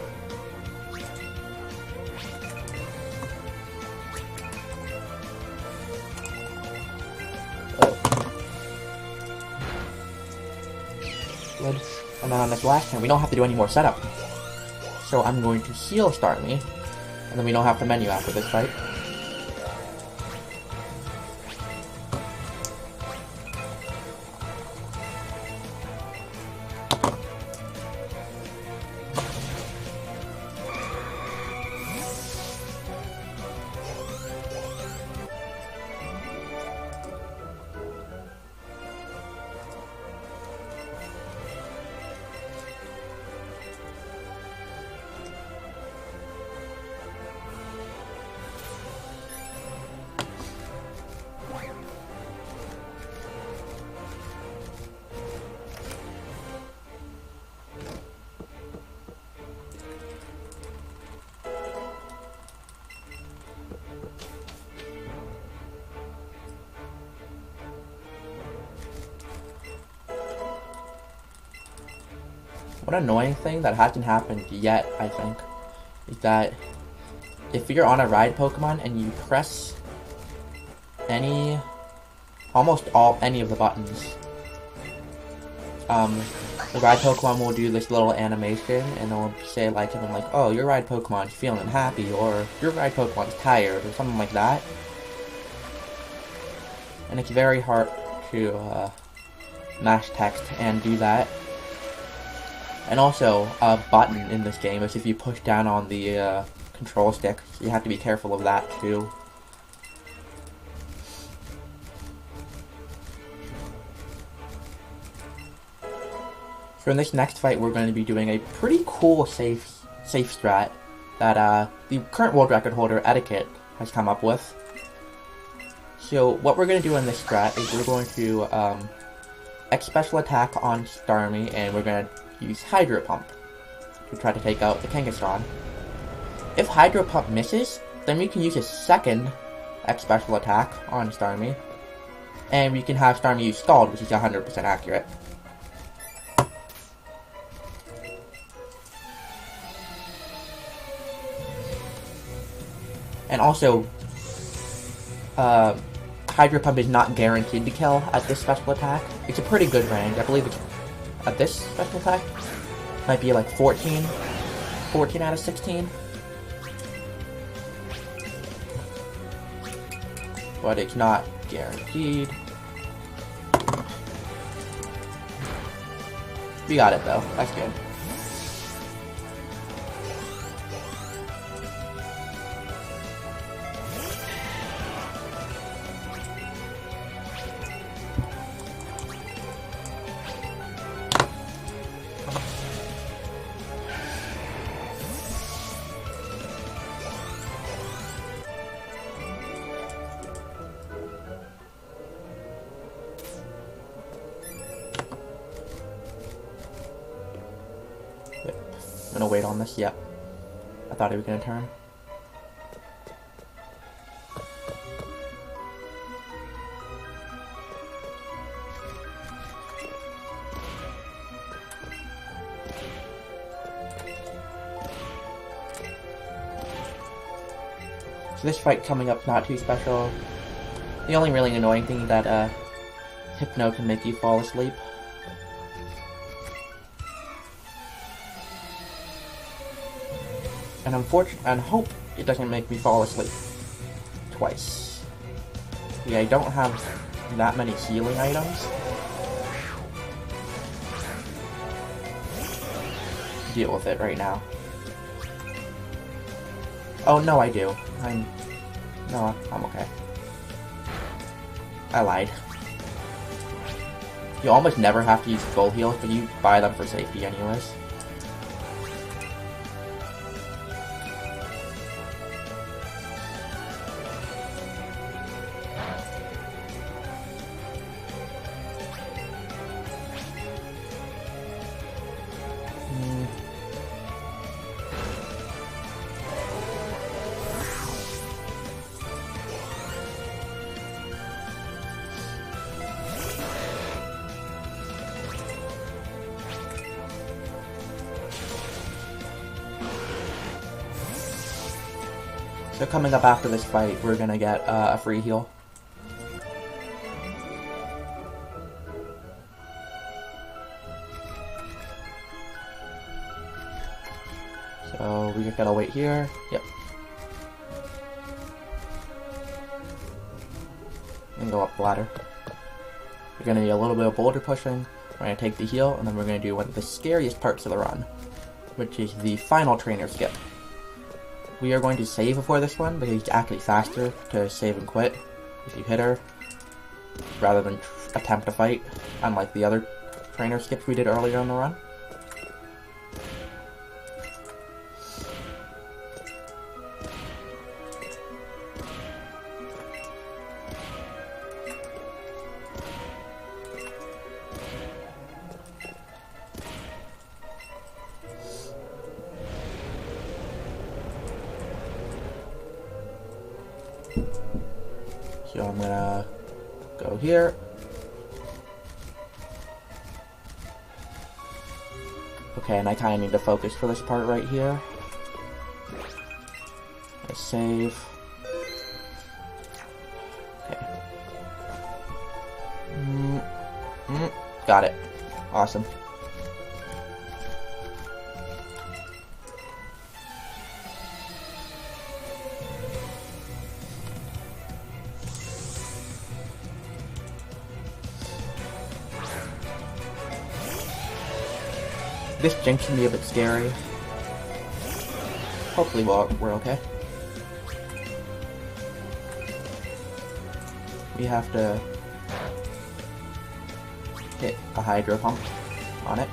And then on this last turn, we don't have to do any more setup. So I'm going to heal Start Me, and then we don't have to menu after this fight. One annoying thing that hasn't happened yet, I think, is that if you're on a ride Pokemon and you press any of the buttons, the ride Pokemon will do this little animation, and they'll say like something like, "Oh, your ride Pokemon's feeling happy," or "Your ride Pokemon's tired," or something like that. And it's very hard to mash text and do that. And also, a button in this game is if you push down on the control stick, you have to be careful of that too. So in this next fight, we're going to be doing a pretty cool safe strat that the current world record holder, Etiquette, has come up with. So what we're going to do in this strat is we're going to X special attack on Starmie, and we're going to use Hydro Pump to try to take out the Kangaskhan. If Hydro Pump misses, then we can use a second X special attack on Starmie, and we can have Starmie use Scald, which is 100% accurate. And also, Hydro Pump is not guaranteed to kill at this special attack. It's a pretty good range. I believe it's at this special attack might be like 14 out of 16. But it's not guaranteed. We got it though. That's good. I'm gonna wait on this. Yep. I thought he was gonna turn. So this fight coming up not too special. The only really annoying thing is that Hypno can make you fall asleep. And hope it doesn't make me fall asleep twice. Yeah, I don't have that many healing items. Deal with it right now. Oh no, I do. I'm okay. I lied. You almost never have to use full heals, but you buy them for safety anyways. So coming up after this fight, we're gonna get a free heal. So we just gotta wait here. Yep. And go up the ladder. We're gonna do a little bit of boulder pushing. We're gonna take the heal, and then we're gonna do one of the scariest parts of the run, which is the final trainer skip. We are going to save before this one, because it's actually faster to save and quit if you hit her, rather than attempt to fight, unlike the other trainer skips we did earlier in the run. So I'm gonna go here. Okay, and I kinda need to focus for this part right here. Let's save. Okay. Got it. Awesome. This Jinx can be a bit scary. Hopefully we're okay. We have to hit a Hydro Pump on it.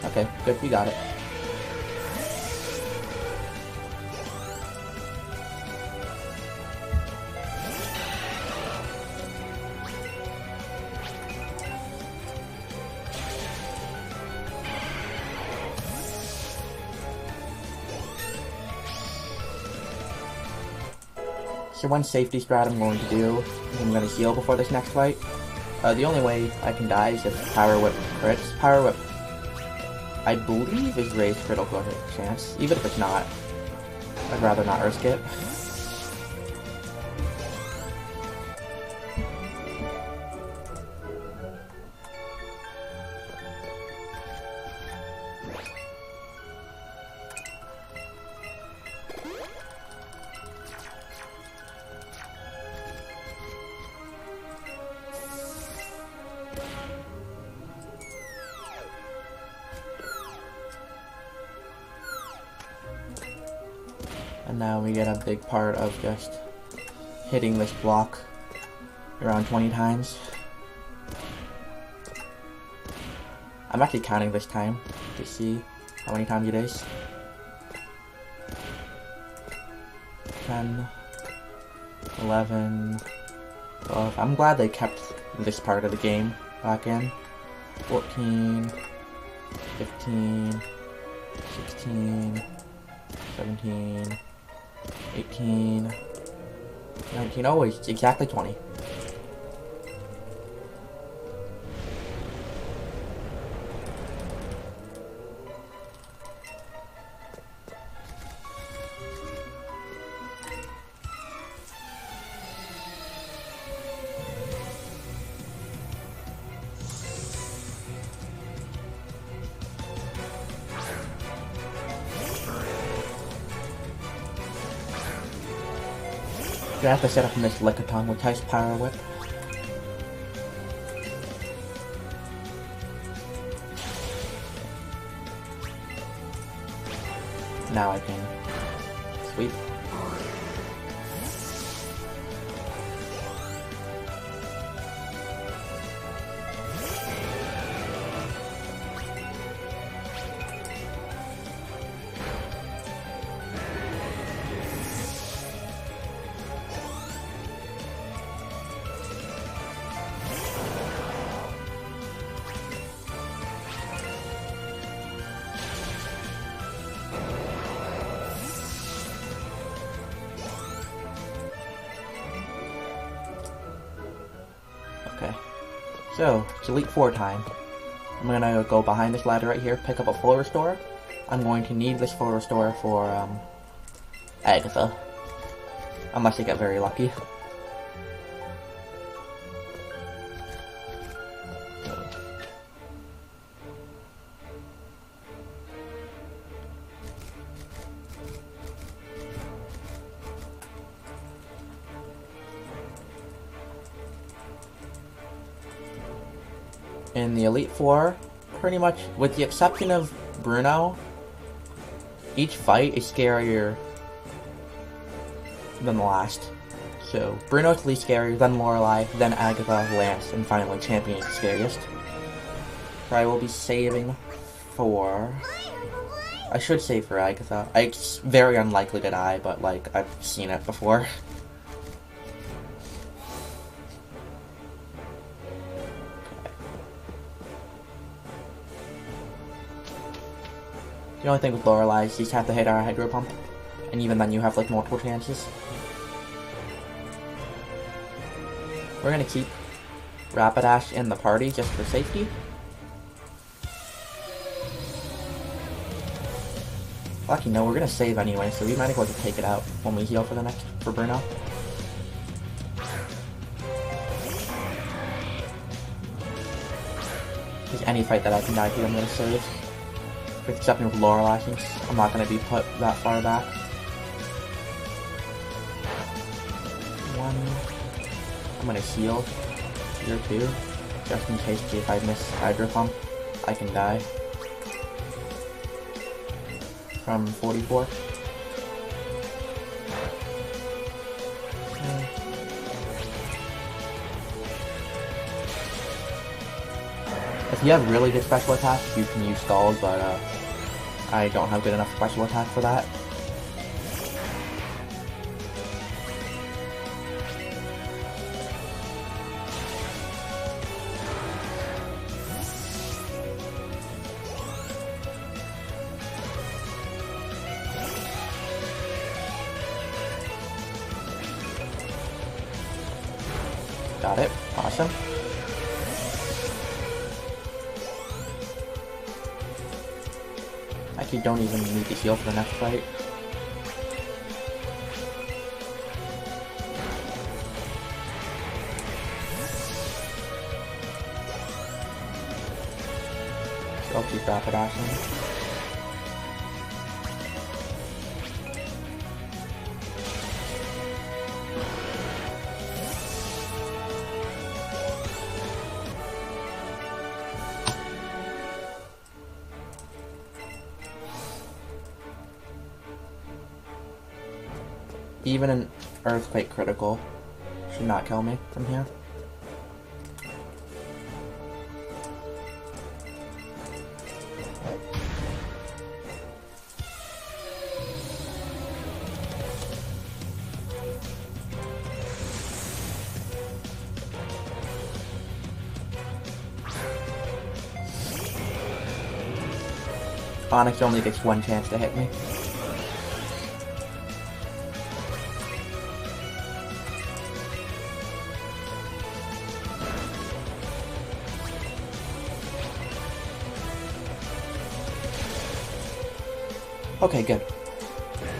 Okay, good, we got it. So one safety strat I'm going to do is I'm going to heal before this next fight. The only way I can die is if Power Whip crits. Power Whip, I believe, is raised critical hit chance. Even if it's not, I'd rather not risk it. And now we get a big part of just hitting this block around 20 times. I'm actually counting this time to see how many times it is. 10, 11, 12. I'm glad they kept this part of the game back in. 14, 15, 16, 17, 18, 19, oh, it's exactly 20. I have to set up Miss Lickitung with Type's Power Whip. Now I can sweep. Okay, so it's Elite 4 time. I'm gonna go behind this ladder right here, pick up a full restore. I'm going to need this full restore for Agatha, unless I get very lucky. In the Elite Four, pretty much, with the exception of Bruno, each fight is scarier than the last. So, Bruno's the least scary, then Lorelei, then Agatha, Lance, and finally Champion is the scariest. So I will be saving for... I should save for Agatha. It's very unlikely to die, but, like, I've seen it before. The only thing with Lorelei is you just have to hit our Hydro Pump, and even then you have like multiple chances. We're gonna keep Rapidash in the party just for safety. Well, actually no, we're gonna save anyway, so we might as well just take it out when we heal for Bruno. Because any fight that I can die to, I'm gonna save. Except with Lorelei, since I'm not going to be put that far back. I'm going to heal here too, just in case if I miss Hydro Pump, I can die. from 44. If you have really good special attacks, you can use stalls, but I don't have good enough special attack for that. Got it. Awesome. Actually, don't even need to heal for the next fight. So I'll keep rapid dashing. Even an earthquake critical should not kill me from here. Onyx only gets one chance to hit me. Okay, good.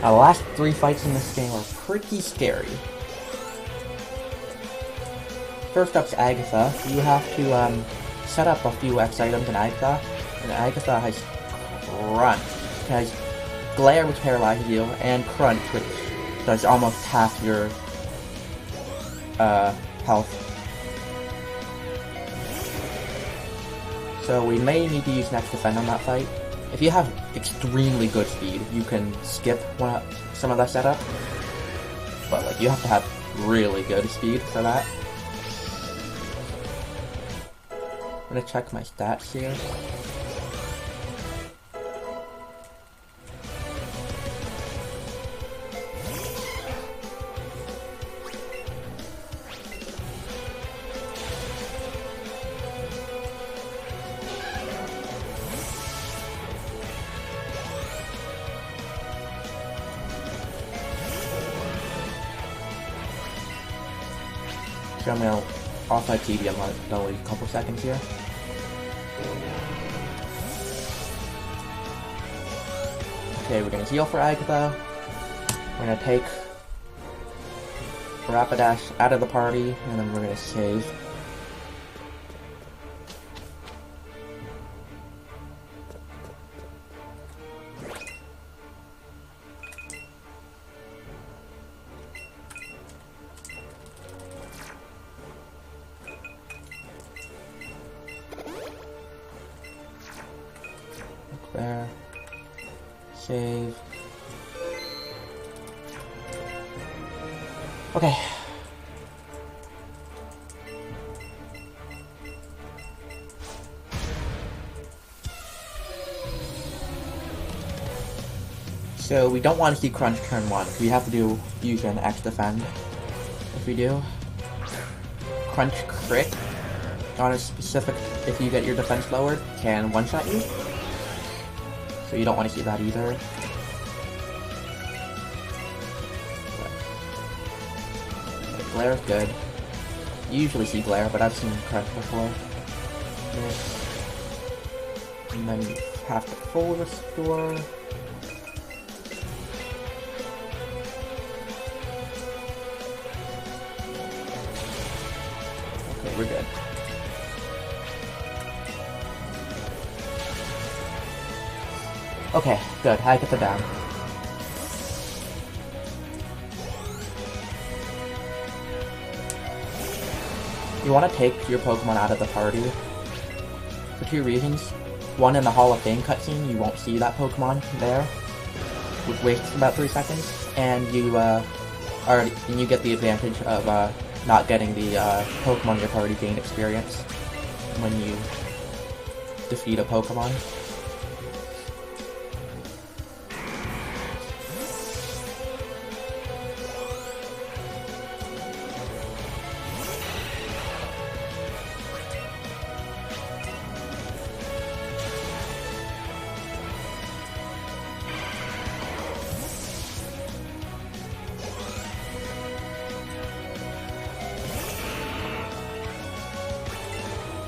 Now, the last 3 fights in this game are pretty scary. First up's Agatha. You have to set up a few X items in Agatha. And Agatha has Crunch. It has Glare, which paralyzes you, and Crunch, which does almost half your health. So we may need to use Next Defend on that fight. If you have extremely good speed, you can skip some of that setup. But like, you have to have really good speed for that. I'm gonna check my stats here. So I'm gonna off my TV, I'm gonna wait a couple seconds here. Okay, we're gonna heal for Agatha. We're gonna take Rapidash out of the party, and then we're gonna save. There. Save. Okay. So we don't want to see Crunch turn 1. We have to do Fusion X Defend. If we do, Crunch crit on a specific, if you get your defense lowered, can one-shot you. So you don't want to see that either. But Glare is good. You usually see Glare, but I've seen Crunch before. This. And then you have to full restore. Okay, we're good. Okay, good. I get the down. You want to take your Pokemon out of the party for 2 reasons. One, in the Hall of Fame cutscene, you won't see that Pokemon there. wastes about 3 seconds, and you you get the advantage of not getting the Pokemon you've already gained experience when you defeat a Pokemon.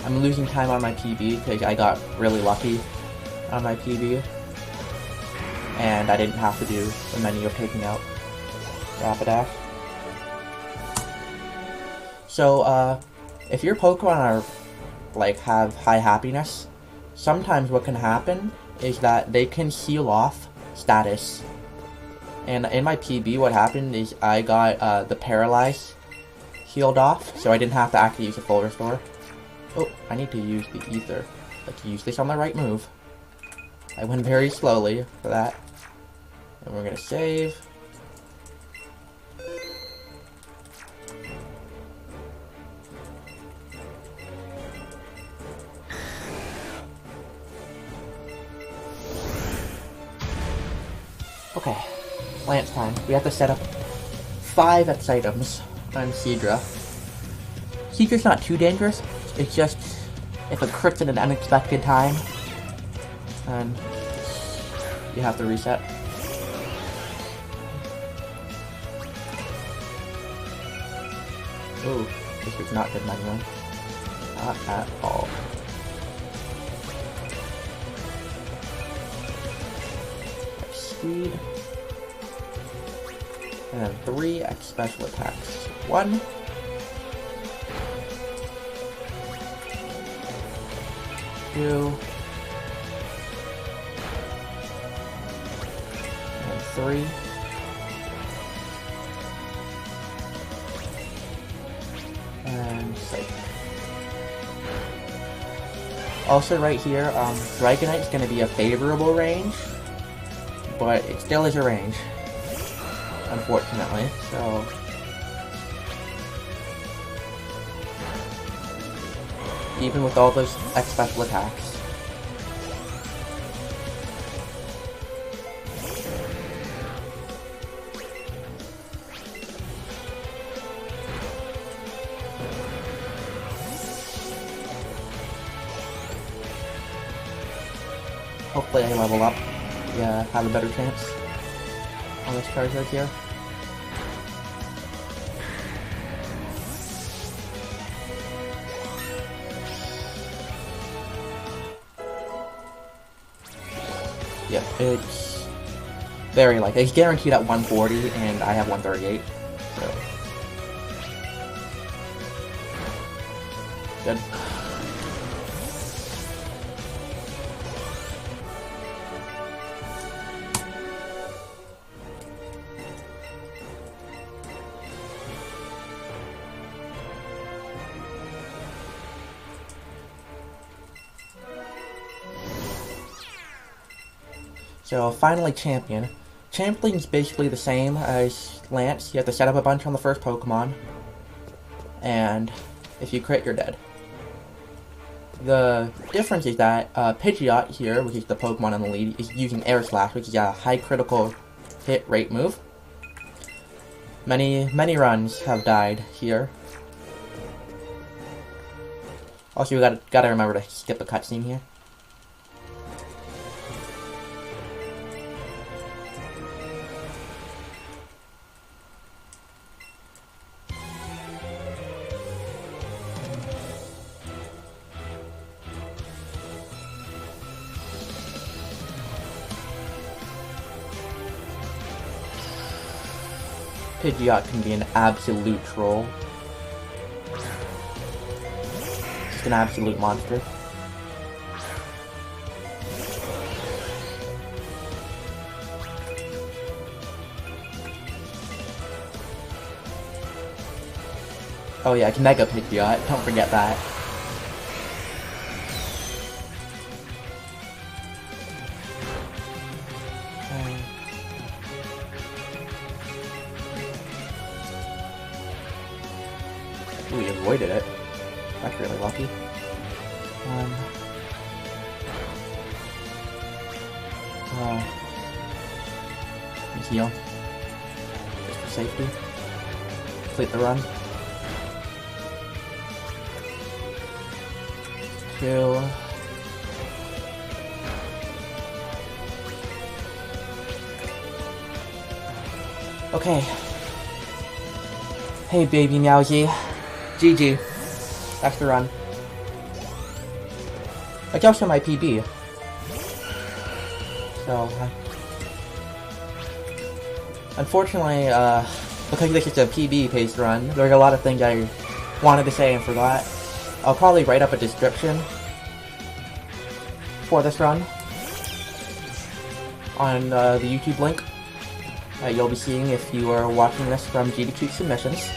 I'm losing time on my PB because I got really lucky on my PB, and I didn't have to do the menu of taking out Rapidash. So, if your Pokemon are, like, have high happiness, sometimes what can happen is that they can seal off status. And in my PB, what happened is I got the Paralyze healed off, so I didn't have to actually use a full restore. Oh, I need to use the Ether. Let's use this on the right move. I went very slowly for that. And we're gonna save. Okay, Lance time. We have to set up 5 X items on Seadra. Seadra's not too dangerous. It's just if it crits at an unexpected time, and you have to reset. Ooh, this is not good manual. Not at all. Speed. And then 3 X special attacks. 1. 2. And 3. And 6. Also right here, Dragonite's gonna be a favorable range, but it still is a range, unfortunately, so... even with all those X special attacks. Hopefully I level up. Yeah, have a better chance on this Charizard here. Yeah, it's very likely. It's guaranteed at 140, and I have 138, so... good. So, finally Champion. Champion's basically the same as Lance. You have to set up a bunch on the first Pokemon, and if you crit, you're dead. The difference is that Pidgeot here, which is the Pokemon in the lead, is using Air Slash, which is a high critical hit rate move. Many runs have died here. Also, you gotta remember to skip a cutscene here. Pidgeot can be an absolute troll. Just an absolute monster. Oh yeah, I can Mega Pidgeot, don't forget that. Ooh, we avoided it. That's really lucky. Heal. Just for safety. Complete the run. 2. Okay. Hey, baby Meowsy. GG. That's the run. It's also my PB. So, unfortunately, because this is a PB-paced run, there's a lot of things I wanted to say and forgot. I'll probably write up a description for this run on the YouTube link that you'll be seeing if you are watching this from GDQ Submissions.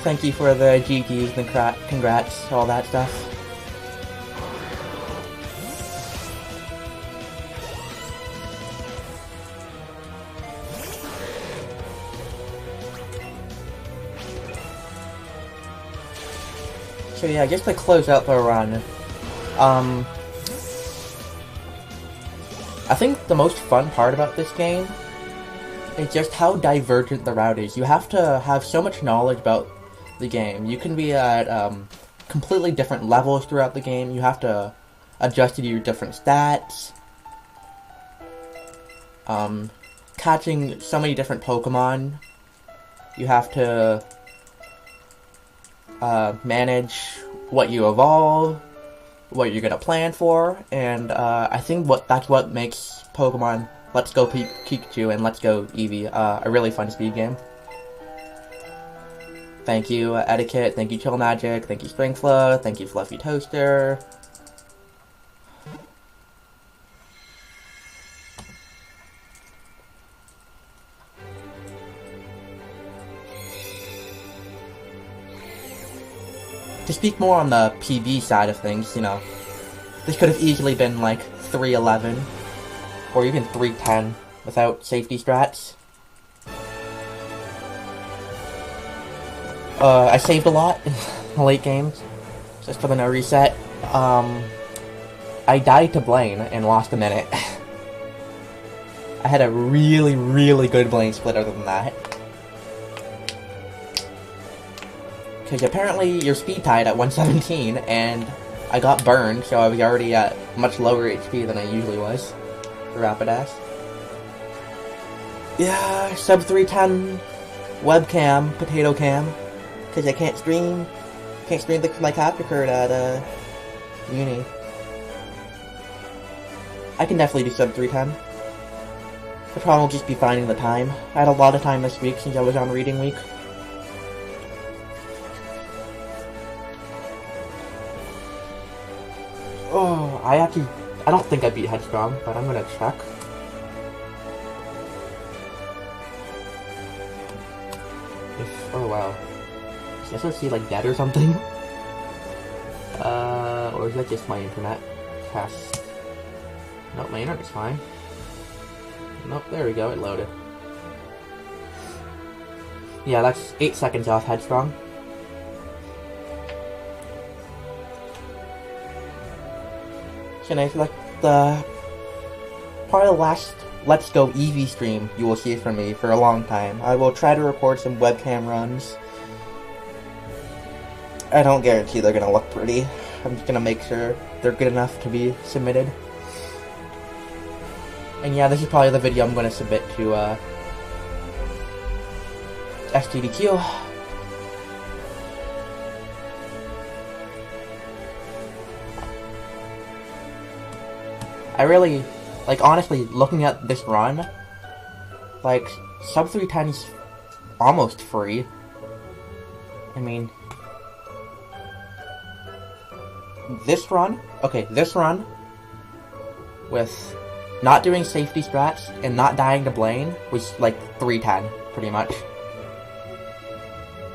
Thank you for the GGs and congrats, all that stuff. So yeah, just to close out the run, I think the most fun part about this game is just how divergent the route is. You have to have so much knowledge about the game. You can be at completely different levels throughout the game. You have to adjust to your different stats. Catching so many different Pokemon. You have to manage what you evolve, what you're gonna plan for, and I think that's what makes Pokemon Let's Go Pikachu and Let's Go Eevee a really fun speed game. Thank you, Etiquette, thank you, Chill Magic, thank you, Springflow, thank you, Fluffy Toaster. To speak more on the PB side of things, you know, this could have easily been like 3-11, or even 3-10 without safety strats. I saved a lot in the late games, just for the no reset. I died to Blaine and lost a minute. I had a really, really good Blaine split other than that. Because apparently you're speed tied at 117, and I got burned, so I was already at much lower HP than I usually was for Rapidash. Yeah, sub 310 webcam, potato cam. Because I can't stream my capture card at uni. I can definitely do sub 310. The problem will just be finding the time. I had a lot of time this week since I was on reading week. Oh, I don't think I beat Headstrong, but I'm gonna check. Oh wow. Is SOC like dead or something? Or is that just my internet? Test. Nope, my internet's fine. Nope, there we go, it loaded. Yeah, that's 8 seconds off Headstrong. So nice, like the probably the last Let's Go Eevee stream you will see from me for a long time. I will try to record some webcam runs. I don't guarantee they're gonna look pretty. I'm just gonna make sure they're good enough to be submitted. And yeah, this is probably the video I'm gonna submit to STDQ. I really, like, honestly, looking at this run, like, sub 310's almost free. I mean, this run, okay, this run with Not doing safety strats and not dying to Blaine was like 310, pretty much.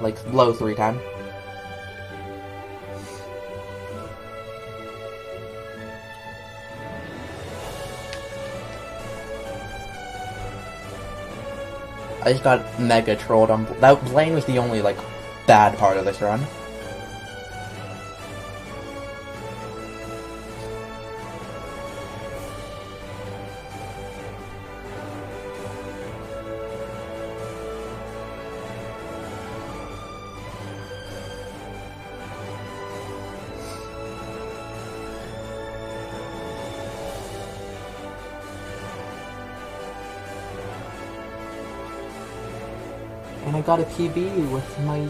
Like low 310. I just got mega trolled on that. Blaine was the only like bad part of this run. And I got a PB with my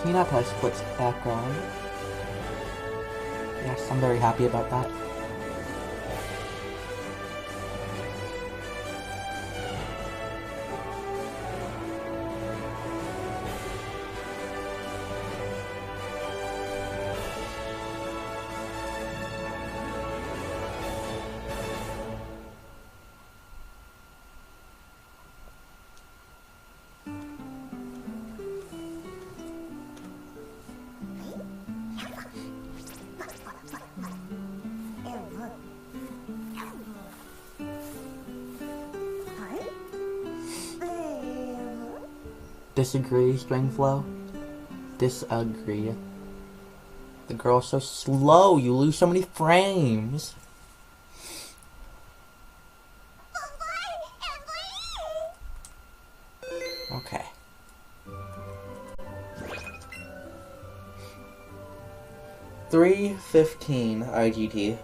Peanut Splits background. Yes, I'm very happy about that. Disagree, Stringflow? Disagree. The girl's so slow, you lose so many frames. Okay. $3.15 IGT.